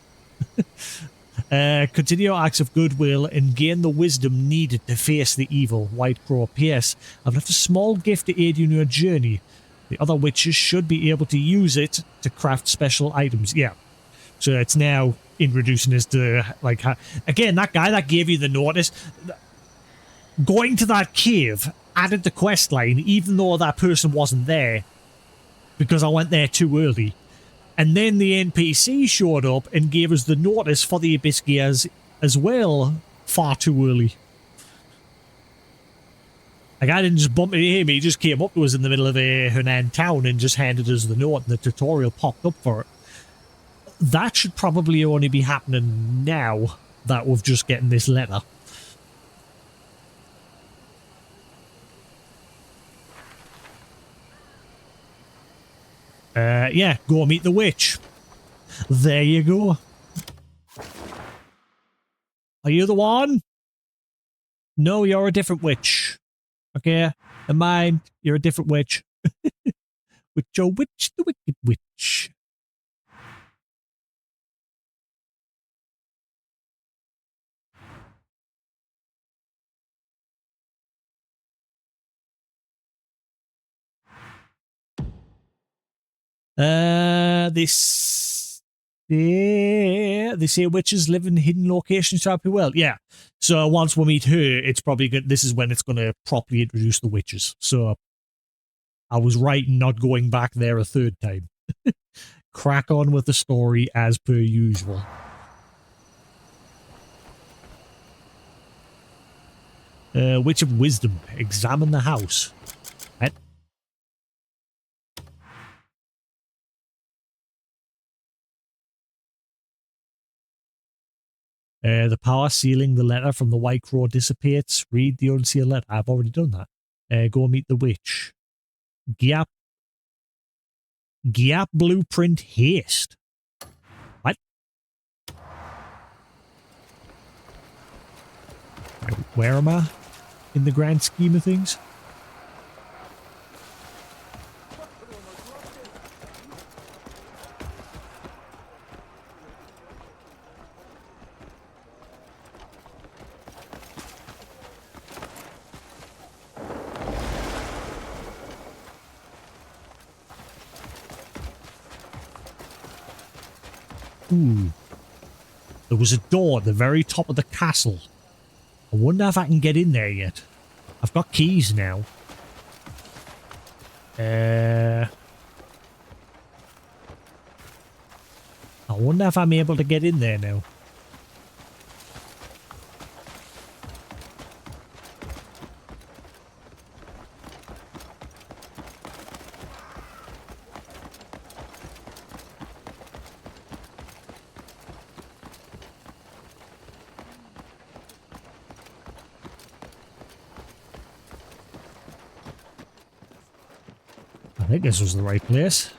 Continue your acts of goodwill and gain the wisdom needed to face the evil. White Crow. P.S. I've left a small gift to aid you in your journey. The other witches should be able to use it to craft special items. Yeah. So it's now introducing us to, like, again, that guy that gave you the notice, going to that cave added the quest line, even though that person wasn't there, because I went there too early. And then the NPC showed up and gave us the notice for the Abyss Gears as well, far too early. Like, I didn't just bump into him, he just came up to us in the middle of a Hunan town and just handed us the note, and the tutorial popped up for it. That should probably only be happening now that we've just getting this letter. Yeah, go meet the witch. There you go. Are you the one? No, you're a different witch. Okay, and mine, you're a different witch. Witch, oh witch, the wicked witch. They say witches live in hidden locations throughout the world. Yeah. So once we meet her, it's probably good. This is when it's going to properly introduce the witches. So I was right in not going back there a third time. Crack on with the story as per usual. Witch of Wisdom. Examine the house. Right. The power sealing the letter from the White Crow dissipates. Read the unsealed letter. I've already done that. Go meet the witch. Giap blueprint haste. What? Where am I in the grand scheme of things? Ooh. There was a door at the very top of the castle. I wonder if I can get in there yet. I've got keys now. I wonder if I'm able to get in there now. I think this was the right place.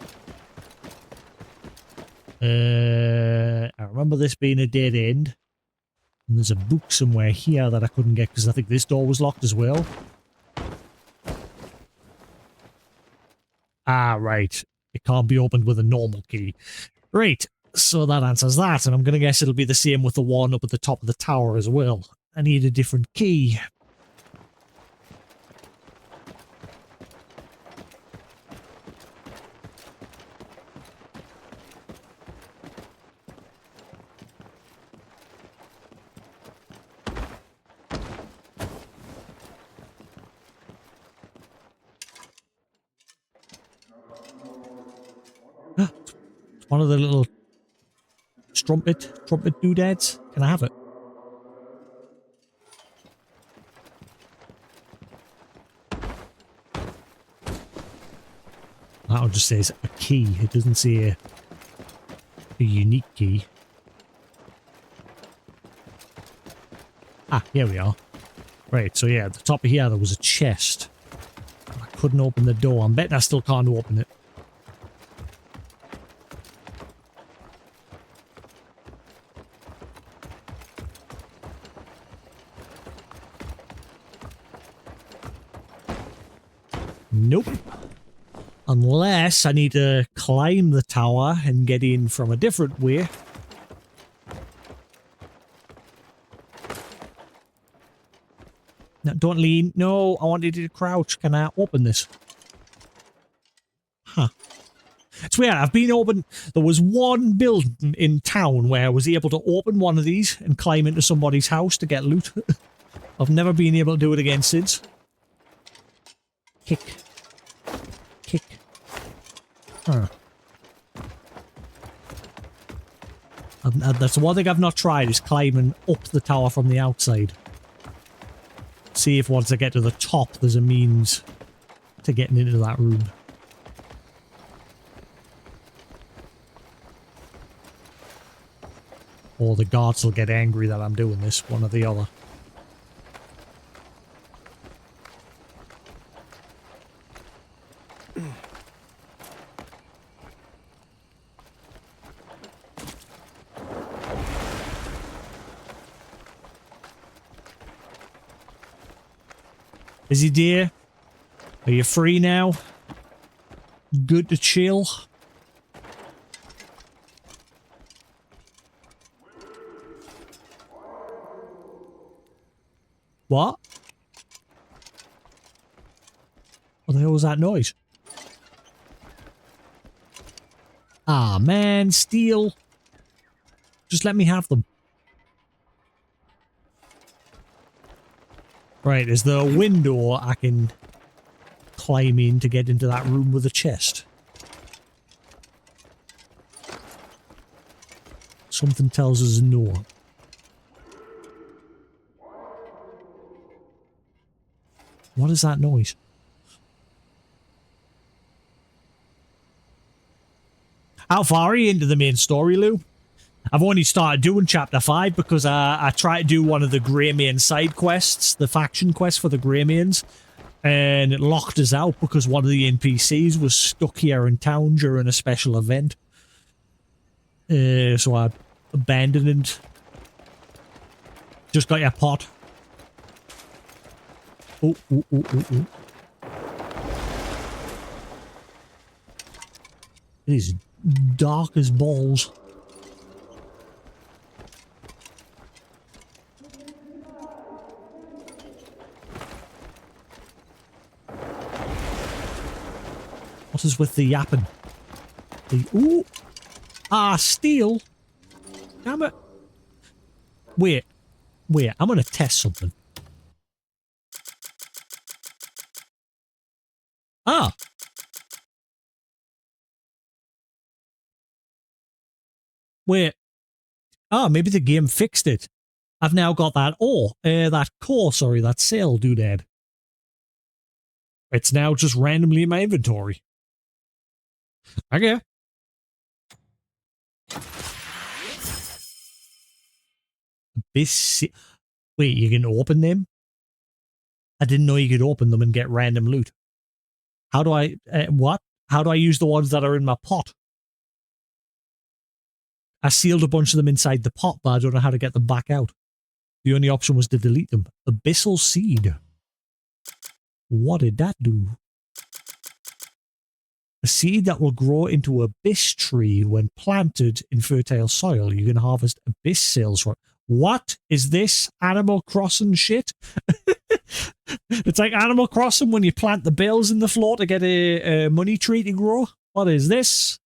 I remember this being a dead end. And there's a book somewhere here that I couldn't get because I think this door was locked as well. Ah, right. It can't be opened with a normal key. Right. So that answers that. And I'm going to guess it'll be the same with the one up at the top of the tower as well. I need a different key. One of the little trumpet doodads. Can I have it? That just says a key. It doesn't say a unique key. Ah, here we are. Right, so yeah, at the top of here there was a chest. I couldn't open the door. I'm betting I still can't open it. Nope. Unless I need to climb the tower and get in from a different way. No, don't lean. No, I wanted you to crouch. Can I open this? Huh. It's weird. I've been open. There was one building in town where I was able to open one of these and climb into somebody's house to get loot. I've never been able to do it again since. Kick. Kick. Huh. That's the one thing I've not tried, is climbing up the tower from the outside. See if once I get to the top there's a means to getting into that room. Or the guards will get angry that I'm doing this, one or the other. Is he dear? Are you free now? Good to chill? What? What the hell was that noise? Ah, man, steel. Just let me have them. Right, is there a window I can climb in to get into that room with a chest? Something tells us no. What is that noise? How far are you into the main story, Lou? I've only started doing chapter 5 because I tried to do one of the Greymane side quests, the faction quest for the Greymanes, and it locked us out because one of the NPCs was stuck here in town during a special event. So I abandoned it. Just got your pot. Oh, oh, oh, oh, oh. It is dark as balls. What is with the yapping? Ooh! Ah, steel! Damn it! Wait. Wait, I'm gonna test something. Ah! Wait. Ah, maybe the game fixed it. I've now got that sorry, that sail doodad. It's now just randomly in my inventory. Okay. Wait, you can open them? I didn't know you could open them and get random loot. How do I... what? How do I use the ones that are in my pot? I sealed a bunch of them inside the pot, but I don't know how to get them back out. The only option was to delete them. Abyssal seed. What did that do? A seed that will grow into a abyss tree when planted in fertile soil. You can harvest abyss cells from it. What is this? Animal Crossing shit? It's like Animal Crossing when you plant the bells in the floor to get a money tree to grow. What is this?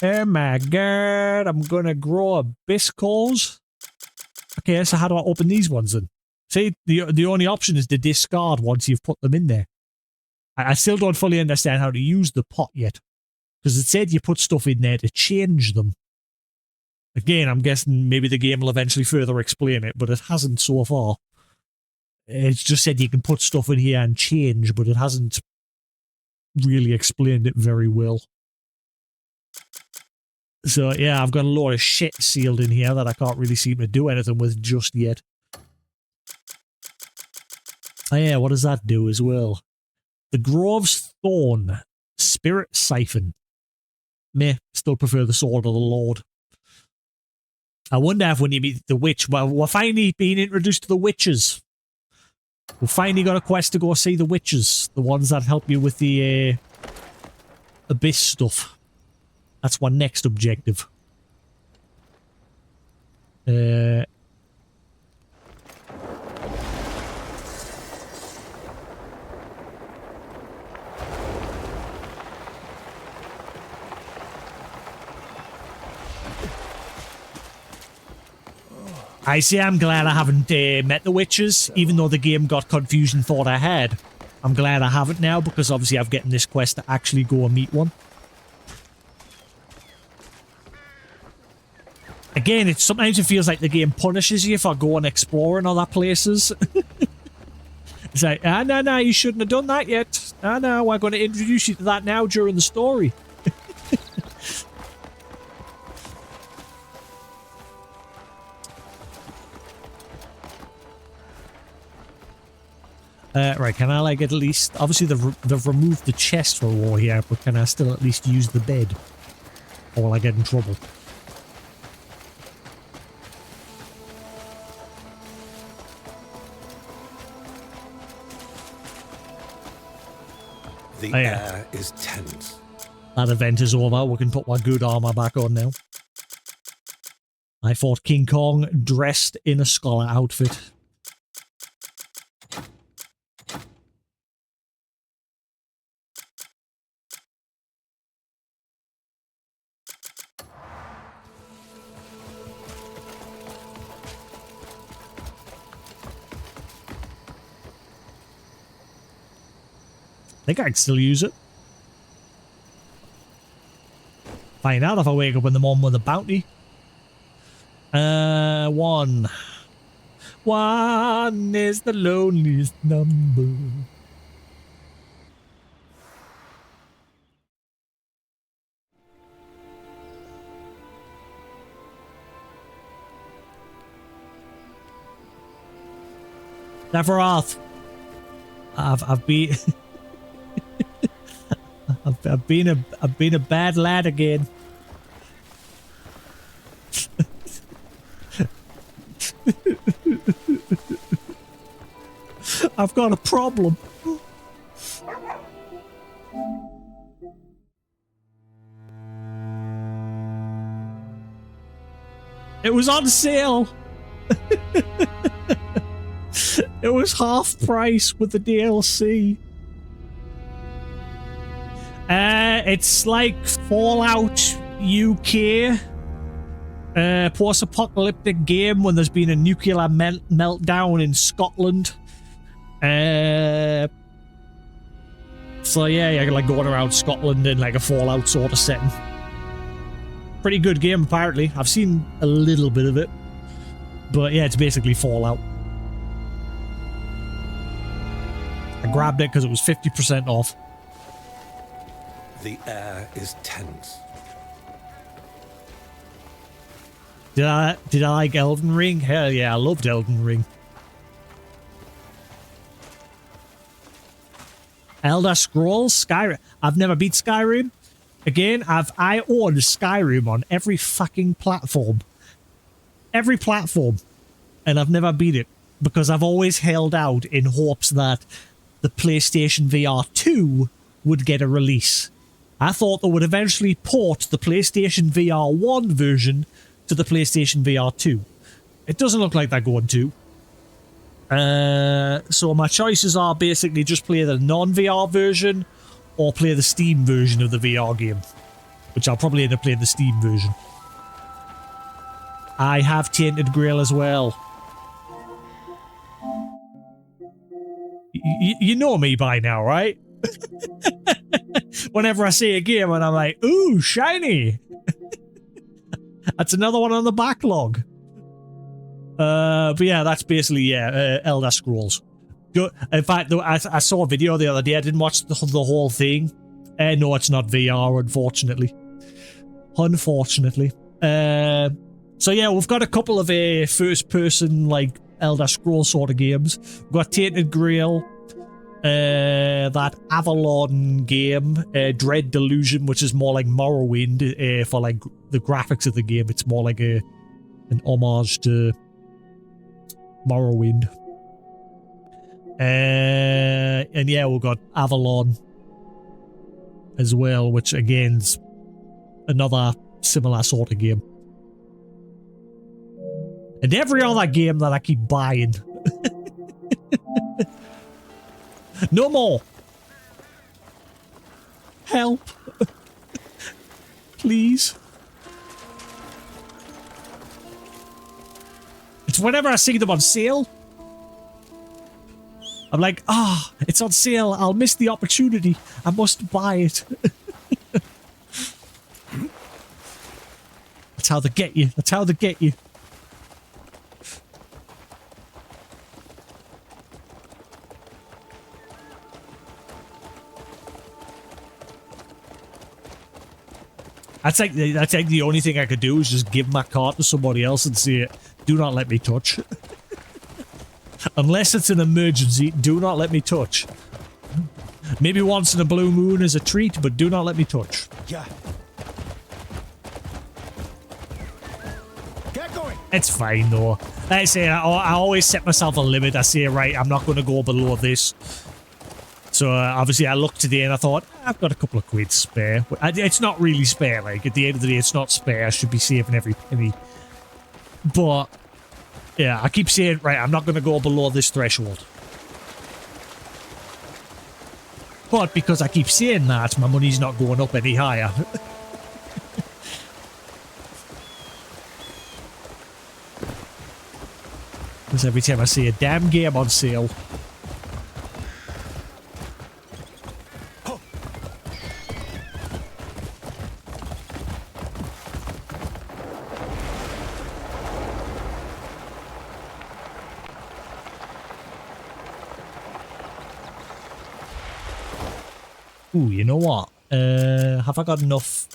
Oh my god, I'm gonna grow abyss cores. Okay, so how do I open these ones then? See, the only option is to discard once you've put them in there. I still don't fully understand how to use the pot yet. Because it said you put stuff in there to change them. Again, I'm guessing maybe the game will eventually further explain it, but it hasn't so far. It's just said you can put stuff in here and change, but it hasn't really explained it very well. So yeah, I've got a lot of shit sealed in here that I can't really seem to do anything with just yet. Oh yeah, what does that do as well? The Grove's Thorn. Spirit Siphon. Meh, still prefer the Sword of the Lord. I wonder if when you meet the witch, well, we're finally being introduced to the witches. We've finally got a quest to go see the witches. The ones that help you with the abyss stuff. That's my next objective. I say I'm glad I haven't met the witches, even though the game got confused and thought I had. I'm glad I haven't now, because obviously I've gotten this quest to actually go and meet one. Again, sometimes it feels like the game punishes you for going exploring other places. It's like, no, you shouldn't have done that yet. No, we're going to introduce you to that now during the story. Right, can I like at least... Obviously they've removed the chest for war here, but can I still at least use the bed? Or will I get in trouble? The air is tense. That event is over. We can put my good armor back on now. I fought King Kong dressed in a scholar outfit. I think I can still use it. Find out if I wake up in the morning with a bounty. One. One is the loneliest number. Neveroth. I've been I've been a bad lad again. I've got a problem. It was on sale. It was half price with the DLC. It's like Fallout UK. Post-apocalyptic game when there's been a nuclear meltdown in Scotland. So yeah, you're like going around Scotland in like a Fallout sort of setting. Pretty good game apparently. I've seen a little bit of it. But yeah, it's basically Fallout. I grabbed it because it was 50% off. The air is tense. Did I like Elden Ring? Hell yeah, I loved Elden Ring. Elder Scrolls, Skyrim. I've never beat Skyrim. Again, I own Skyrim on every fucking platform. Every platform. And I've never beat it. Because I've always held out in hopes that the PlayStation VR 2 would get a release. I thought they would eventually port the PlayStation VR 1 version to the PlayStation VR 2. It doesn't look like they're going to. So my choices are basically just play the non-VR version or play the Steam version of the VR game. Which I'll probably end up playing the Steam version. I have Tainted Grail as well. You know me by now, right? Whenever I see a game and I'm like, ooh, shiny. That's another one on the backlog. But yeah, that's basically, Elder Scrolls. In fact, I saw a video the other day. I didn't watch the whole thing. No, it's not VR, unfortunately. Unfortunately. So yeah, we've got a couple of first-person, like, Elder Scrolls sort of games. We've got Tainted Grail. That Avalon game, Dread Delusion, which is more like Morrowind, for like the graphics of the game. It's more like an homage to Morrowind. And yeah, we've got Avalon as well, which again's another similar sort of game. And every other game that I keep buying. No more. Help. Please. It's whenever I see them on sale, I'm like, it's on sale. I'll miss the opportunity. I must buy it. That's how they get you. That's how they get you. That's like the only thing I could do is just give my card to somebody else and say, do not let me touch. Unless it's an emergency, do not let me touch. Maybe once in a blue moon is a treat, but do not let me touch. Yeah. Get going. It's fine though. Like I say, I always set myself a limit. I say, right, I'm not going to go below this. So obviously I looked today and I thought, I've got a couple of quid spare. It's not really spare, like at the end of the day it's not spare. I should be saving every penny. But yeah, I keep saying, right, I'm not going to go below this threshold. But because I keep saying that, my money's not going up any higher. Because every time I see a damn game on sale... Ooh, you know what? Have I got enough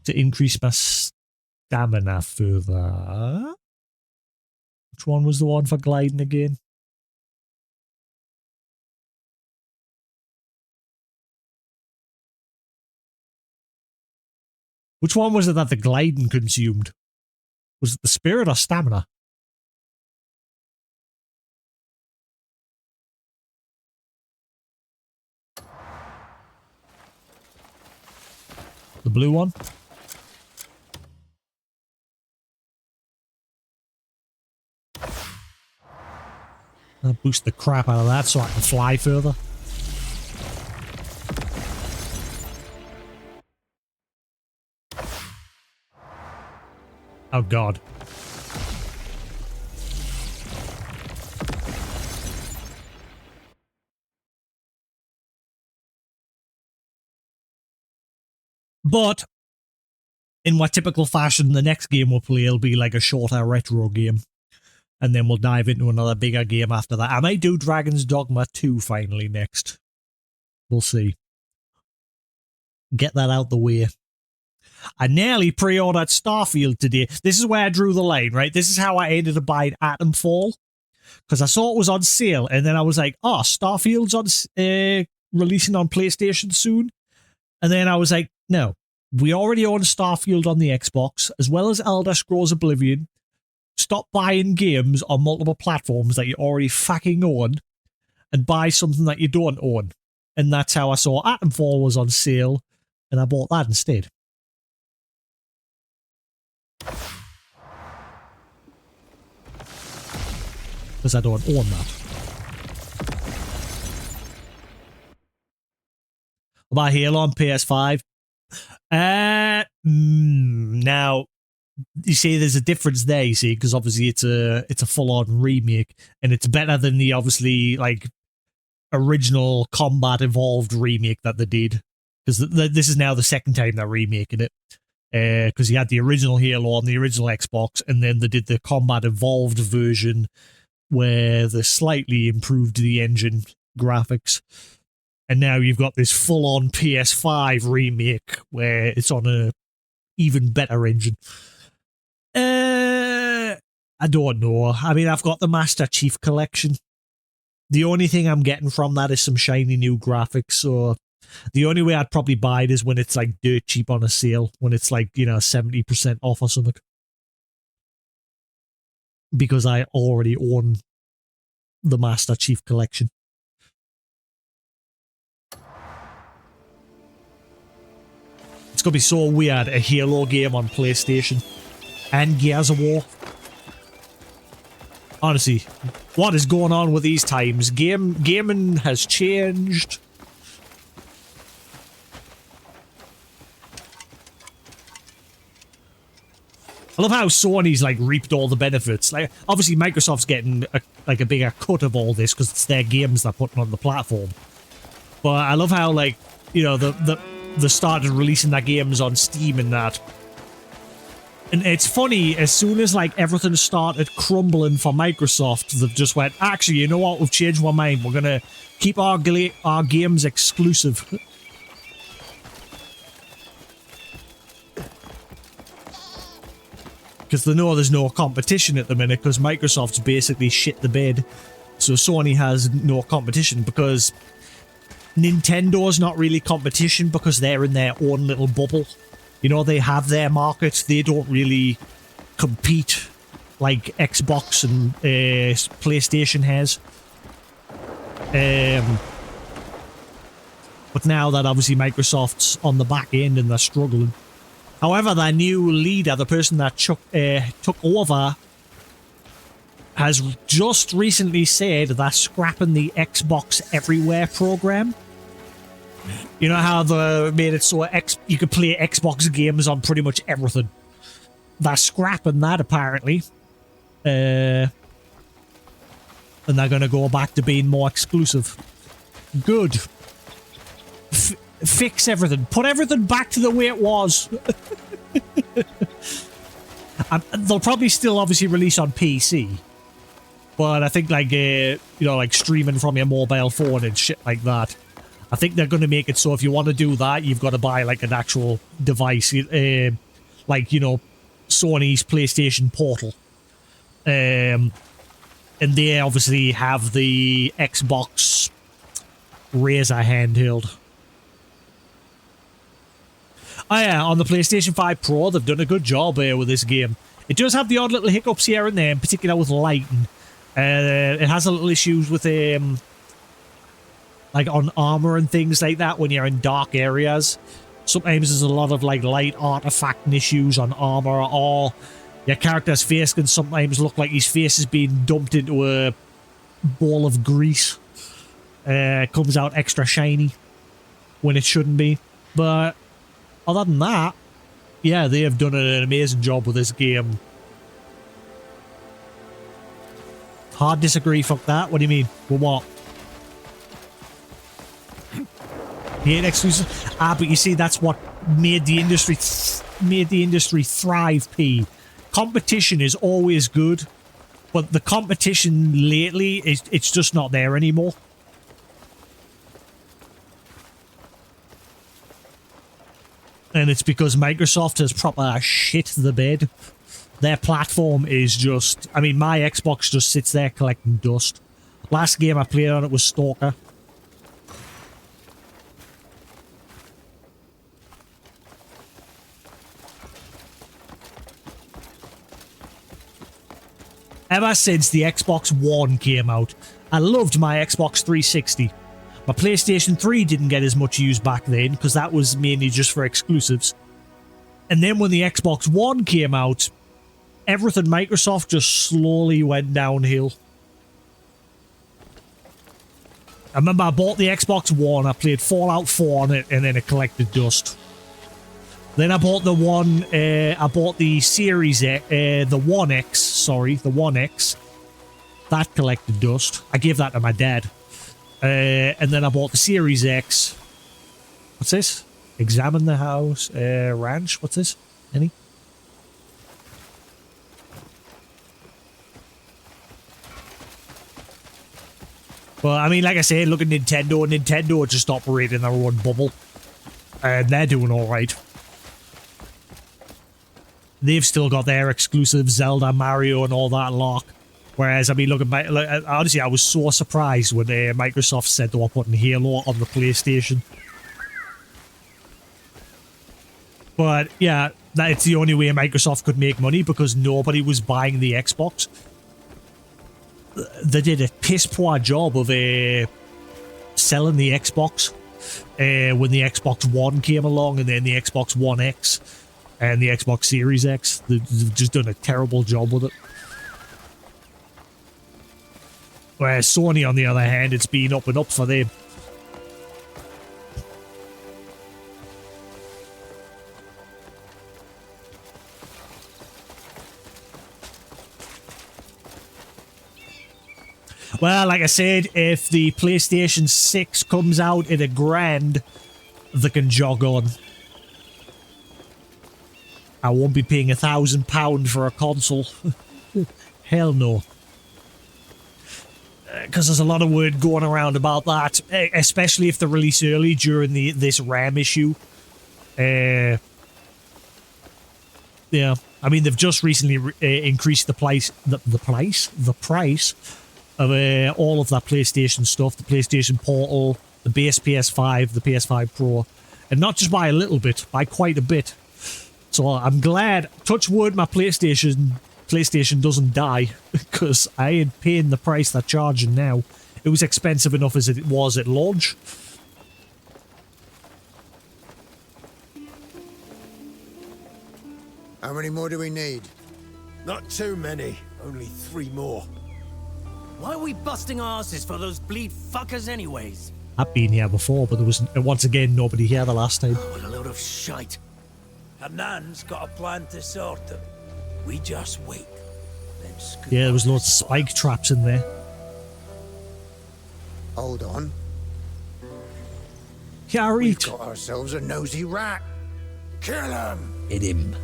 to increase my stamina further? Which one was the one for gliding again? Which one was it that the gliding consumed? Was it the spirit or stamina? The blue one? I'll boost the crap out of that so I can fly further. Oh god. But, in my typical fashion, the next game we'll play will be like a shorter retro game. And then we'll dive into another bigger game after that. I might do Dragon's Dogma 2 finally next. We'll see. Get that out the way. I nearly pre-ordered Starfield today. This is where I drew the line, right? This is how I ended up buying Atomfall. Because I saw it was on sale, and then I was like, oh, Starfield's on releasing on PlayStation soon. And then I was like, no. We already own Starfield on the Xbox, as well as Elder Scrolls Oblivion. Stop buying games on multiple platforms that you already fucking own, and buy something that you don't own. And that's how I saw Atomfall was on sale, and I bought that instead. Because I don't own that. What about Halo on PS5? Now, you see there's a difference there, you see, because obviously it's a full-on remake, and it's better than the, obviously, like, original Combat Evolved remake that they did. Because this is now the second time they're remaking it. Because you had the original Halo on the original Xbox, and then they did the Combat Evolved version, where they slightly improved the engine graphics. And now you've got this full-on PS5 remake where it's on a even better engine. I don't know. I mean, I've got the Master Chief Collection. The only thing I'm getting from that is some shiny new graphics, so the only way I'd probably buy it is when it's like dirt cheap on a sale, when it's like, 70% off or something. Because I already own the Master Chief Collection. It's going to be so weird, a Halo game on PlayStation and Gears of War. Honestly, what is going on with these times? Gaming has changed. I love how Sony's like reaped all the benefits. Like, obviously Microsoft's getting a bigger cut of all this because it's their games they're putting on the platform. But I love how, like, you know, they started releasing their games on Steam and that. And it's funny, as soon as like everything started crumbling for Microsoft, they've just went, actually, you know what? We've changed our mind. We're gonna keep our games exclusive. Because they know there's no competition at the minute, because Microsoft's basically shit the bed. So Sony has no competition, because Nintendo's not really competition because they're in their own little bubble. You know, they have their market. They don't really compete like Xbox and PlayStation has. But now that obviously Microsoft's on the back end and they're struggling. However, their new leader, the person that took over, has just recently said they're scrapping the Xbox Everywhere program. You know how they made it so you could play Xbox games on pretty much everything? They're scrapping that, apparently. And they're going to go back to being more exclusive. Good. Fix everything. Put everything back to the way it was. They'll probably still obviously release on PC. But I think like, you know, like streaming from your mobile phone and shit like that. I think they're going to make it so if you want to do that, you've got to buy like an actual device. Like, you know, Sony's PlayStation Portal. And they obviously have the Xbox Razer handheld. Oh yeah, on the PlayStation 5 Pro, they've done a good job with this game. It does have the odd little hiccups here and there, in particular with lighting. It has a little issues with like on armor and things like that when you're in dark areas. Sometimes there's a lot of like light artifacting issues on armor, or your character's face can sometimes look like his face is being dumped into a ball of grease. Comes out extra shiny when it shouldn't be. But other than that, yeah, they have done an amazing job with this game. Hard disagree, fuck that. What do you mean? With what? Hate exclusive? Ah, but you see, that's what made the industry thrive, P. Competition is always good, but the competition lately, it's just not there anymore. And it's because Microsoft has proper shit the bed. Their platform is just... I mean, my Xbox just sits there collecting dust. Last game I played on it was Stalker. Ever since the Xbox One came out, I loved my Xbox 360. My PlayStation 3 didn't get as much use back then, because that was mainly just for exclusives. And then when the Xbox One came out, everything Microsoft just slowly went downhill. I remember I bought the Xbox One, I played Fallout 4 on it, and then it collected dust. Then I bought the one, I bought the Series X, the One X, sorry, the One X. That collected dust. I gave that to my dad. And then I bought the Series X. What's this? Examine the house, ranch. What's this? Any? Well, I mean, like I said, look at Nintendo. Nintendo just operate in their own bubble. And they're doing alright. They've still got their exclusive Zelda, Mario, and all that lot. Whereas, I mean, look at honestly, I was so surprised when Microsoft said they were putting Halo on the PlayStation. But yeah, it's the only way Microsoft could make money because nobody was buying the Xbox. They did a piss poor job of selling the Xbox when the Xbox One came along, and then the Xbox One X and the Xbox Series X. They've just done a terrible job with it. Whereas Sony, on the other hand, it's been up and up for them. Well, like I said, if the PlayStation 6 comes out at $1,000, they can jog on. I won't be paying £1,000 for a console. Hell no. Because there's a lot of word going around about that, especially if they release early during this RAM issue. Yeah, I mean they've just recently increased the price of all of that PlayStation stuff, the PlayStation Portal, the base PS5, the PS5 Pro, and not just by a little bit, by quite a bit. So I'm glad, touch wood, my PlayStation doesn't die, because I ain't paying the price they're charging now. It was expensive enough as it was at launch. How many more do we need? Not too many. Only 3 more. Why are we busting our asses for those bleed fuckers anyways? I've been here before, but there was, once again, nobody here the last time. What a load of shite. Hernan's got a plan to sort them. We just wait. Yeah, there was loads of spike traps in there. Hold on. Carried. We've got ourselves a nosy rat. Kill him. Hit him.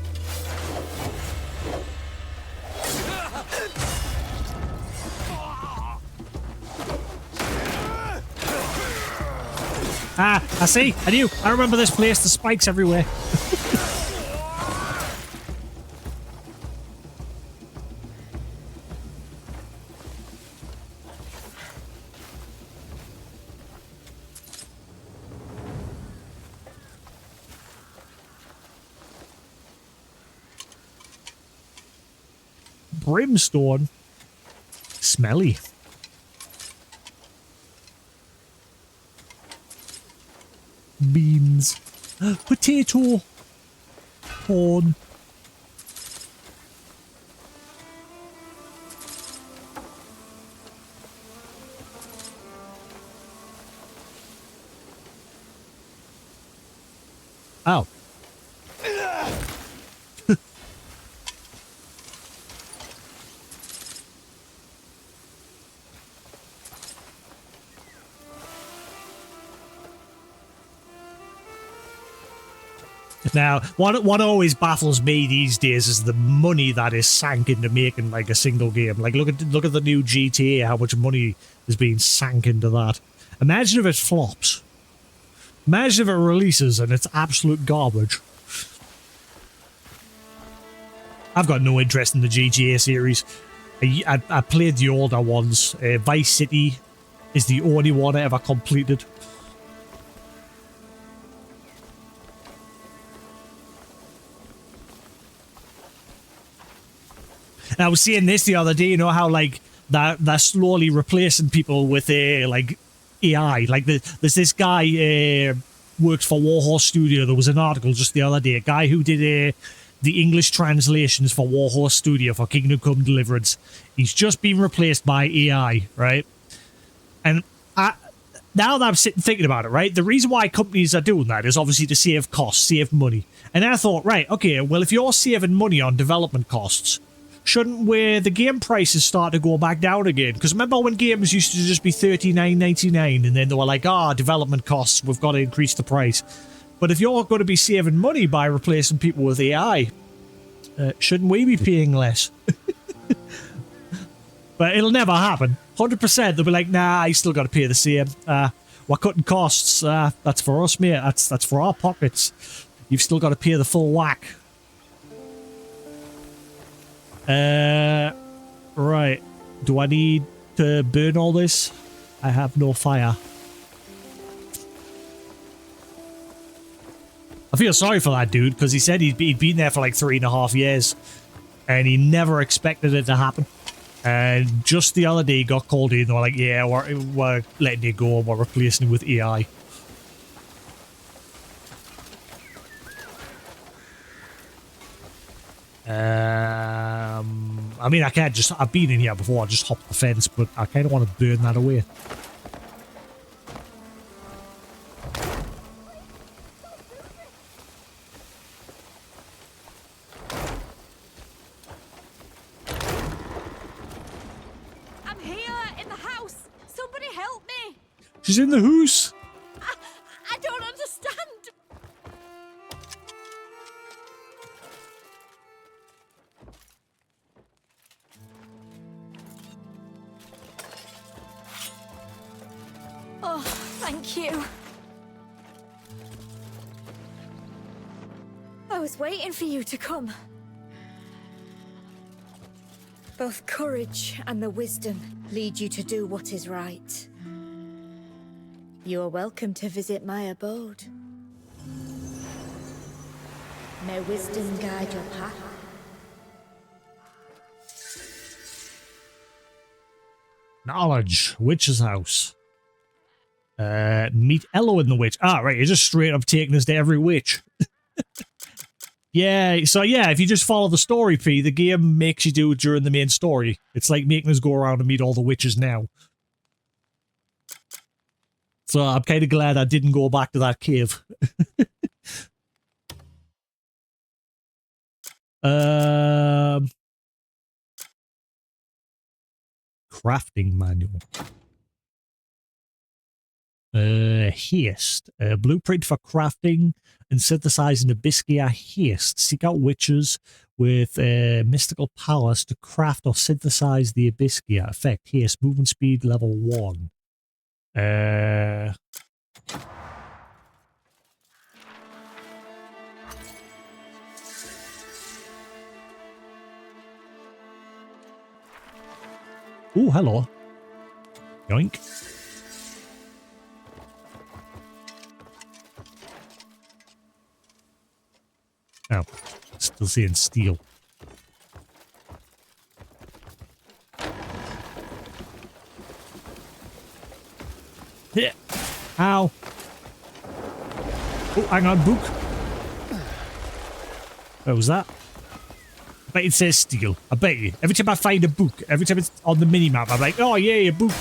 Ah, I see. I knew. I remember this place. The spikes everywhere. Brimstone. Smelly. Beans. Potato. Corn. Oh. Now, what always baffles me these days is the money that is sank into making like a single game. Like look at the new GTA, how much money is being sank into that. Imagine if it flops. Imagine if it releases and it's absolute garbage. I've got no interest in the GTA series. I played the older ones. Vice City is the only one I ever completed. And I was seeing this the other day, you know how like they're slowly replacing people with like AI. Like there's this guy works for Warhorse Studio. There was an article just the other day, a guy who did the English translations for Warhorse Studio for Kingdom Come Deliverance. He's just been replaced by AI, right? And now that I'm sitting thinking about it, right, the reason why companies are doing that is obviously to save costs, save money. And I thought, right, okay, well, if you're saving money on development costs, shouldn't the game prices start to go back down again? Because remember when games used to just be $39.99 and then they were like, development costs, we've got to increase the price. But if you're going to be saving money by replacing people with AI, shouldn't we be paying less? But it'll never happen. 100% they'll be like, nah, I still got to pay the same. We're cutting costs. That's for us, mate. That's for our pockets. You've still got to pay the full whack. Right. Do I need to burn all this? I have no fire. I feel sorry for that dude, because he said he'd been there for like 3.5 years, and he never expected it to happen. And just the other day he got called in, and they were like, yeah, we're letting you go, and we're replacing it with AI. I mean, I can't just... I've been in here before, I just hopped the fence, but I kind of want to burn that away. I'm here in the house. She's in the house. I don't understand. Oh, thank you. I was waiting for you to come. Both courage and the wisdom lead you to do what is right. You are welcome to visit my abode. May wisdom guide your path. Knowledge. Witch's house. Meet Ello in the witch. Ah, right. You're just straight up taking us to every witch. Yeah, so yeah, if you just follow the story fee, the game makes you do it during the main story. It's like making us go around and meet all the witches now. So I'm kind of glad I didn't go back to that cave. Crafting manual. Haste. Blueprint for crafting and synthesizing Abyskia haste. Seek out witches with mystical powers to craft or synthesize the Abyskia. Effect. Haste. Movement speed level 1. Oh, hello. Yoink. Oh, still seeing steel. Yeah. Ow. Oh, hang on, book. What was that? I bet it says steel. I bet you. Every time I find a book, every time it's on the minimap, I'm like, oh yeah, a book.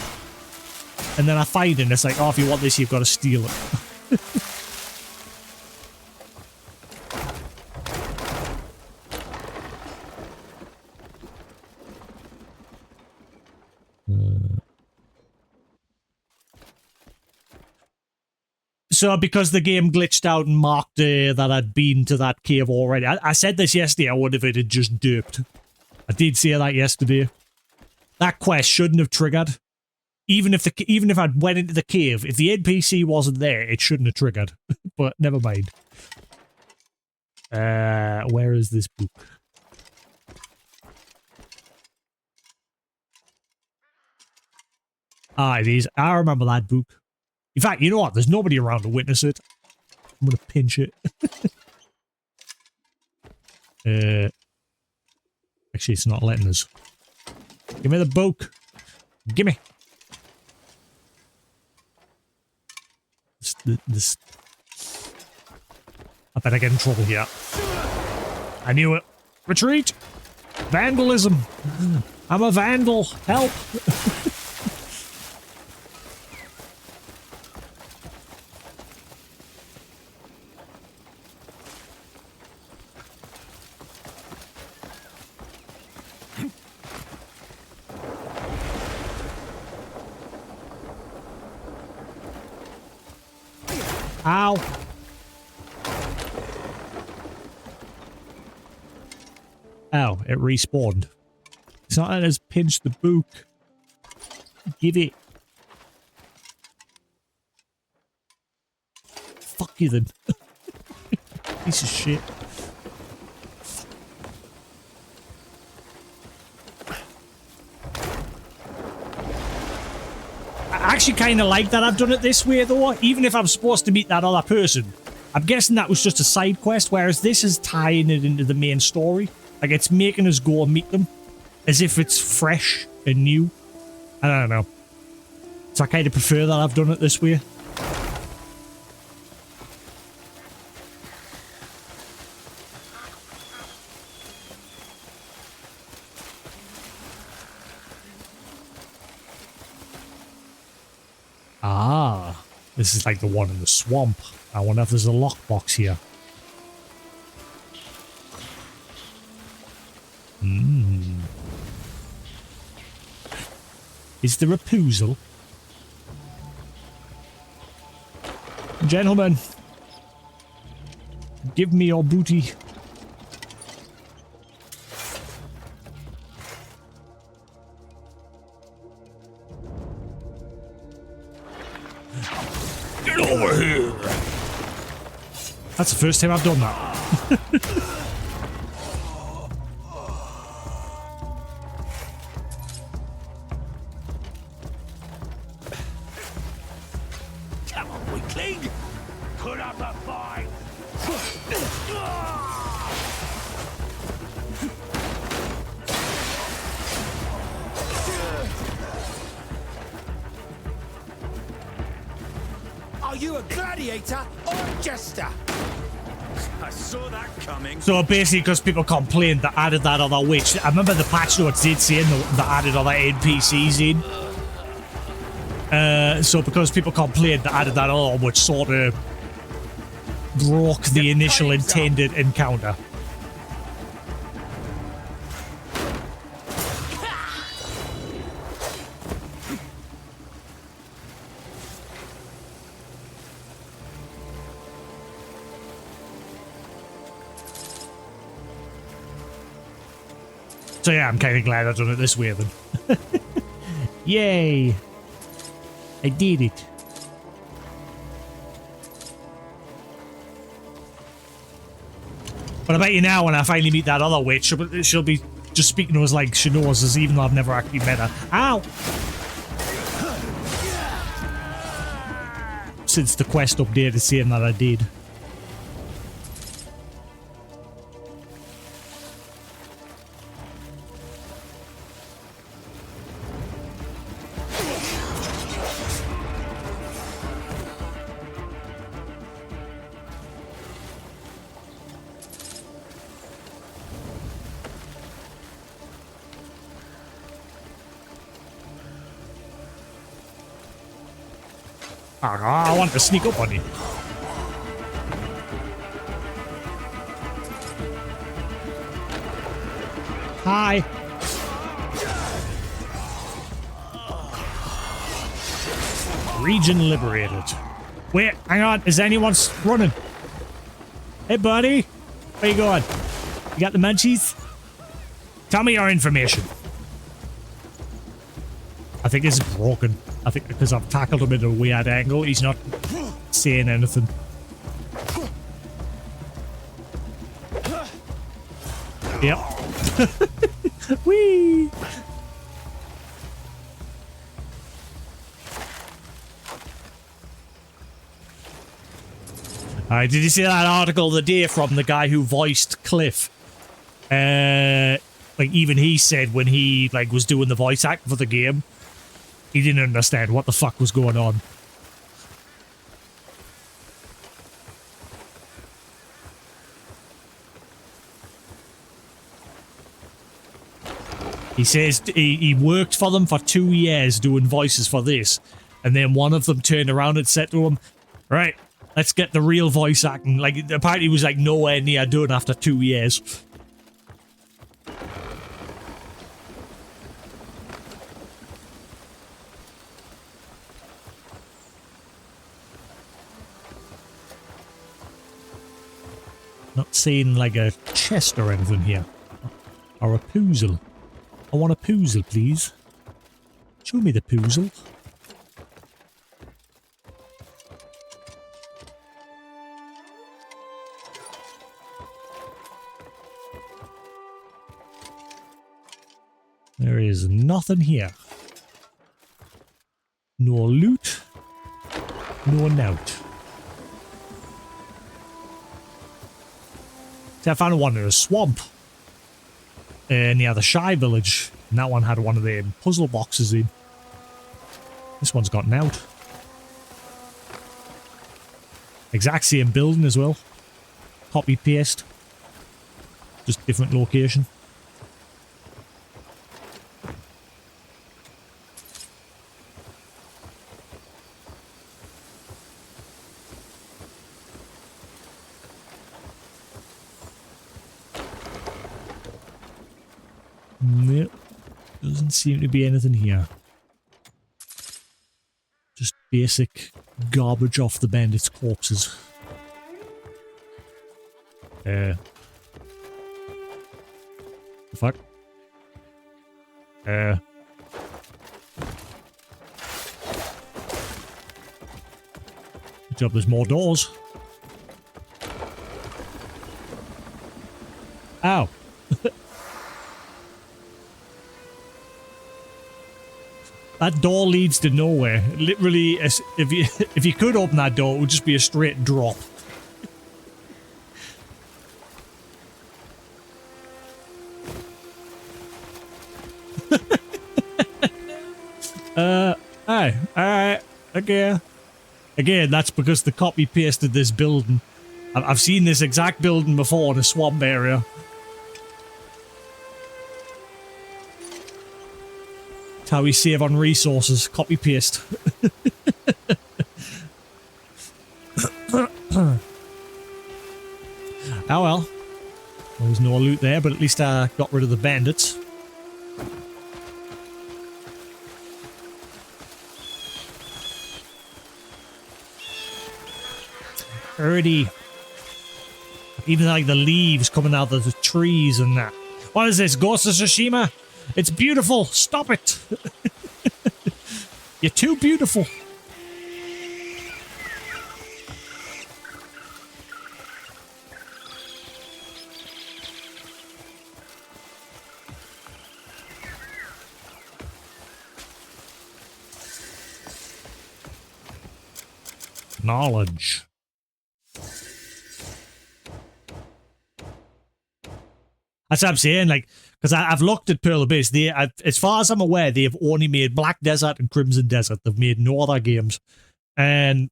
And then I find it and it's like, oh, if you want this, you've got to steal it. So because the game glitched out and marked that I'd been to that cave already. I said this yesterday, I wonder if it had just derped. I did say that yesterday. That quest shouldn't have triggered. Even if I'd went into the cave, if the NPC wasn't there, it shouldn't have triggered. But never mind. Where is this book? Ah, it is. I remember that book. In fact, you know what? There's nobody around to witness it. I'm gonna pinch it. Actually, it's not letting us. Give me the book. Gimme. This. I bet I get in trouble here. I knew it. Retreat. Vandalism. I'm a vandal. Help. Ow. Ow, it respawned. It's not letting us pinch the book. Give it. Fuck you then. Piece of shit. I actually kind of like that I've done it this way though, even if I'm supposed to meet that other person. I'm guessing that was just a side quest, whereas this is tying it into the main story. Like, it's making us go and meet them as if it's fresh and new. I don't know. So I kind of prefer that I've done it this way. Ah, this is like the one in the swamp. I wonder if there's a lockbox here. Is there a poozle? Gentlemen, give me your booty. Get over here. That's the first time I've done that. Come on, weakling! Put up a fight! Are you a gladiator or a jester? I saw that coming. So basically, because people complained, they added that other witch. I remember the patch notes did say they added other NPCs in. So because people complained, they added that other, which sort of broke the initial intended encounter. So yeah, I'm kind of glad I've done it this way then. Yay! I did it. But I bet you now when I finally meet that other witch, she'll be just speaking to us like she knows us, even though I've never actually met her. Ow! Since the quest update is saying that I did. I want to sneak up on you. Hi. Region liberated. Wait, hang on. Is anyone running? Hey, buddy. Where you going? You got the munchies? Tell me your information. I think it's broken. I think because I've tackled him at a weird angle, he's not saying anything. Yep. Whee! Alright, did you see that article the day from the guy who voiced Cliff? Like, even he said when he, like, was doing the voice act for the game, he didn't understand what the fuck was going on. He says he worked for them for 2 years doing voices for this, and then one of them turned around and said to him, right, let's get the real voice acting. Like, apparently he was like nowhere near done after 2 years. Not seeing like a chest or anything here. Or a poozle. I want a poozle, please. Show me the poozle. There is nothing here. No loot. No note. See, I found one in a swamp near the Shy Village, and that one had one of the puzzle boxes in. This one's got an out. Exact same building as well. Copy paste. Just different location. Nope. Doesn't seem to be anything here. Just basic garbage off the bandits' corpses. The fuck? Good job, there's more doors. Ow. That door leads to nowhere. Literally, if you could open that door, it would just be a straight drop. Alright, okay. Again, that's because they copy-pasted this building. I've seen this exact building before in a swamp area. That's how we save on resources. Copy-paste. Oh well. There was no loot there, but at least I got rid of the bandits. Already. Even like the leaves coming out of the trees and that. What is this? Ghost of Tsushima? It's beautiful. Stop it. You're too beautiful. Knowledge. That's what I'm saying, like, because I've looked at Pearl Abyss. As far as I'm aware, they've only made Black Desert and Crimson Desert. They've made no other games. And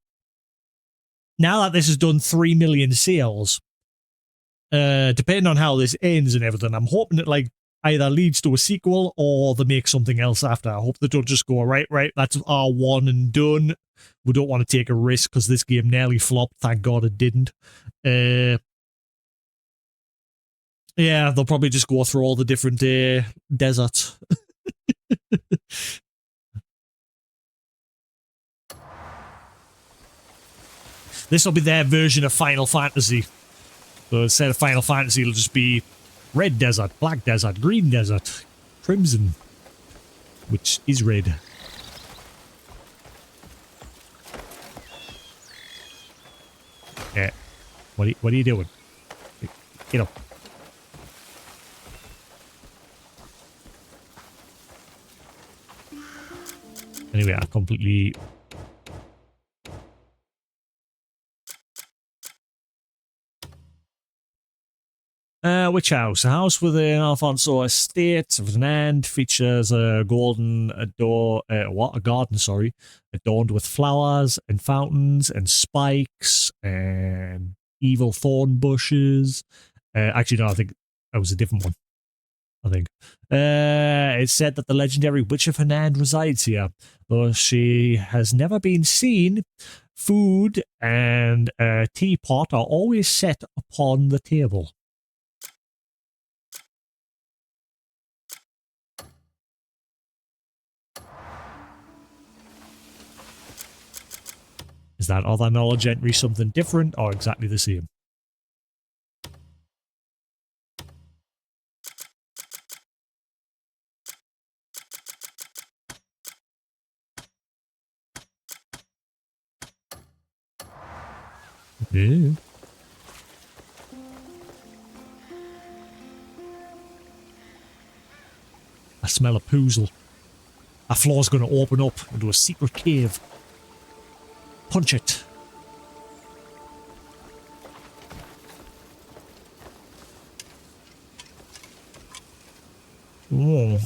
now that this has done 3 million sales, depending on how this ends and everything, I'm hoping it, like, either leads to a sequel or they make something else after. I hope they don't just go, right, that's our one and done. We don't want to take a risk because this game nearly flopped. Thank God it didn't. Yeah, they'll probably just go through all the different deserts. This will be their version of Final Fantasy. So instead of Final Fantasy, it'll just be Red Desert, Black Desert, Green Desert, Crimson, which is red. Yeah. What are you doing? Get up. Anyway, I completely... which house? A house within Alfonso Estate of an end features a golden a garden, sorry, adorned with flowers and fountains and spikes and evil thorn bushes. Actually, no, I think that was a different one. I think. It's said that the legendary Witch of Hernand resides here, though she has never been seen. Food and a teapot are always set upon the table. Is that other knowledge entry something different or exactly the same? Yeah. I smell a poozle. That floor's going to open up into a secret cave. Punch it. Whoa.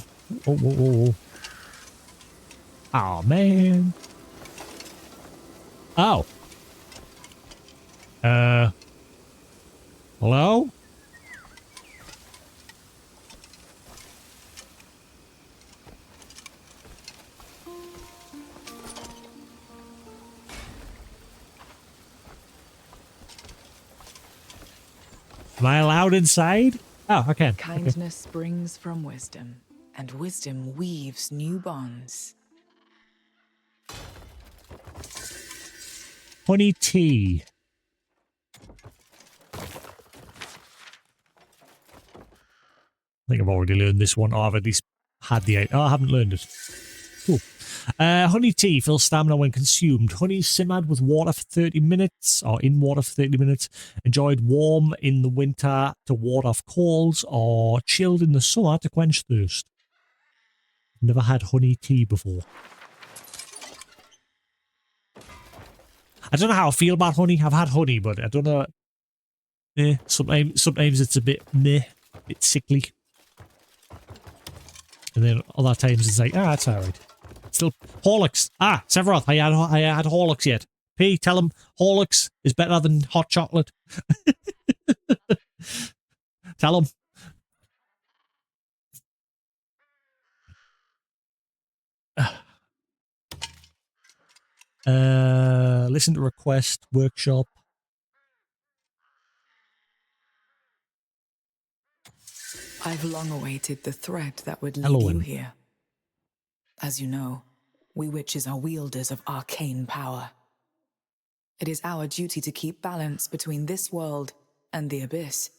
Oh. Oh, man. Oh. Hello? Am I allowed inside? Oh, okay. Kindness springs from wisdom, and wisdom weaves new bonds. Honey tea. I think I've already learned this one, or I've at least had the... Oh, I haven't learned it. Cool. Honey tea fills stamina when consumed. Honey simmered with water for 30 minutes, or in water for 30 minutes. Enjoyed warm in the winter to ward off colds, or chilled in the summer to quench thirst. Never had honey tea before. I don't know how I feel about honey. I've had honey, but I don't know. Sometimes it's a bit meh, a bit sickly. And then other times it's like, it's alright. Still, Horlicks. Sephiroth, I had Horlicks yet. P, tell him Horlicks is better than hot chocolate. Tell him. Listen to request, workshop. I've long awaited the thread that would lead you here. As you know, we witches are wielders of arcane power. It is our duty to keep balance between this world and the abyss.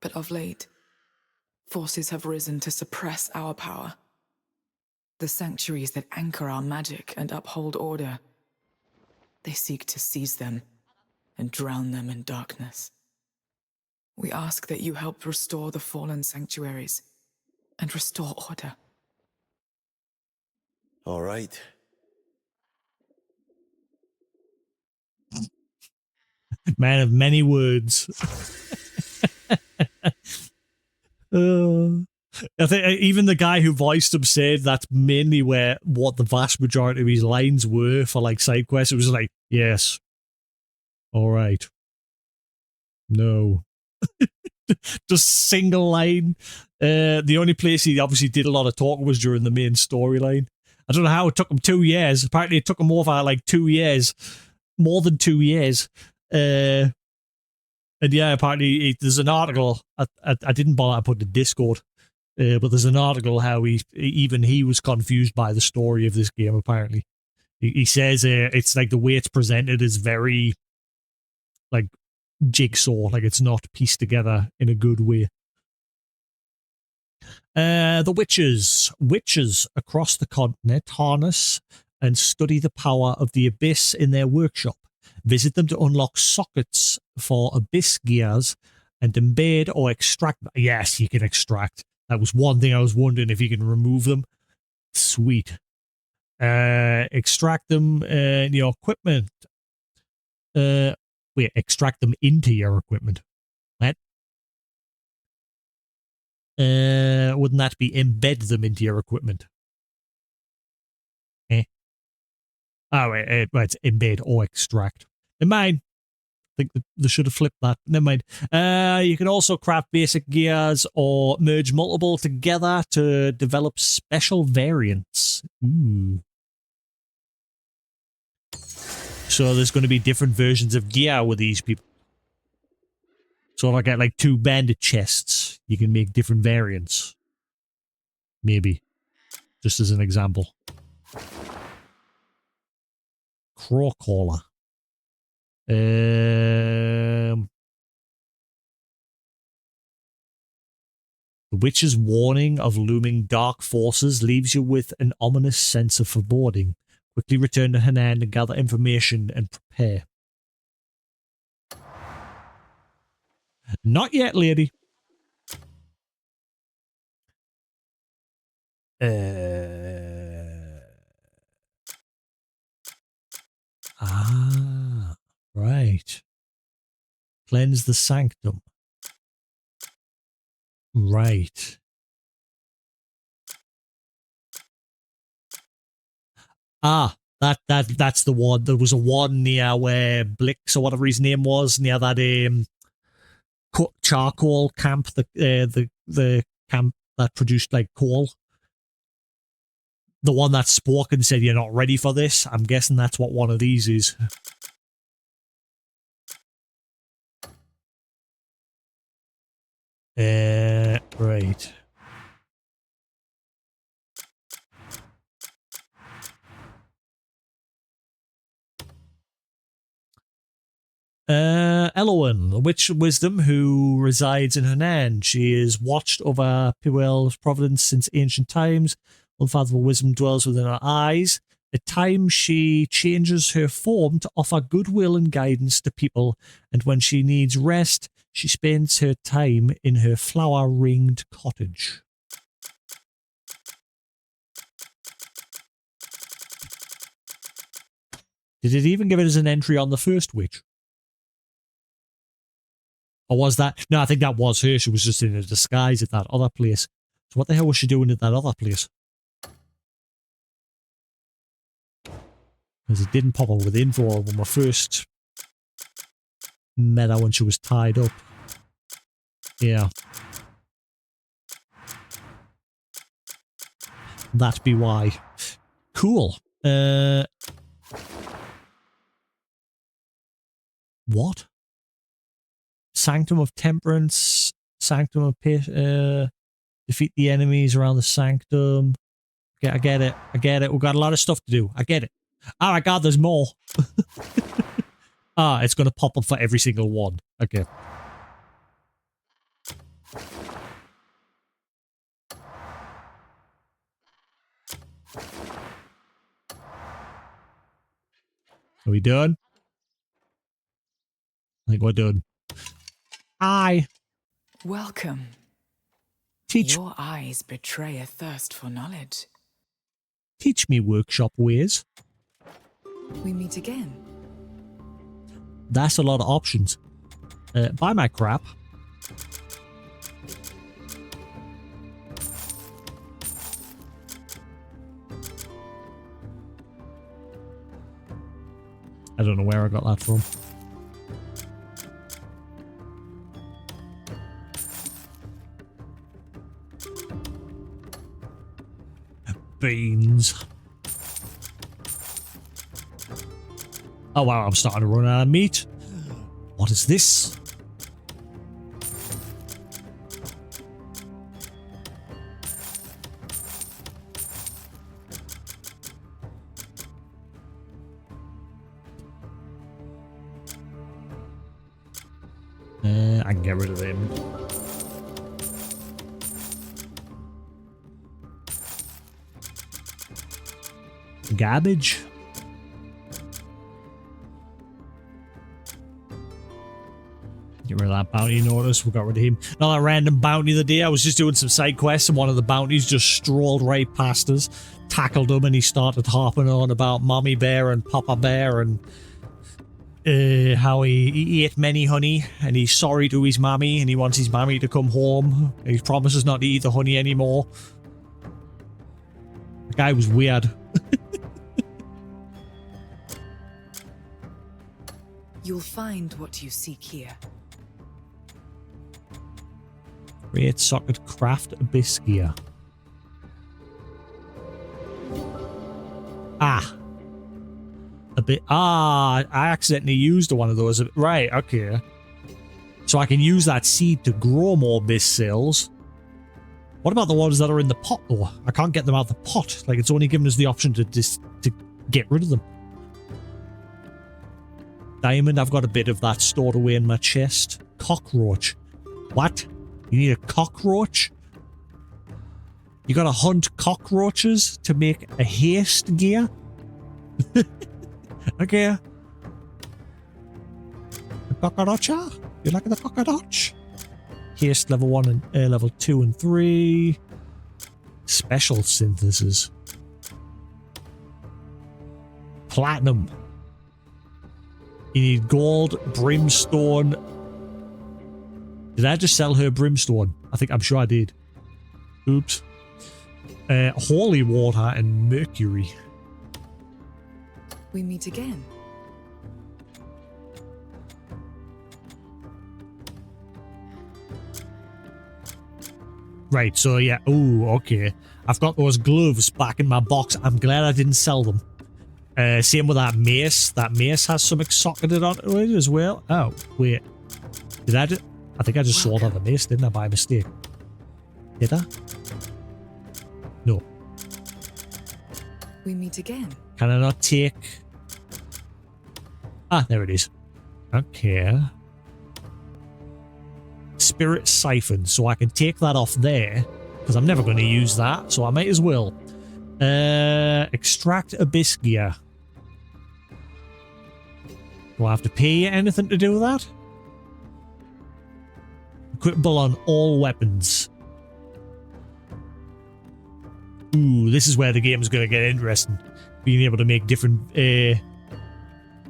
But of late, forces have risen to suppress our power. The sanctuaries that anchor our magic and uphold order, they seek to seize them and drown them in darkness. We ask that you help restore the fallen sanctuaries and restore order. All right. Man of many words. I think even the guy who voiced him said that's mainly what the vast majority of his lines were for like side quests. It was like, yes. All right. No. Just single line. The only place he obviously did a lot of talking was during the main storyline. I don't know how it took him 2 years. Apparently it took him over like 2 years. More than 2 years. And yeah, apparently there's an article. I didn't bother to put the Discord. But there's an article how even he was confused by the story of this game, apparently. He says it's like the way it's presented is very like jigsaw, like it's not pieced together in a good way. The witches. Witches across the continent harness and study the power of the abyss in their workshop. Visit them to unlock sockets for abyss gears and embed or extract. Yes, you can extract. That was one thing I was wondering if you can remove them. Sweet. Extract them in your equipment. Extract them into your equipment. What? Wouldn't that be embed them into your equipment? Oh, wait, it's embed or extract. Never mind. I think they should have flipped that. Never mind. You can also craft basic gears or merge multiple together to develop special variants. Ooh. So there's going to be different versions of gear with these people. So if I get like 2 bandit chests, you can make different variants. Maybe. Just as an example. Crawcaller. The witch's warning of looming dark forces leaves you with an ominous sense of foreboding. Quickly return to Hanan to gather information and prepare. Not yet, lady. Right. Cleanse the sanctum. Right. That's the one. There was a one near where Blix or whatever his name was, near that charcoal camp, the camp that produced like coal. The one that spoke and said, "You're not ready for this." I'm guessing that's what one of these is. Right. Elowen, the Witch of Wisdom, who resides in Hunan. She is watched over Puel's providence since ancient times. Unfathomable wisdom dwells within her eyes. At times, she changes her form to offer goodwill and guidance to people, and when she needs rest, she spends her time in her flower-ringed cottage. Did it even give it as an entry on the first witch? Or was that... No, I think that was her. She was just in a disguise at that other place. So what the hell was she doing at that other place? Because it didn't pop up with info when we first met her when she was tied up. Yeah. That be why. Cool. What? Sanctum of Temperance. Sanctum of defeat the enemies around the sanctum. Okay, I get it. I get it. We've got a lot of stuff to do. I get it. Oh my god, there's more. It's going to pop up for every single one. Okay. Are we done? I think we're done. Welcome. Teach. Your eyes betray a thirst for knowledge. Teach me workshop ways. We meet again. That's a lot of options. Buy my crap. I don't know where I got that from. Beans. Oh wow, I'm starting to run out of meat. What is this? I can get rid of them. Garbage. Get rid of that bounty notice. We got rid of him. Another random bounty the day. I was just doing some side quests and one of the bounties just strolled right past us, tackled him, and he started harping on about Mommy Bear and Papa Bear and how he ate many honey and he's sorry to his mommy and he wants his mommy to come home. He promises not to eat the honey anymore. The guy was weird. You'll find what you seek here. Create socket craft abyss gear. I accidentally used one of those. Right, okay. So I can use that seed to grow more abyss cells. What about the ones that are in the pot though? I can't get them out of the pot. Like, it's only given us the option to get rid of them. Diamond, I've got a bit of that stored away in my chest. Cockroach. What? You need a cockroach? You gotta hunt cockroaches to make a haste gear? Okay. The cockroacha? You like the cockroach? Haste level 1 and level 2 and 3. Special synthesis. Platinum. You need gold, brimstone. Did I just sell her brimstone? I'm sure I did. Oops. Holy water and mercury. We meet again. Right, so yeah. Oh, okay. I've got those gloves back in my box. I'm glad I didn't sell them. Same with that mace. That mace has something socketed onto it as well. Oh, wait. Did I just... I think I just sold out the mace, didn't I, by mistake? Did I? No. We meet again. Can I not take... Ah, there it is. Okay. Spirit siphon, so I can take that off there because I'm never going to use that, so I might as well. Extract abyss gear. Do I have to pay anything to do that? Equipable on all weapons. Ooh, this is where the game's going to get interesting. Being able to make different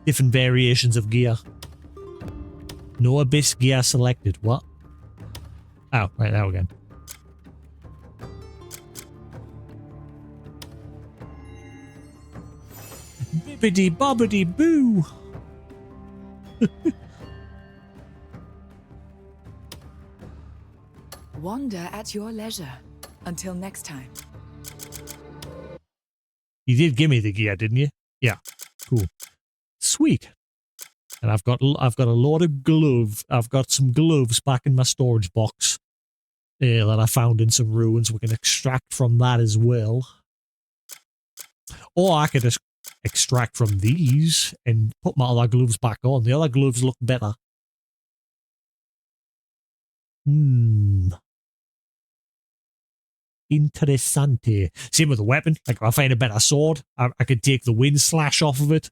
variations of gear. No abyss gear selected. What? Oh, right now again. Bibbidi bobbidi boo. Wander at your leisure. Until next time. You did give me the gear, didn't you? Yeah. Cool. Sweet. And I've got a lot of gloves. I've got some gloves back in my storage box that I found in some ruins. We can extract from that as well. Or I could just extract from these and put my other gloves back on. The other gloves look better. Interessante. Same with the weapon. Like if I find a better sword, I could take the wind slash off of it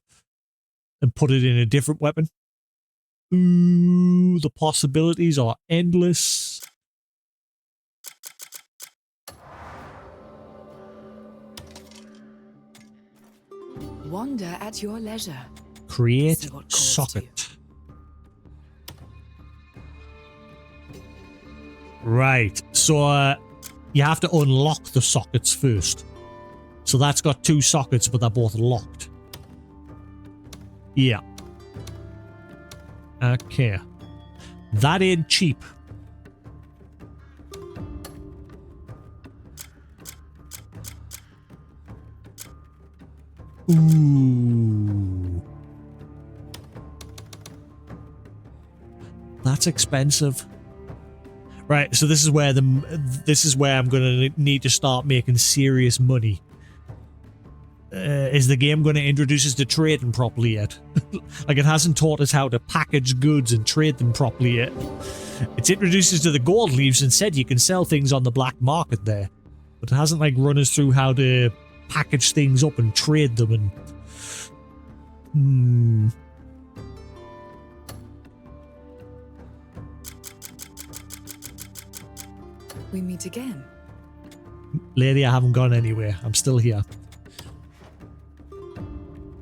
and put it in a different weapon. Ooh, the possibilities are endless. Wander at your leisure. Create socket. Right. So you have to unlock the sockets first. So that's got 2 sockets, but they're both locked. Yeah. Okay. That ain't cheap. Ooh. That's expensive. Right, so this is where I'm going to need to start making serious money. Is the game going to introduce us to trading properly yet? Like, it hasn't taught us how to package goods and trade them properly yet. It's introduced us to the gold leaves and said you can sell things on the black market there. But it hasn't, like, run us through how to package things up and trade them and... We meet again. Lady, I haven't gone anywhere. I'm still here.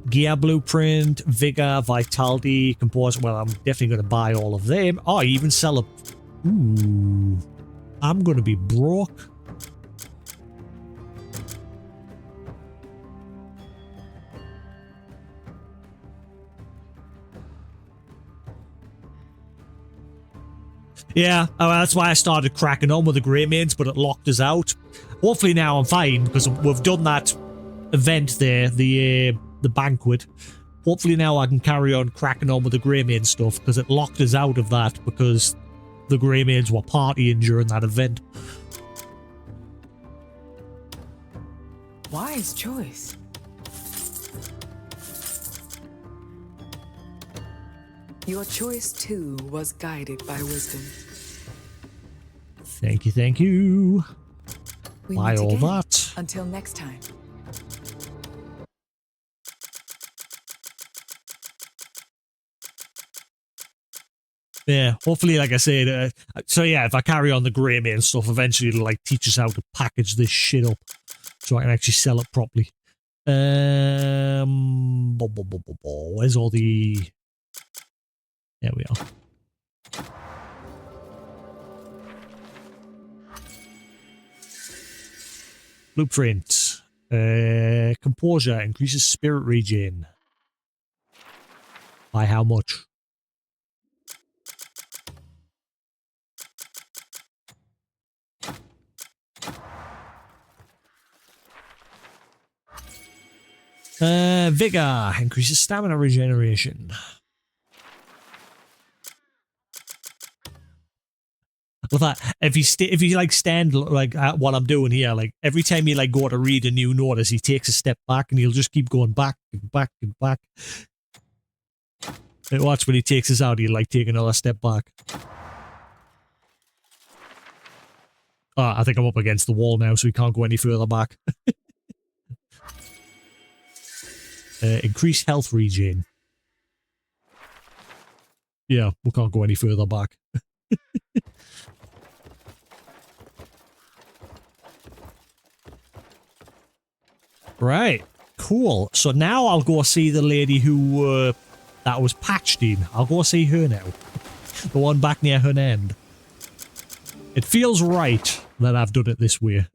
Gear blueprint, vigor, vitality, compose. Well, I'm definitely going to buy all of them. Oh, I even sell a... Ooh. I'm going to be broke. Yeah, that's why I started cracking on with the Grey Mains, but it locked us out. Hopefully now I'm fine, because we've done that event there, the banquet. Hopefully now I can carry on cracking on with the Grey Main stuff, because it locked us out of that, because the Grey Mains were partying during that event. Wise choice. Your choice, too, was guided by wisdom. Thank you, thank you. We Buy meet all again. that. Until next time. Yeah, hopefully, like I said, so yeah, if I carry on the Grey Main stuff, eventually it'll like teach us how to package this shit up so I can actually sell it properly. Where's all the... There we are. Blueprint. Composure increases spirit regen. By how much? Vigor increases stamina regeneration. With that, if you like stand like at what I'm doing here, like every time you like go to read a new notice, he takes a step back and he'll just keep going back and back and back. Watch when he takes us out, he'll like take another step back. Oh, I think I'm up against the wall now, so we can't go any further back. Increase health regen. Yeah, we can't go any further back. Right, cool. So now I'll go see the lady who that was patched in. I'll go see her now. The one back near her end. It feels right that I've done it this way.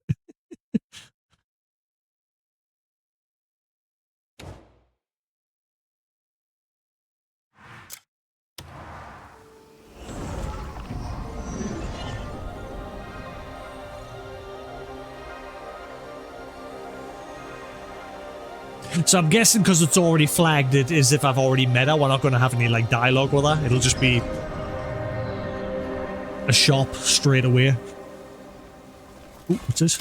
So I'm guessing because it's already flagged it as if I've already met her, we're not going to have any like dialogue with her. It'll just be a shop straight away. Ooh, what's this?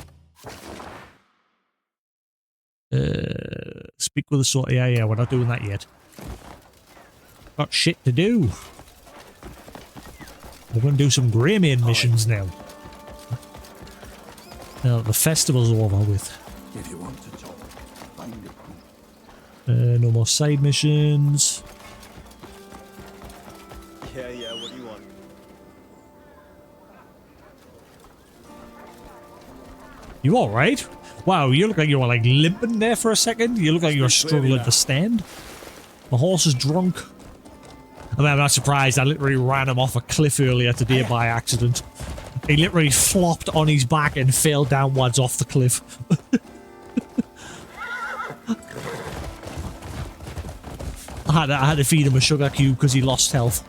Speak with the sword. Yeah, we're not doing that yet. Got shit to do. We're going to do some Greymane missions now. Now the festival's over with. If you want to talk, find it. No more side missions. Yeah, what do you want? You alright? Wow, you look like you were like limping there for a second. You look like you were struggling to stand. The horse is drunk. I mean, I'm not surprised. I literally ran him off a cliff earlier today by accident. He literally flopped on his back and fell downwards off the cliff. I had to feed him a sugar cube because he lost health.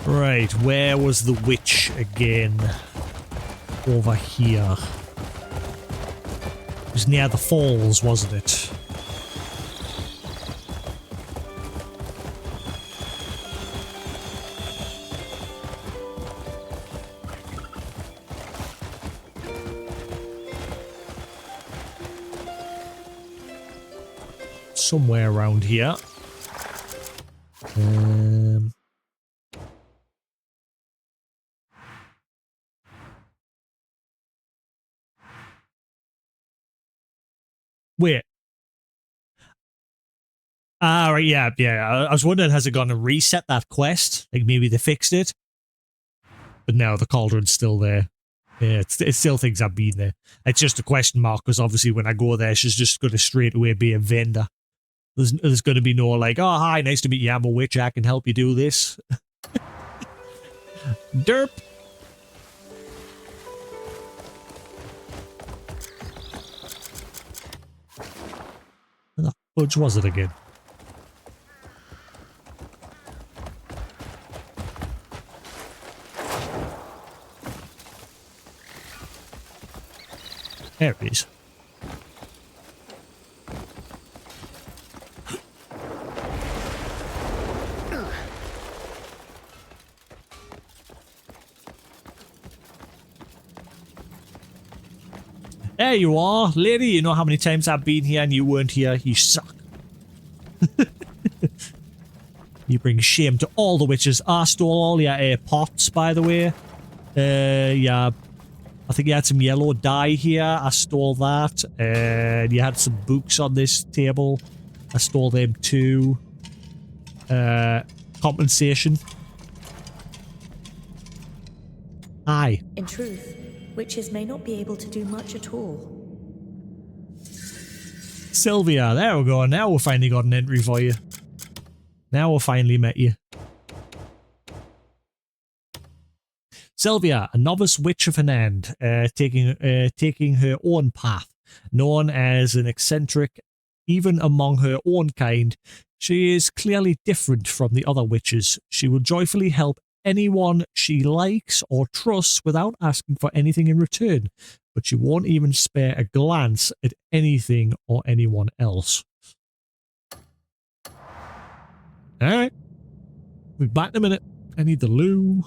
Right, where was the witch again? Over here. It was near the falls, wasn't it? Somewhere around here. Wait. Ah, right, yeah. I was wondering, has it gone to reset that quest? Like maybe they fixed it? But no, the cauldron's still there. Yeah, it still thinks I've been there. It's just a question mark, because obviously when I go there, she's just going to straight away be a vendor. There's going to be no like, oh, hi, nice to meet you, I'm a witch, I can help you do this. Derp! Where the fudge was it again? There it is. There you are, lady. You know how many times I've been here and you weren't here? You suck. You bring shame to all the witches. I stole all your pots, by the way. Yeah. I think you had some yellow dye here. I stole that. And you had some books on this table. I stole them too. Compensation. Hi. In truth, witches may not be able to do much at all. Sylvia, there we go. Now we've finally got an entry for you. Now we've finally met you. Sylvia, a novice witch of an end, taking her own path. Known as an eccentric, even among her own kind, she is clearly different from the other witches. She will joyfully help anyone she likes or trusts without asking for anything in return, but she won't even spare a glance at anything or anyone else. Alright. We'll be back in a minute. I need the loo.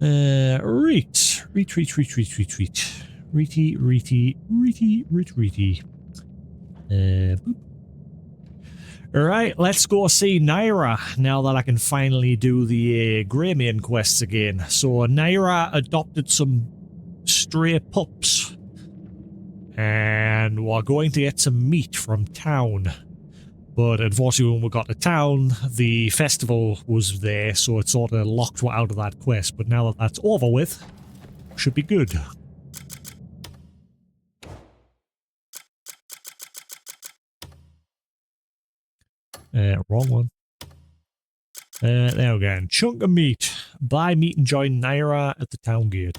Retreat. Boop. Alright, let's go see Naira now that I can finally do the Greymane quests again. So Naira adopted some stray pups. And we're going to get some meat from town. But unfortunately when we got to town, the festival was there, so it sort of locked me out of that quest. But now that that's over with, should be good. Wrong one. There we go. Chunk of meat. Buy meat and join Naira at the town gate.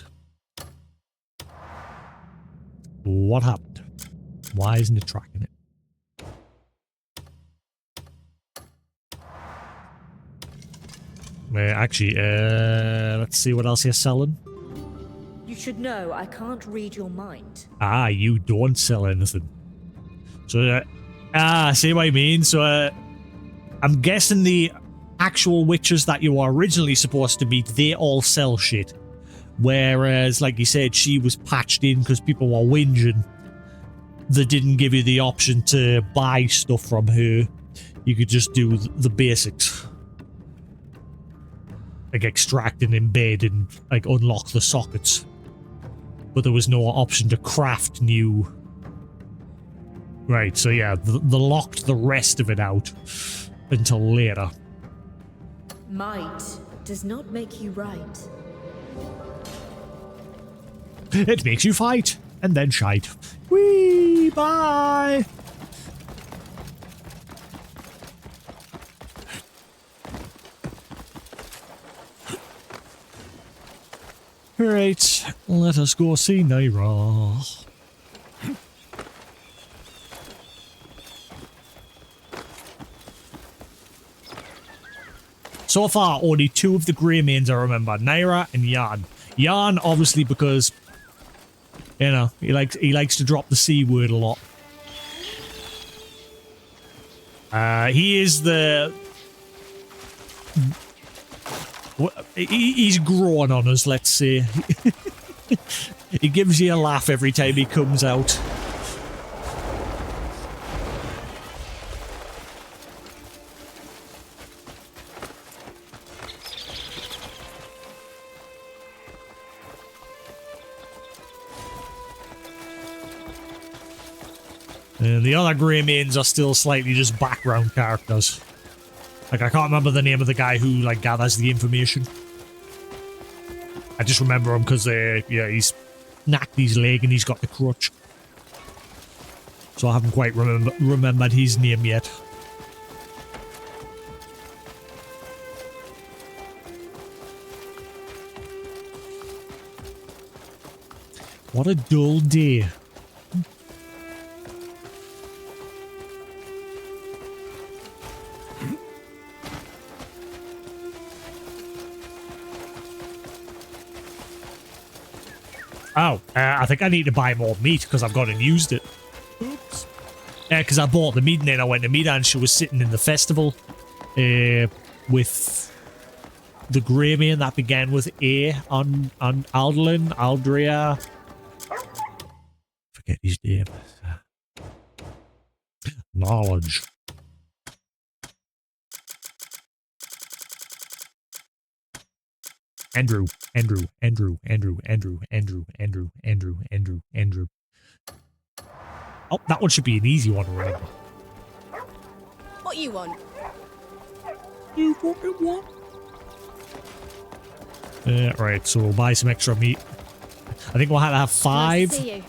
What happened? Why isn't it tracking it? Actually, let's see what else you're selling. You should know I can't read your mind. Ah, you don't sell anything. So, see what I mean? So, I'm guessing the actual witches that you were originally supposed to meet, they all sell shit. Whereas, like you said, she was patched in because people were whinging. They didn't give you the option to buy stuff from her. You could just do the basics. Like extract and embed and like unlock the sockets. But there was no option to craft new. Right, so yeah, they locked the rest of it out until later. Might does not make you right. It makes you fight and then shite. Whee! Bye! Right, let us go see Naira. So far, only two of the Greymanes I remember, Naira and Jan. Jan, obviously, because, you know, he likes to drop the C word a lot. He is the... He's growing on us, let's say. He gives you a laugh every time he comes out. And the other Greymanes are still slightly just background characters. Like, I can't remember the name of the guy who, like, gathers the information. I just remember him because, yeah, he's knacked his leg and he's got the crutch. So I haven't quite remembered his name yet. What a dull day. Oh, I think I need to buy more meat because I've gone and used it. Oops. Because I bought the meat and then I went to meet her and she was sitting in the festival with the Greymane that began with A on Aldlin, Aldria. Forget his name. Knowledge. Andrew. Oh, that one should be an easy one to remember. What you want? You fucking want? Right, so we'll buy some extra meat. I think we'll have to have 5. Nice to see you.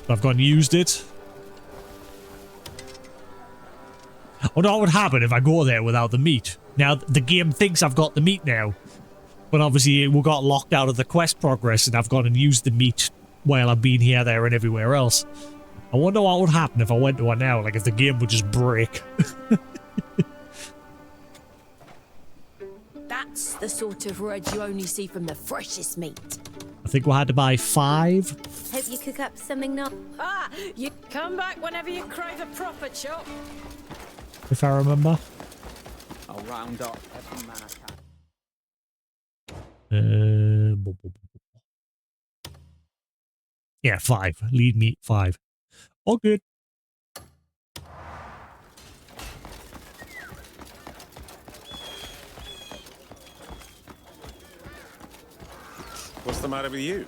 I've gone and used it. I wonder what would happen if I go there without the meat. Now, the game thinks I've got the meat now. But obviously, we got locked out of the quest progress, and I've gone and used the meat while I've been here, there, and everywhere else. I wonder what would happen if I went to one now, like if the game would just break. That's the sort of red you only see from the freshest meat. I think we had to buy 5. Hope you cook up something not. Ah, you come back whenever you crave a proper chop. If I remember. I'll round up every man I can. Yeah, 5. Lead meat 5. All good. What's the matter with you?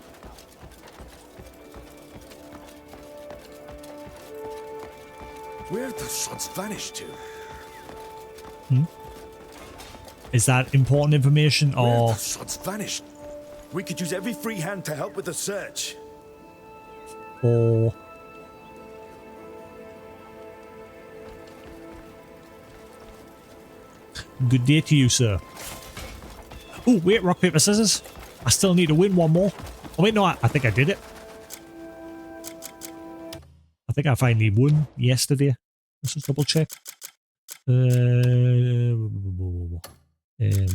Where the sods vanished to? Is that important information Where or... the sods vanished? We could use every free hand to help with the search. Or... Good day to you, sir. Oh, wait, rock, paper, scissors. I still need to win one more. Oh, wait, no, I think I did it. I think I finally won yesterday. Let's just double check.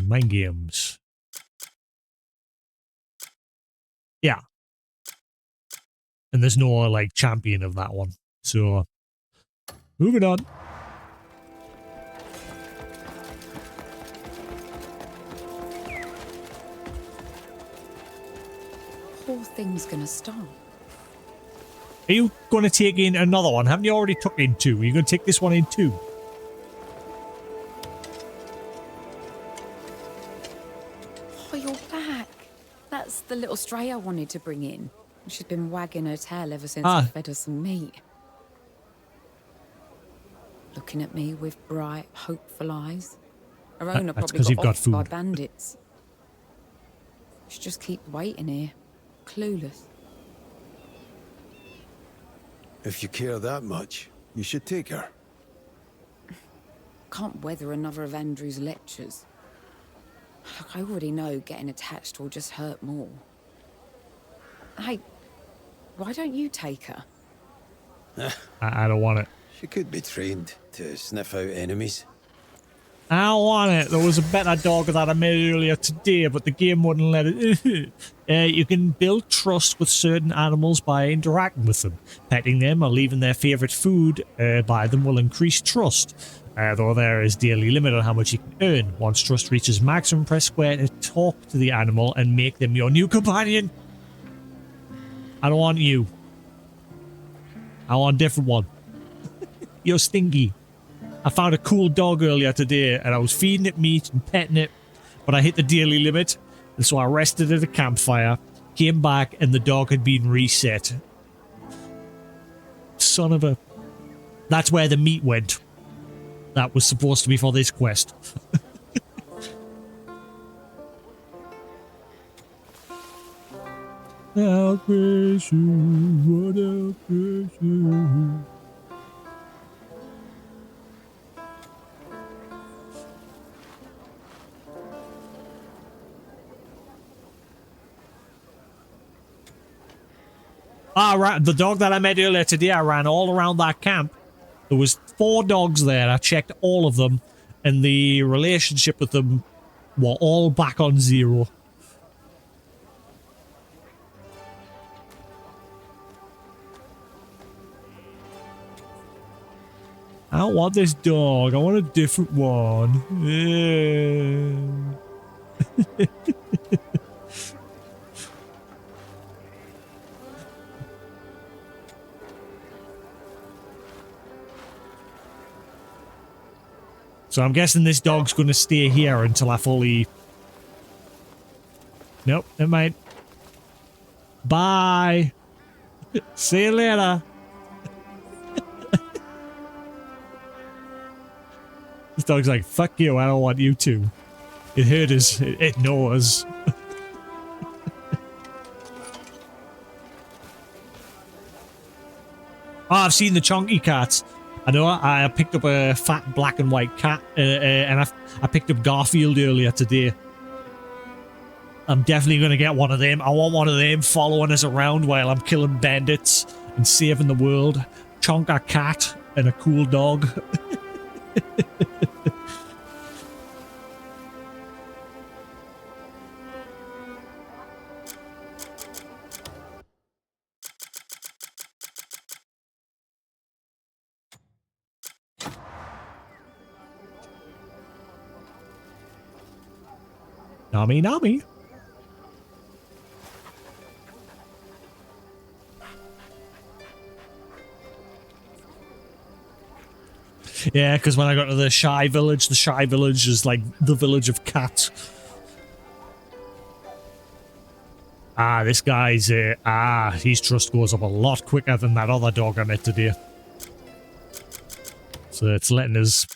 Mind games. Yeah. And there's no, like, champion of that one. So, moving on. Poor thing's gonna stop. Are you going to take in another one? Haven't you already took in 2? Are you going to take this one in 2? Oh, you're back. That's the little stray I wanted to bring in. She's been wagging her tail ever since I fed her some meat. Looking at me with bright, hopeful eyes. Her owner probably got off by bandits. She just keeps waiting here, clueless. If you care that much, you should take her. Can't weather another of Andrew's lectures. Look, I already know getting attached will just hurt more. Hey, why don't you take her? I don't want it. She could be trained to sniff out enemies. I don't want it. There was a better dog that I made earlier today, but the game wouldn't let it. You can build trust with certain animals by interacting with them. Petting them or leaving their favorite food by them will increase trust. Though there is daily limit on how much you can earn. Once trust reaches maximum, press square to talk to the animal and make them your new companion. I don't want you. I want a different one. You're stinky. I found a cool dog earlier today and I was feeding it meat and petting it, but I hit the daily limit, and so I rested at a campfire, came back, and the dog had been reset. Son of a... That's where the meat went. That was supposed to be for this quest. I'll praise you, what I'll praise you. The dog that I met earlier today, I ran all around that camp. There was 4 dogs there. I checked all of them, and the relationship with them were all back on 0. I don't want this dog. I want a different one. So I'm guessing this dog's going to stay here until I fully... Nope, never mind. Bye. See you later. This dog's like, fuck you, I don't want you to. It heard us. It knows. Oh, I've seen the chunky cats. I know I picked up a fat black and white cat, and I picked up Garfield earlier today. I'm definitely going to get one of them. I want one of them following us around while I'm killing bandits and saving the world. Chonka cat and a cool dog. Nami, Nami. Yeah, because when I got to the Shy Village is like the village of cats. Ah, this guy's, his trust goes up a lot quicker than that other dog I met today. So it's letting us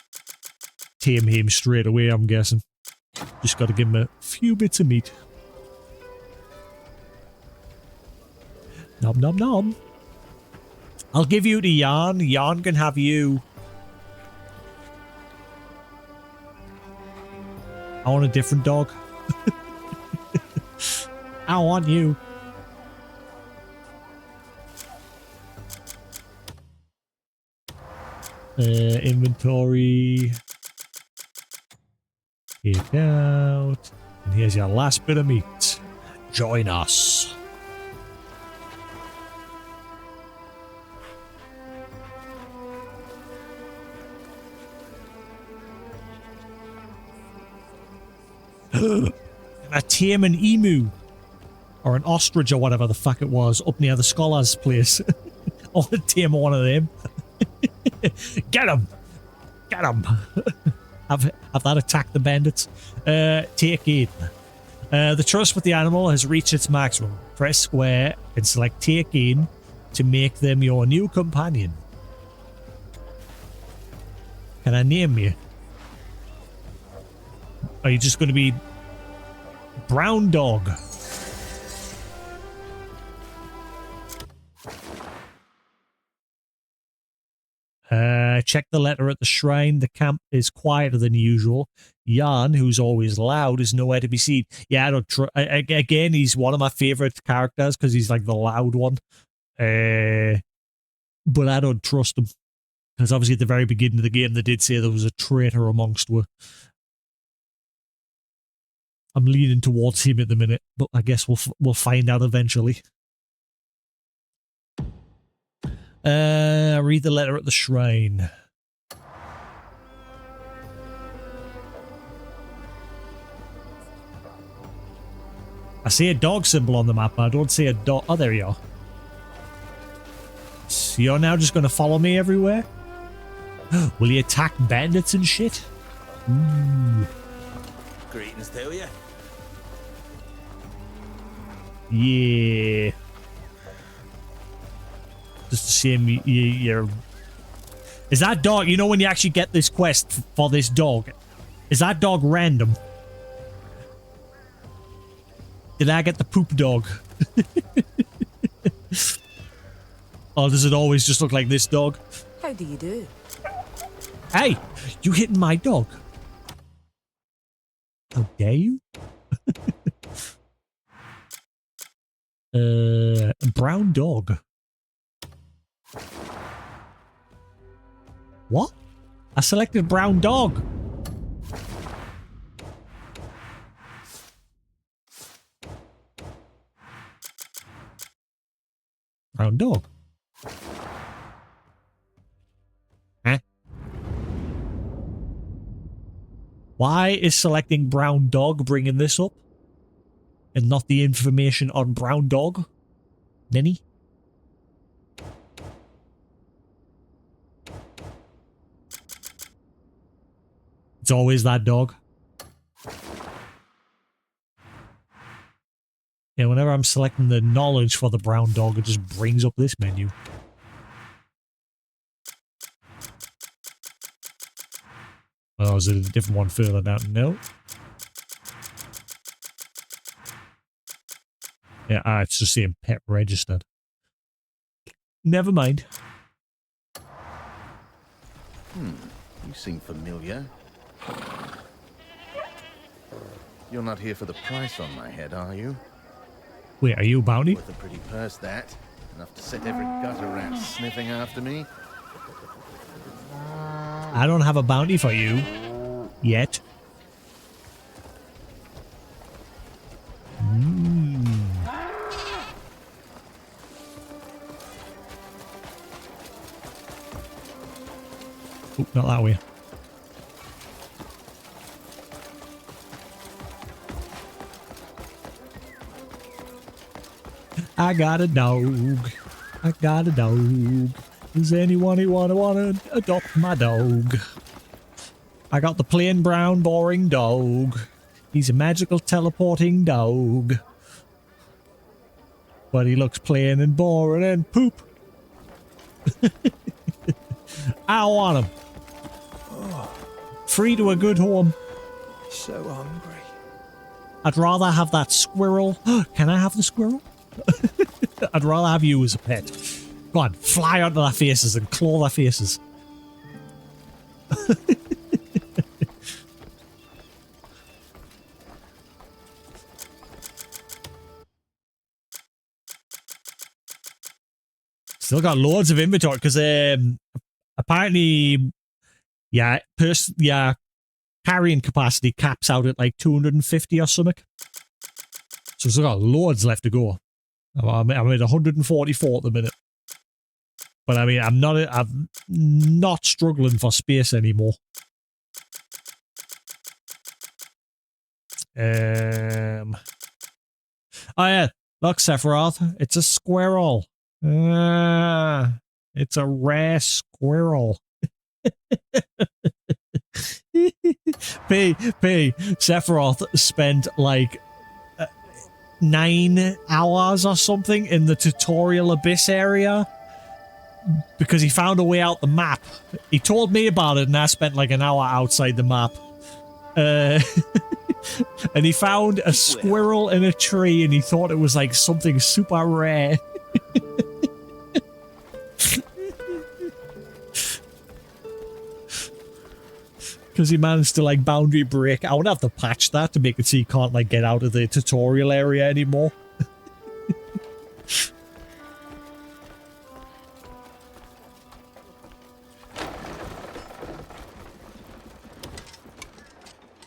tame him straight away, I'm guessing. Just got to give him a few bits of meat. Nom nom nom. I'll give you to Yarn. Yarn can have you. I want a different dog. I want you. Inventory. Take out. And here's your last bit of meat. Join us. A tame an emu. Or an ostrich or whatever the fuck it was up near the scholar's place. I want to tame one of them. Get him! Get him! Have that attacked the bandits. Take it. The trust with the animal has reached its maximum. Press square and select take in to make them your new companion. Can I name you? Are you just going to be Brown Dog? Check the letter at the shrine. The camp is quieter than usual. Jan, who's always loud, is nowhere to be seen. Yeah, I don't again, he's one of my favorite characters because he's like the loud one. But I don't trust him. Because obviously at the very beginning of the game they did say there was a traitor amongst us. I'm leaning towards him at the minute, but I guess we'll find out eventually. Read the letter at the shrine. I see a dog symbol on the map, but I don't see a dog. Oh, there you are. So you're now just going to follow me everywhere? Will you attack bandits and shit? Ooh. Greetings to you. Yeah. Just a shame you're... Is that dog... You know when you actually get this quest for this dog, is that dog random? Did I get the poop dog? Or does it always just look like this dog? How do you do? Hey! You hitting my dog? How dare you? Brown dog. What? I selected brown dog. Brown dog. Huh? Why is selecting brown dog bringing this up? And not the information on brown dog? Nenny? It's always that dog. Yeah, whenever I'm selecting the knowledge for the brown dog, it just brings up this menu. Oh, is it a different one further down? No. Yeah, it's just saying pet registered. Never mind. You seem familiar. You're not here for the price on my head, are you? Wait, are you a bounty? Worth a pretty purse, that. Enough to set every gutter rat sniffing after me. I don't have a bounty for you. Yet. Oh, not that way. I got a dog. I got a dog. Does anyone who wanna adopt my dog? I got the plain brown boring dog. He's a magical teleporting dog. But he looks plain and boring and poop. I want him. Free to a good home. So hungry. I'd rather have that squirrel. Can I have the squirrel? I'd rather have you as a pet. Go on, fly onto their faces and claw their faces. Still got loads of inventory because apparently, yeah, carrying capacity caps out at like 250 or something. So still got loads left to go. I'm at 144 at the minute. But I mean, I'm not struggling for space anymore. Oh yeah, look, Sephiroth, it's a squirrel. It's a rare squirrel. Sephiroth spent like 9 hours or something in the tutorial abyss area because he found a way out the map. He told me about it and I spent like an hour outside the map. And he found a squirrel in a tree and he thought it was like something super rare. Because he managed to like boundary break. I would have to patch that to make it so you can't like get out of the tutorial area anymore.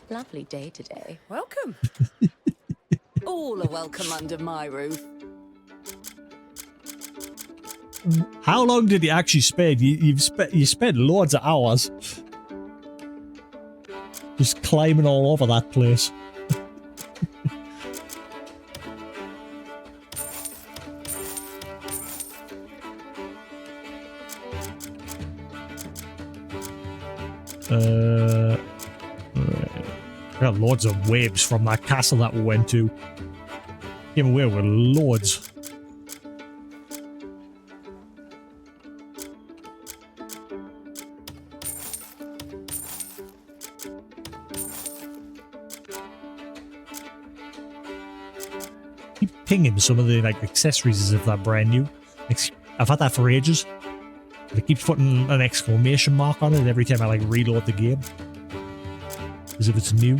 Lovely day today. Welcome. All are welcome under my roof. How long did he actually spend? You spent loads of hours just climbing all over that place. I got loads of waves from that castle that we went to. Came away with loads. Keep pinging some of the like accessories as if they're brand new. I've had that for ages. But it keeps putting an exclamation mark on it every time I like reload the game. As if it's new.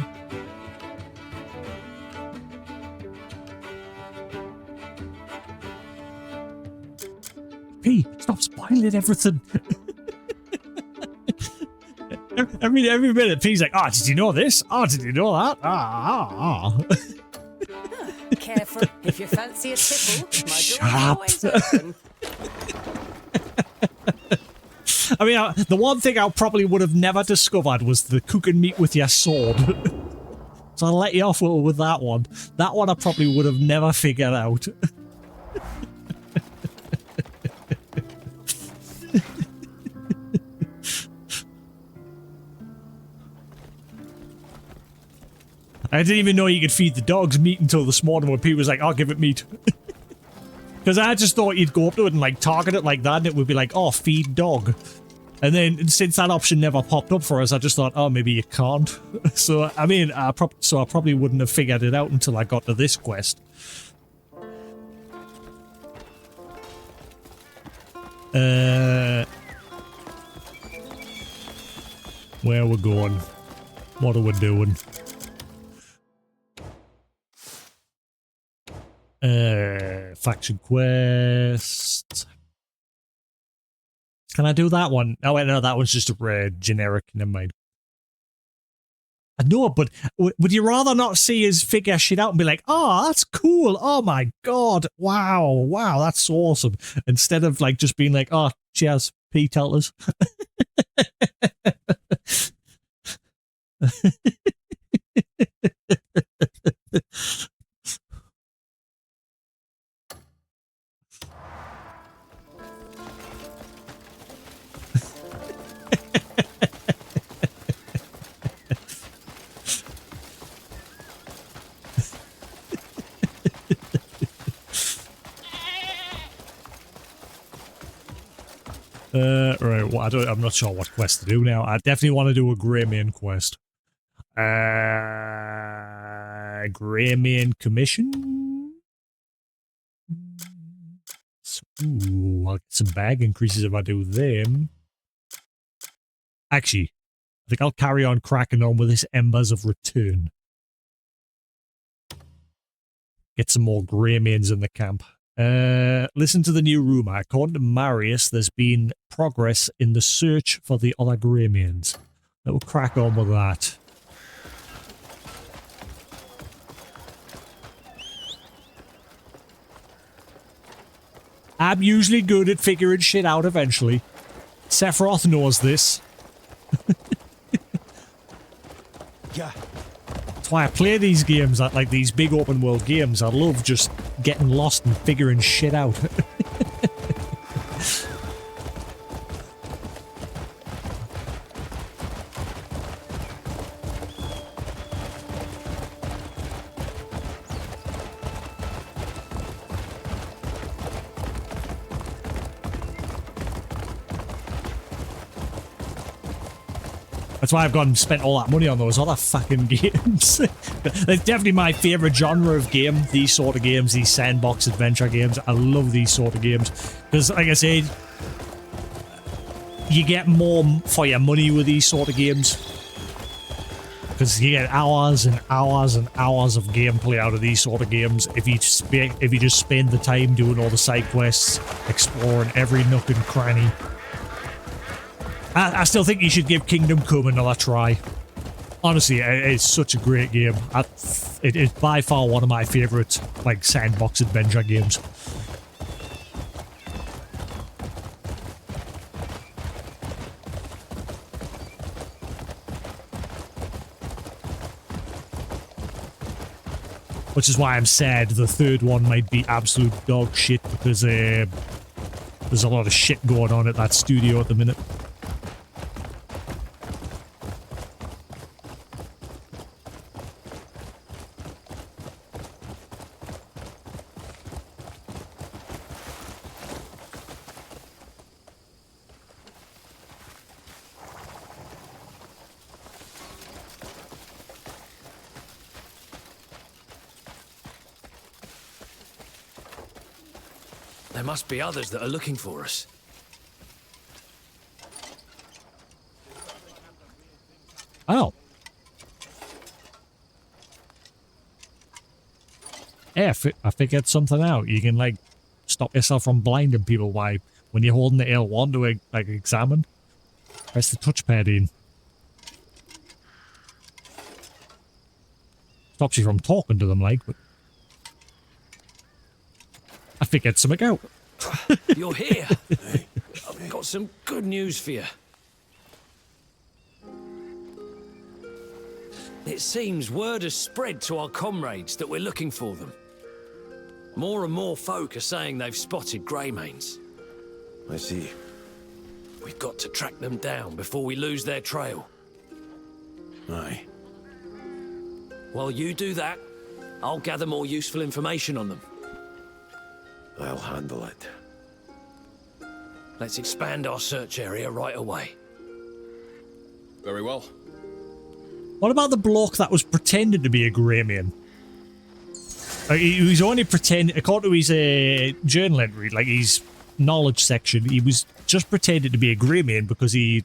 P, stop spoiling everything. every minute P's like, oh, did you know this? Oh, did you know that? Careful, if you fancy a tipple, my Shut door's up. always open. I mean, the one thing I probably would have never discovered was the cooking meat with your sword. So I'll let you off with that one. That one I probably would have never figured out. I didn't even know you could feed the dogs meat until this morning when Pete was like, I'll give it meat. Because I just thought you'd go up to it and like target it like that and it would be like, oh, feed dog. And then since that option never popped up for us, I just thought, oh, maybe you can't. So, I mean, I probably wouldn't have figured it out until I got to this quest. Where are we going? What are we doing? Faction quest. Can I do that one? Oh wait, no, that one's just a generic. Never mind. I know, but would you rather not see his figure shit out and be like, oh, that's cool. Oh my god. Wow. Wow, that's so awesome. Instead of like just being like, oh, cheers, P tell us. Right, well, I'm not sure what quest to do now. I definitely want to do a Grey Mane quest. Grey Mane commission? Ooh, I'll get some bag increases if I do them. Actually, I think I'll carry on cracking on with this Embers of Return. Get some more Grey Manes in the camp. Listen to the new rumour. According to Marius, there's been progress in the search for the other Grey Manes. We'll crack on with that. I'm usually good at figuring shit out eventually. Sephiroth knows this. Yeah. That's why I play these games, like these big open world games. I love just getting lost and figuring shit out. That's why I've gone and spent all that money on those other fucking games. It's definitely my favourite genre of game, these sort of games, these sandbox adventure games. I love these sort of games. Because, like I said, you get more for your money with these sort of games. Because you get hours and hours and hours of gameplay out of these sort of games if you just spend the time doing all the side quests, exploring every nook and cranny. I still think you should give Kingdom Come another try. Honestly, it's such a great game. It's by far one of my favourite, like, sandbox adventure games. Which is why I'm sad the third one might be absolute dog shit, because there's a lot of shit going on at that studio at the minute. There must be others that are looking for us. Oh. Yeah, I figured something out. You can, like, stop yourself from blinding people by, when you're holding the L1 to, like, examine, press the touchpad in. Stops you from talking to them, like, but I figured something out. You're here. I've got some good news for you. It seems word has spread to our comrades that we're looking for them. More and more folk are saying they've spotted Greymanes. I see. We've got to track them down before we lose their trail. Aye. While you do that, I'll gather more useful information on them. I'll handle it. Let's expand our search area right away. Very well. What about the bloke that was pretending to be a Grey Mane? He was only pretending, according to his journal entry, like his knowledge section, he was just pretending to be a Grey Mane because he's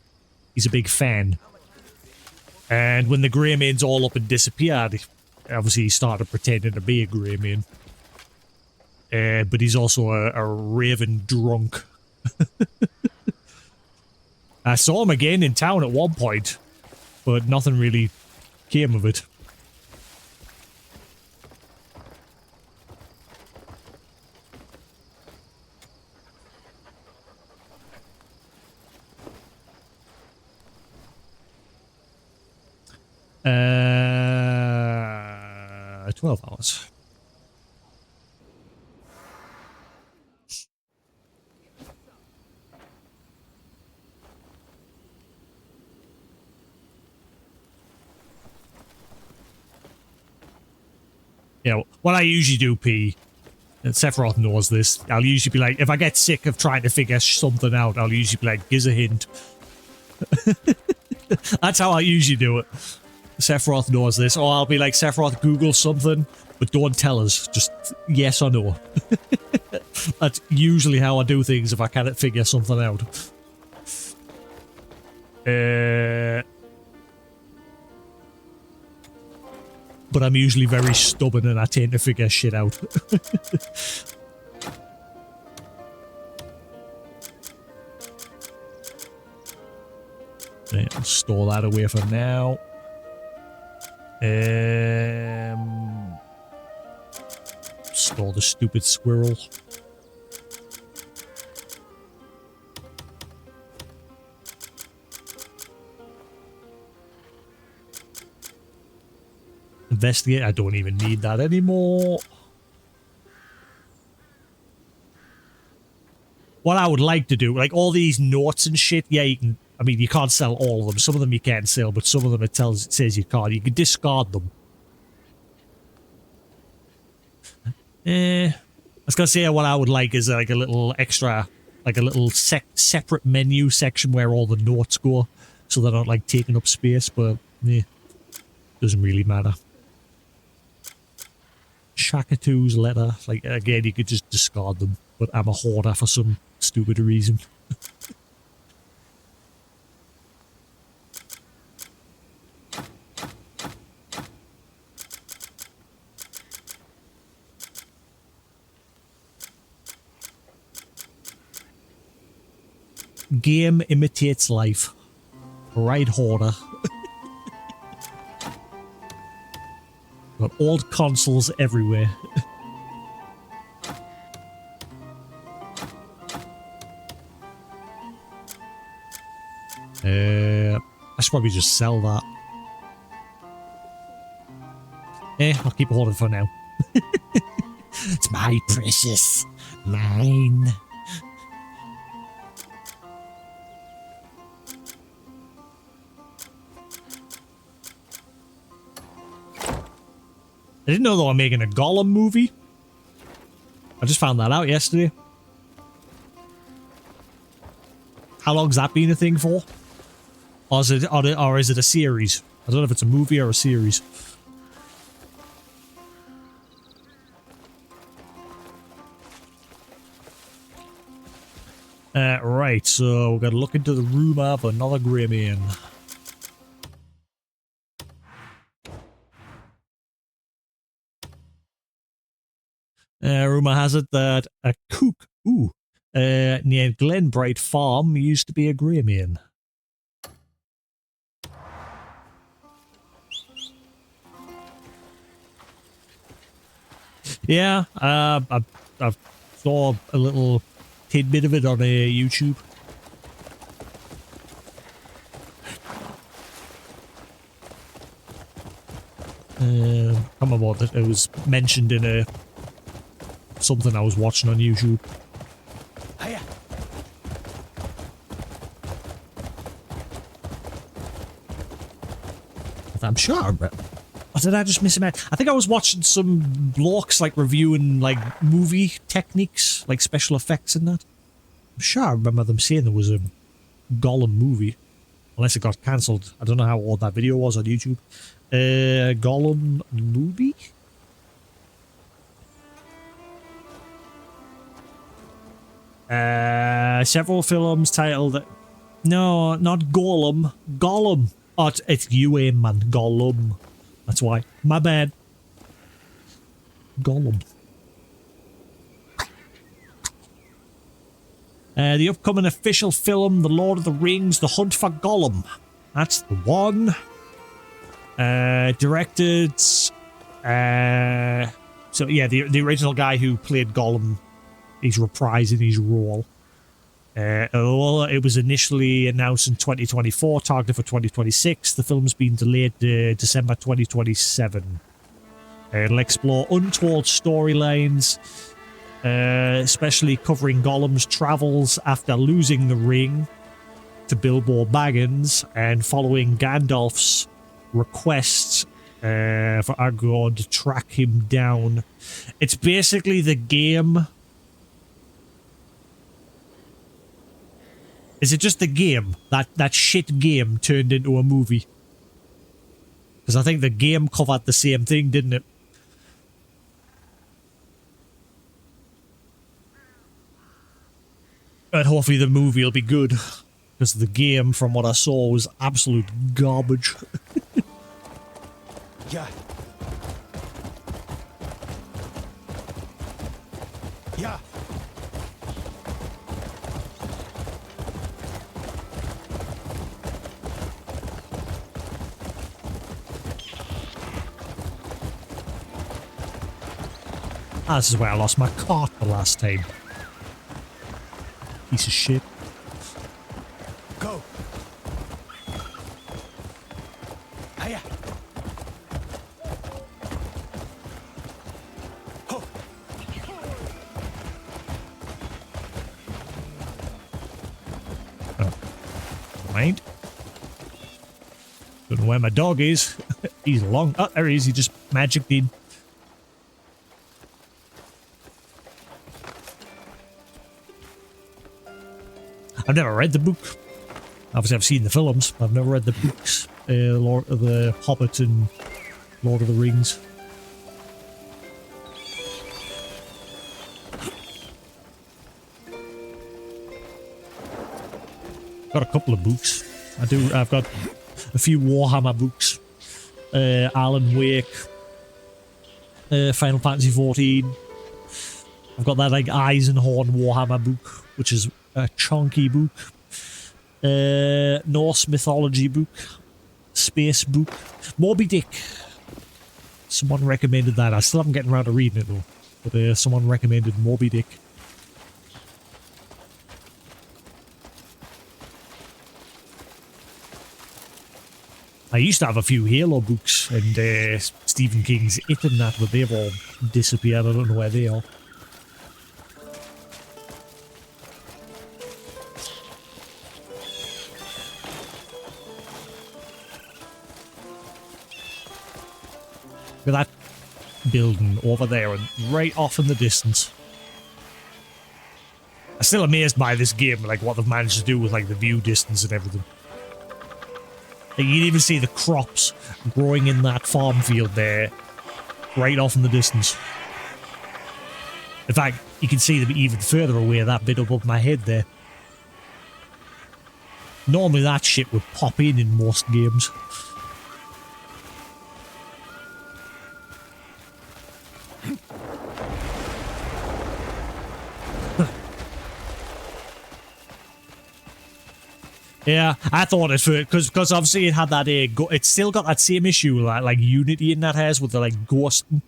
a big fan. And when the Grey Manes all up and disappeared, obviously he started pretending to be a Grey Mane. But he's also a raving drunk. I saw him again in town at one point, but nothing really came of it. Uh, 12 hours. Yeah, what I usually do, P, And Sephiroth knows this. I'll usually be like, if I get sick of trying to figure something out, I'll usually be like, gives a hint. That's how I usually do it. Sephiroth knows this. Or I'll be like, Sephiroth, Google something, but don't tell us. Just yes or no. That's usually how I do things if I can't figure something out. But I'm usually very stubborn and I tend to figure shit out. Right, I'll store that away for now. Store the stupid squirrel. Investigate. I don't even need that anymore. What I would like to do, like all these notes and shit, yeah, you can. I mean, you can't sell all of them. Some of them you can sell, but some of them it says you can't. You can discard them. I was gonna say what I would like is like a little extra, like a little separate menu section where all the notes go, so they're not like taking up space. But yeah, doesn't really matter. Shakatu's letter, like again, you could just discard them, but I'm a hoarder for some stupid reason. Game imitates life. Right, hoarder. Got old consoles everywhere. I should probably just sell that. I'll keep it hoarded for now. It's my precious. Mine. I didn't know they were making a Gollum movie. I just found that out yesterday. How long's that been a thing for? Or is it a series? I don't know if it's a movie or a series. Right, so we've got to look into the rumour of another Greyman. Rumour has it that a cook near Glenbright Farm used to be a Greyman. Yeah, I saw a little tidbit of it on YouTube. I can't remember what it was mentioned in something I was watching on YouTube. Hiya. I'm sure, but or did I just miss him out? I think I was watching some blokes like reviewing like movie techniques, like special effects and that. I'm sure I remember them saying there was a Gollum movie, unless it got cancelled. I don't know how old that video was on YouTube. Gollum movie. Several films titled... No, not Gollum. Gollum. Oh, it's UA, man. Gollum. That's why. My bad. Gollum. The upcoming official film, The Lord of the Rings, The Hunt for Gollum. That's the one. Directed... so yeah, the original guy who played Gollum, he's reprising his role. It was initially announced in 2024, targeted for 2026. The film's been delayed to December 2027. It'll explore untold storylines, especially covering Gollum's travels after losing the ring to Bilbo Baggins and following Gandalf's request for Agron to track him down. It's basically the game. Is it just the game? That shit game turned into a movie? Because I think the game covered the same thing, didn't it? And hopefully the movie will be good. Because the game, from what I saw, was absolute garbage. Yeah. Yeah. Ah, this is where I lost my cart the last time. Piece of shit. Go. Hiya. Ho. Oh. Mind. Don't know where my dog is. He's long. Oh, there he is. He just magicked in. I've never read the book. Obviously, I've seen the films, but I've never read the books. Lord of the Hobbit and Lord of the Rings. Got a couple of books. I've got a few Warhammer books. Alan Wake. Final Fantasy 14. I've got that like Eisenhorn Warhammer book, which is a chunky book. Norse mythology book. Space book. Moby Dick. Someone recommended that. I still haven't gotten around to reading it though. But someone recommended Moby Dick. I used to have a few Halo books and Stephen King's It and that, but they've all disappeared. I don't know where they are. Look at that building over there and right off in the distance. I'm still amazed by this game, like what they've managed to do with like the view distance and everything. Like, you can even see the crops growing in that farm field there, right off in the distance. In fact, you can see them even further away, that bit above my head there. Normally that shit would pop in most games. Yeah, I thought it because obviously it had that it's still got that same issue like Unity in that has with the like ghosting.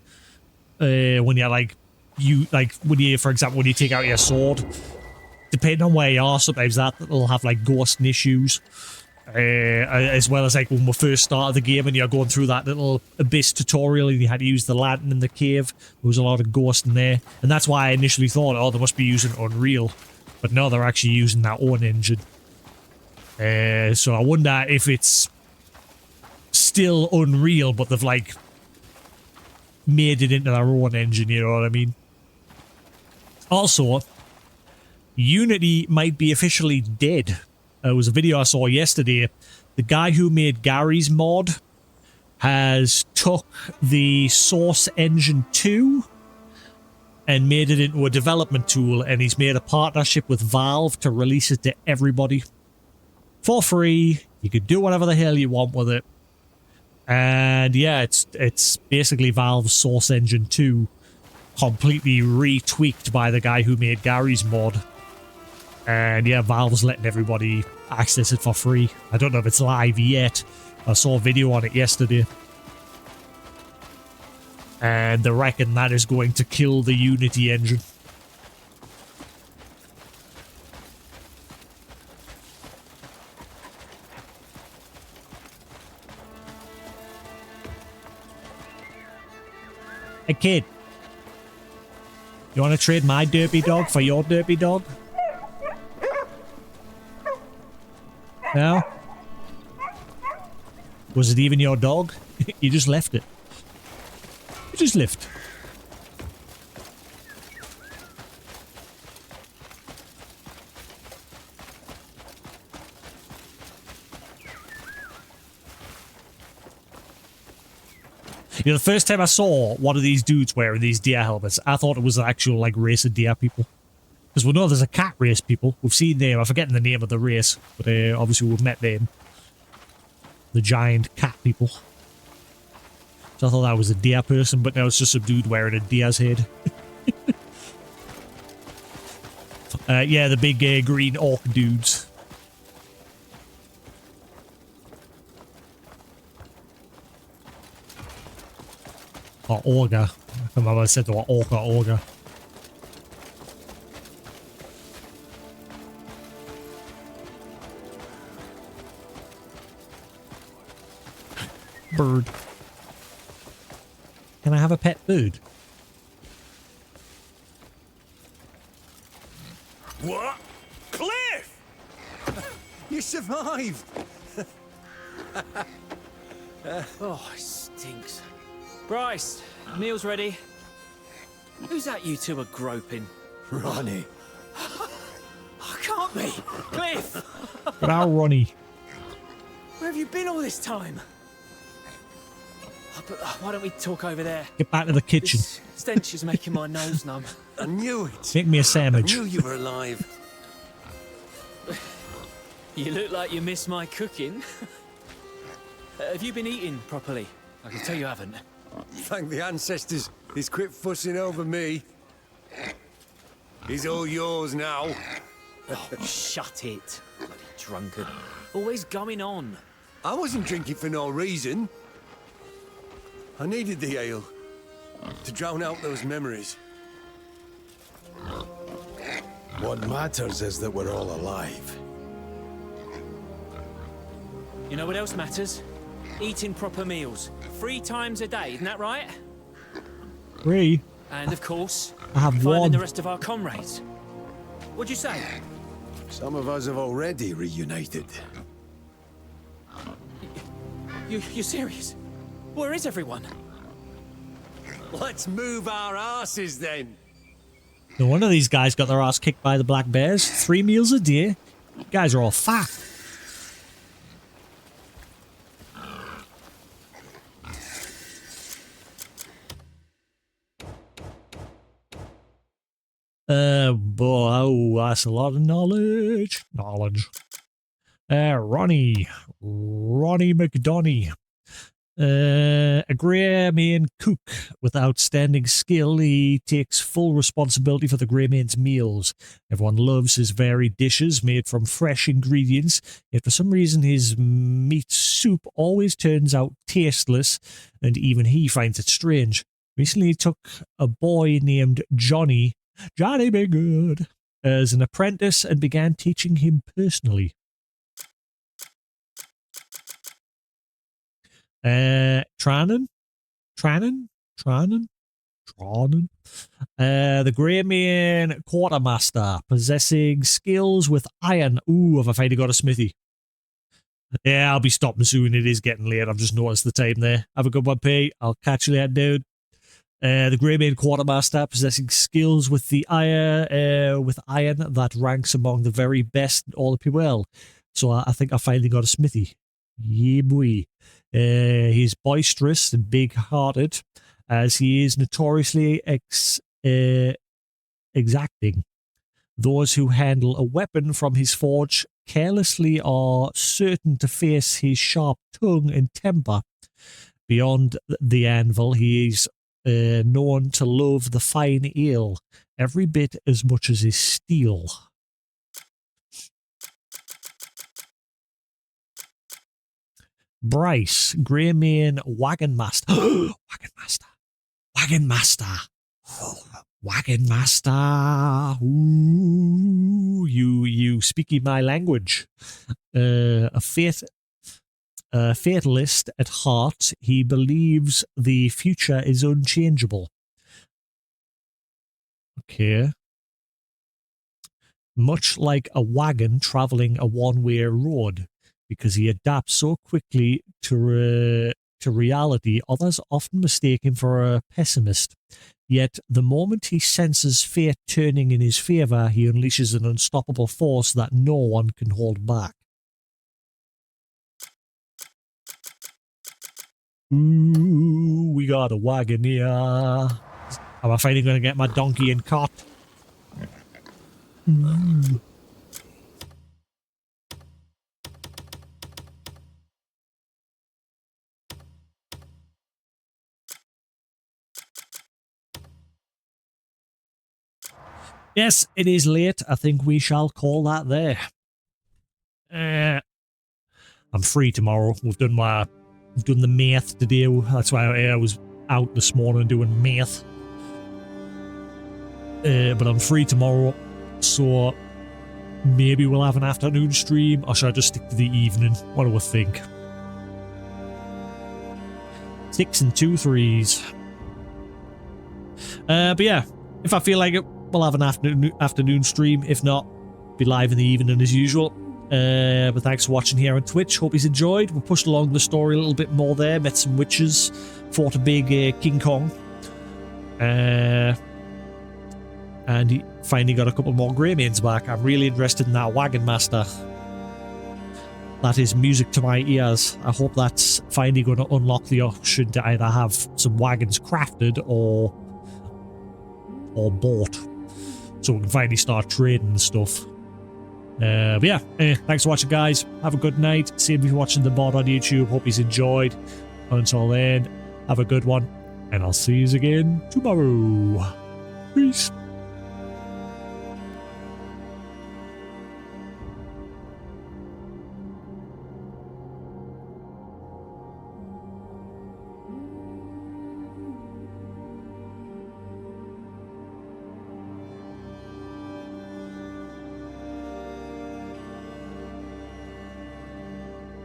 When you're like when you, for example, when you take out your sword, depending on where you are, sometimes that'll have like ghosting issues. As well as like when we first started the game and you're going through that little abyss tutorial and you had to use the lantern in the cave. There was a lot of ghosting there, and that's why I initially thought, oh, they must be using Unreal, but no, they're actually using their own engine. So I wonder if it's still Unreal, but they've like made it into their own engine, you know what I mean? Also, Unity might be officially dead. There was a video I saw yesterday. The guy who made Gary's mod has took the Source Engine 2 and made it into a development tool, and he's made a partnership with Valve to release it to everybody. For free, you could do whatever the hell you want with it. And yeah, it's basically Valve's Source Engine 2 completely retweaked by the guy who made Gary's mod. And yeah, Valve's letting everybody access it for free. I don't know if it's live yet. I saw a video on it yesterday. And they reckon that is going to kill the Unity engine. Hey kid, you want to trade my derpy dog for your derpy dog? No? Was it even your dog? You just left it. You just left. You know, the first time I saw one of these dudes wearing these deer helmets, I thought it was an actual, like, race of deer people. Because we know there's a cat race people. We've seen them. I'm forgetting the name of the race, but obviously we've met them. The giant cat people. So I thought that was a deer person, but now it's just a dude wearing a deer's head. Yeah, the big green orc dudes. Or Orga. I can't remember if I said they were Orc or Orga. Bird. Can I have a pet bird? What? Cliff! You survived! Oh, it stinks. Bryce, meal's ready. Who's that you two are groping? Ronnie. Oh, can't be! Cliff! Good old Ronnie. Where have you been all this time? Oh, but why don't we talk over there? Get back to the kitchen. This stench is making my nose numb. I knew it. Make me a sandwich. I knew you were alive. You look like you miss my cooking. Have you been eating properly? I can tell you haven't. Thank the ancestors. He's quit fussing over me. He's all yours now. Oh, shut it. Bloody drunkard. Always going on. I wasn't drinking for no reason. I needed the ale to drown out those memories. What matters is that we're all alive. You know what else matters? Eating proper meals. 3 times a day, isn't that right? 3? And of course, I have finding one. the rest of our comrades. What'd you say? Some of us have already reunited. You're serious? Where is everyone? Let's move our asses then. No wonder these guys got their ass kicked by the black bears. 3 meals a day. You guys are all fat. Boy, oh, that's a lot of knowledge. Ronnie McDonough. A grey man cook with outstanding skill. He takes full responsibility for the grey man's meals. Everyone loves his varied dishes made from fresh ingredients, yet for some reason his meat soup always turns out tasteless, and even he finds it strange. Recently he took a boy named Johnny Be Good as an apprentice and began teaching him personally. Tranen. The Grey Man Quartermaster, possessing skills with iron. Ooh, have I finally got a smithy? Yeah, I'll be stopping soon. It is getting late. I've just noticed the time there. Have a good one, P. I'll catch you later, dude. The Grey Man Quartermaster, possessing skills with the iron that ranks among the very best in all the PWL. So I think I finally got a smithy. Yeah, boy. He's boisterous and big-hearted, as he is notoriously exacting. Those who handle a weapon from his forge carelessly are certain to face his sharp tongue and temper. Beyond the anvil, he is known to love the fine ale, every bit as much as his steel. Bryce, Grey Man Wagon Master. Wagon Master. Ooh, you speaking my language. A fatalist at heart, he believes the future is unchangeable. Okay. Much like a wagon traveling a one-way road. because he adapts so quickly to reality, others often mistake him for a pessimist. Yet, the moment he senses fate turning in his favour, he unleashes an unstoppable force that no one can hold back. Ooh, we got a wagon here. Am I finally going to get my donkey and cart? Ooh. Yes, it is late. I think we shall call that there. I'm free tomorrow. We've done the math today. That's why I was out this morning doing math. But I'm free tomorrow, so maybe we'll have an afternoon stream, or should I just stick to the evening? What do we think? 6 and 2 3s. But yeah, if I feel like it, we'll have an afternoon stream. If not, be live in the evening as usual. But thanks for watching here on Twitch. Hope you've enjoyed. We pushed along the story a little bit more there. Met some witches. Fought a big King Kong. And he finally got a couple more Greymanes back. I'm really interested in that Wagon Master. That is music to my ears. I hope that's finally going to unlock the option to either have some wagons crafted or bought, so we can finally start trading and stuff. But yeah, thanks for watching, guys. Have a good night. See if you're watching the mod on YouTube. Hope you've enjoyed. Until then, have a good one, and I'll see you again tomorrow. Peace.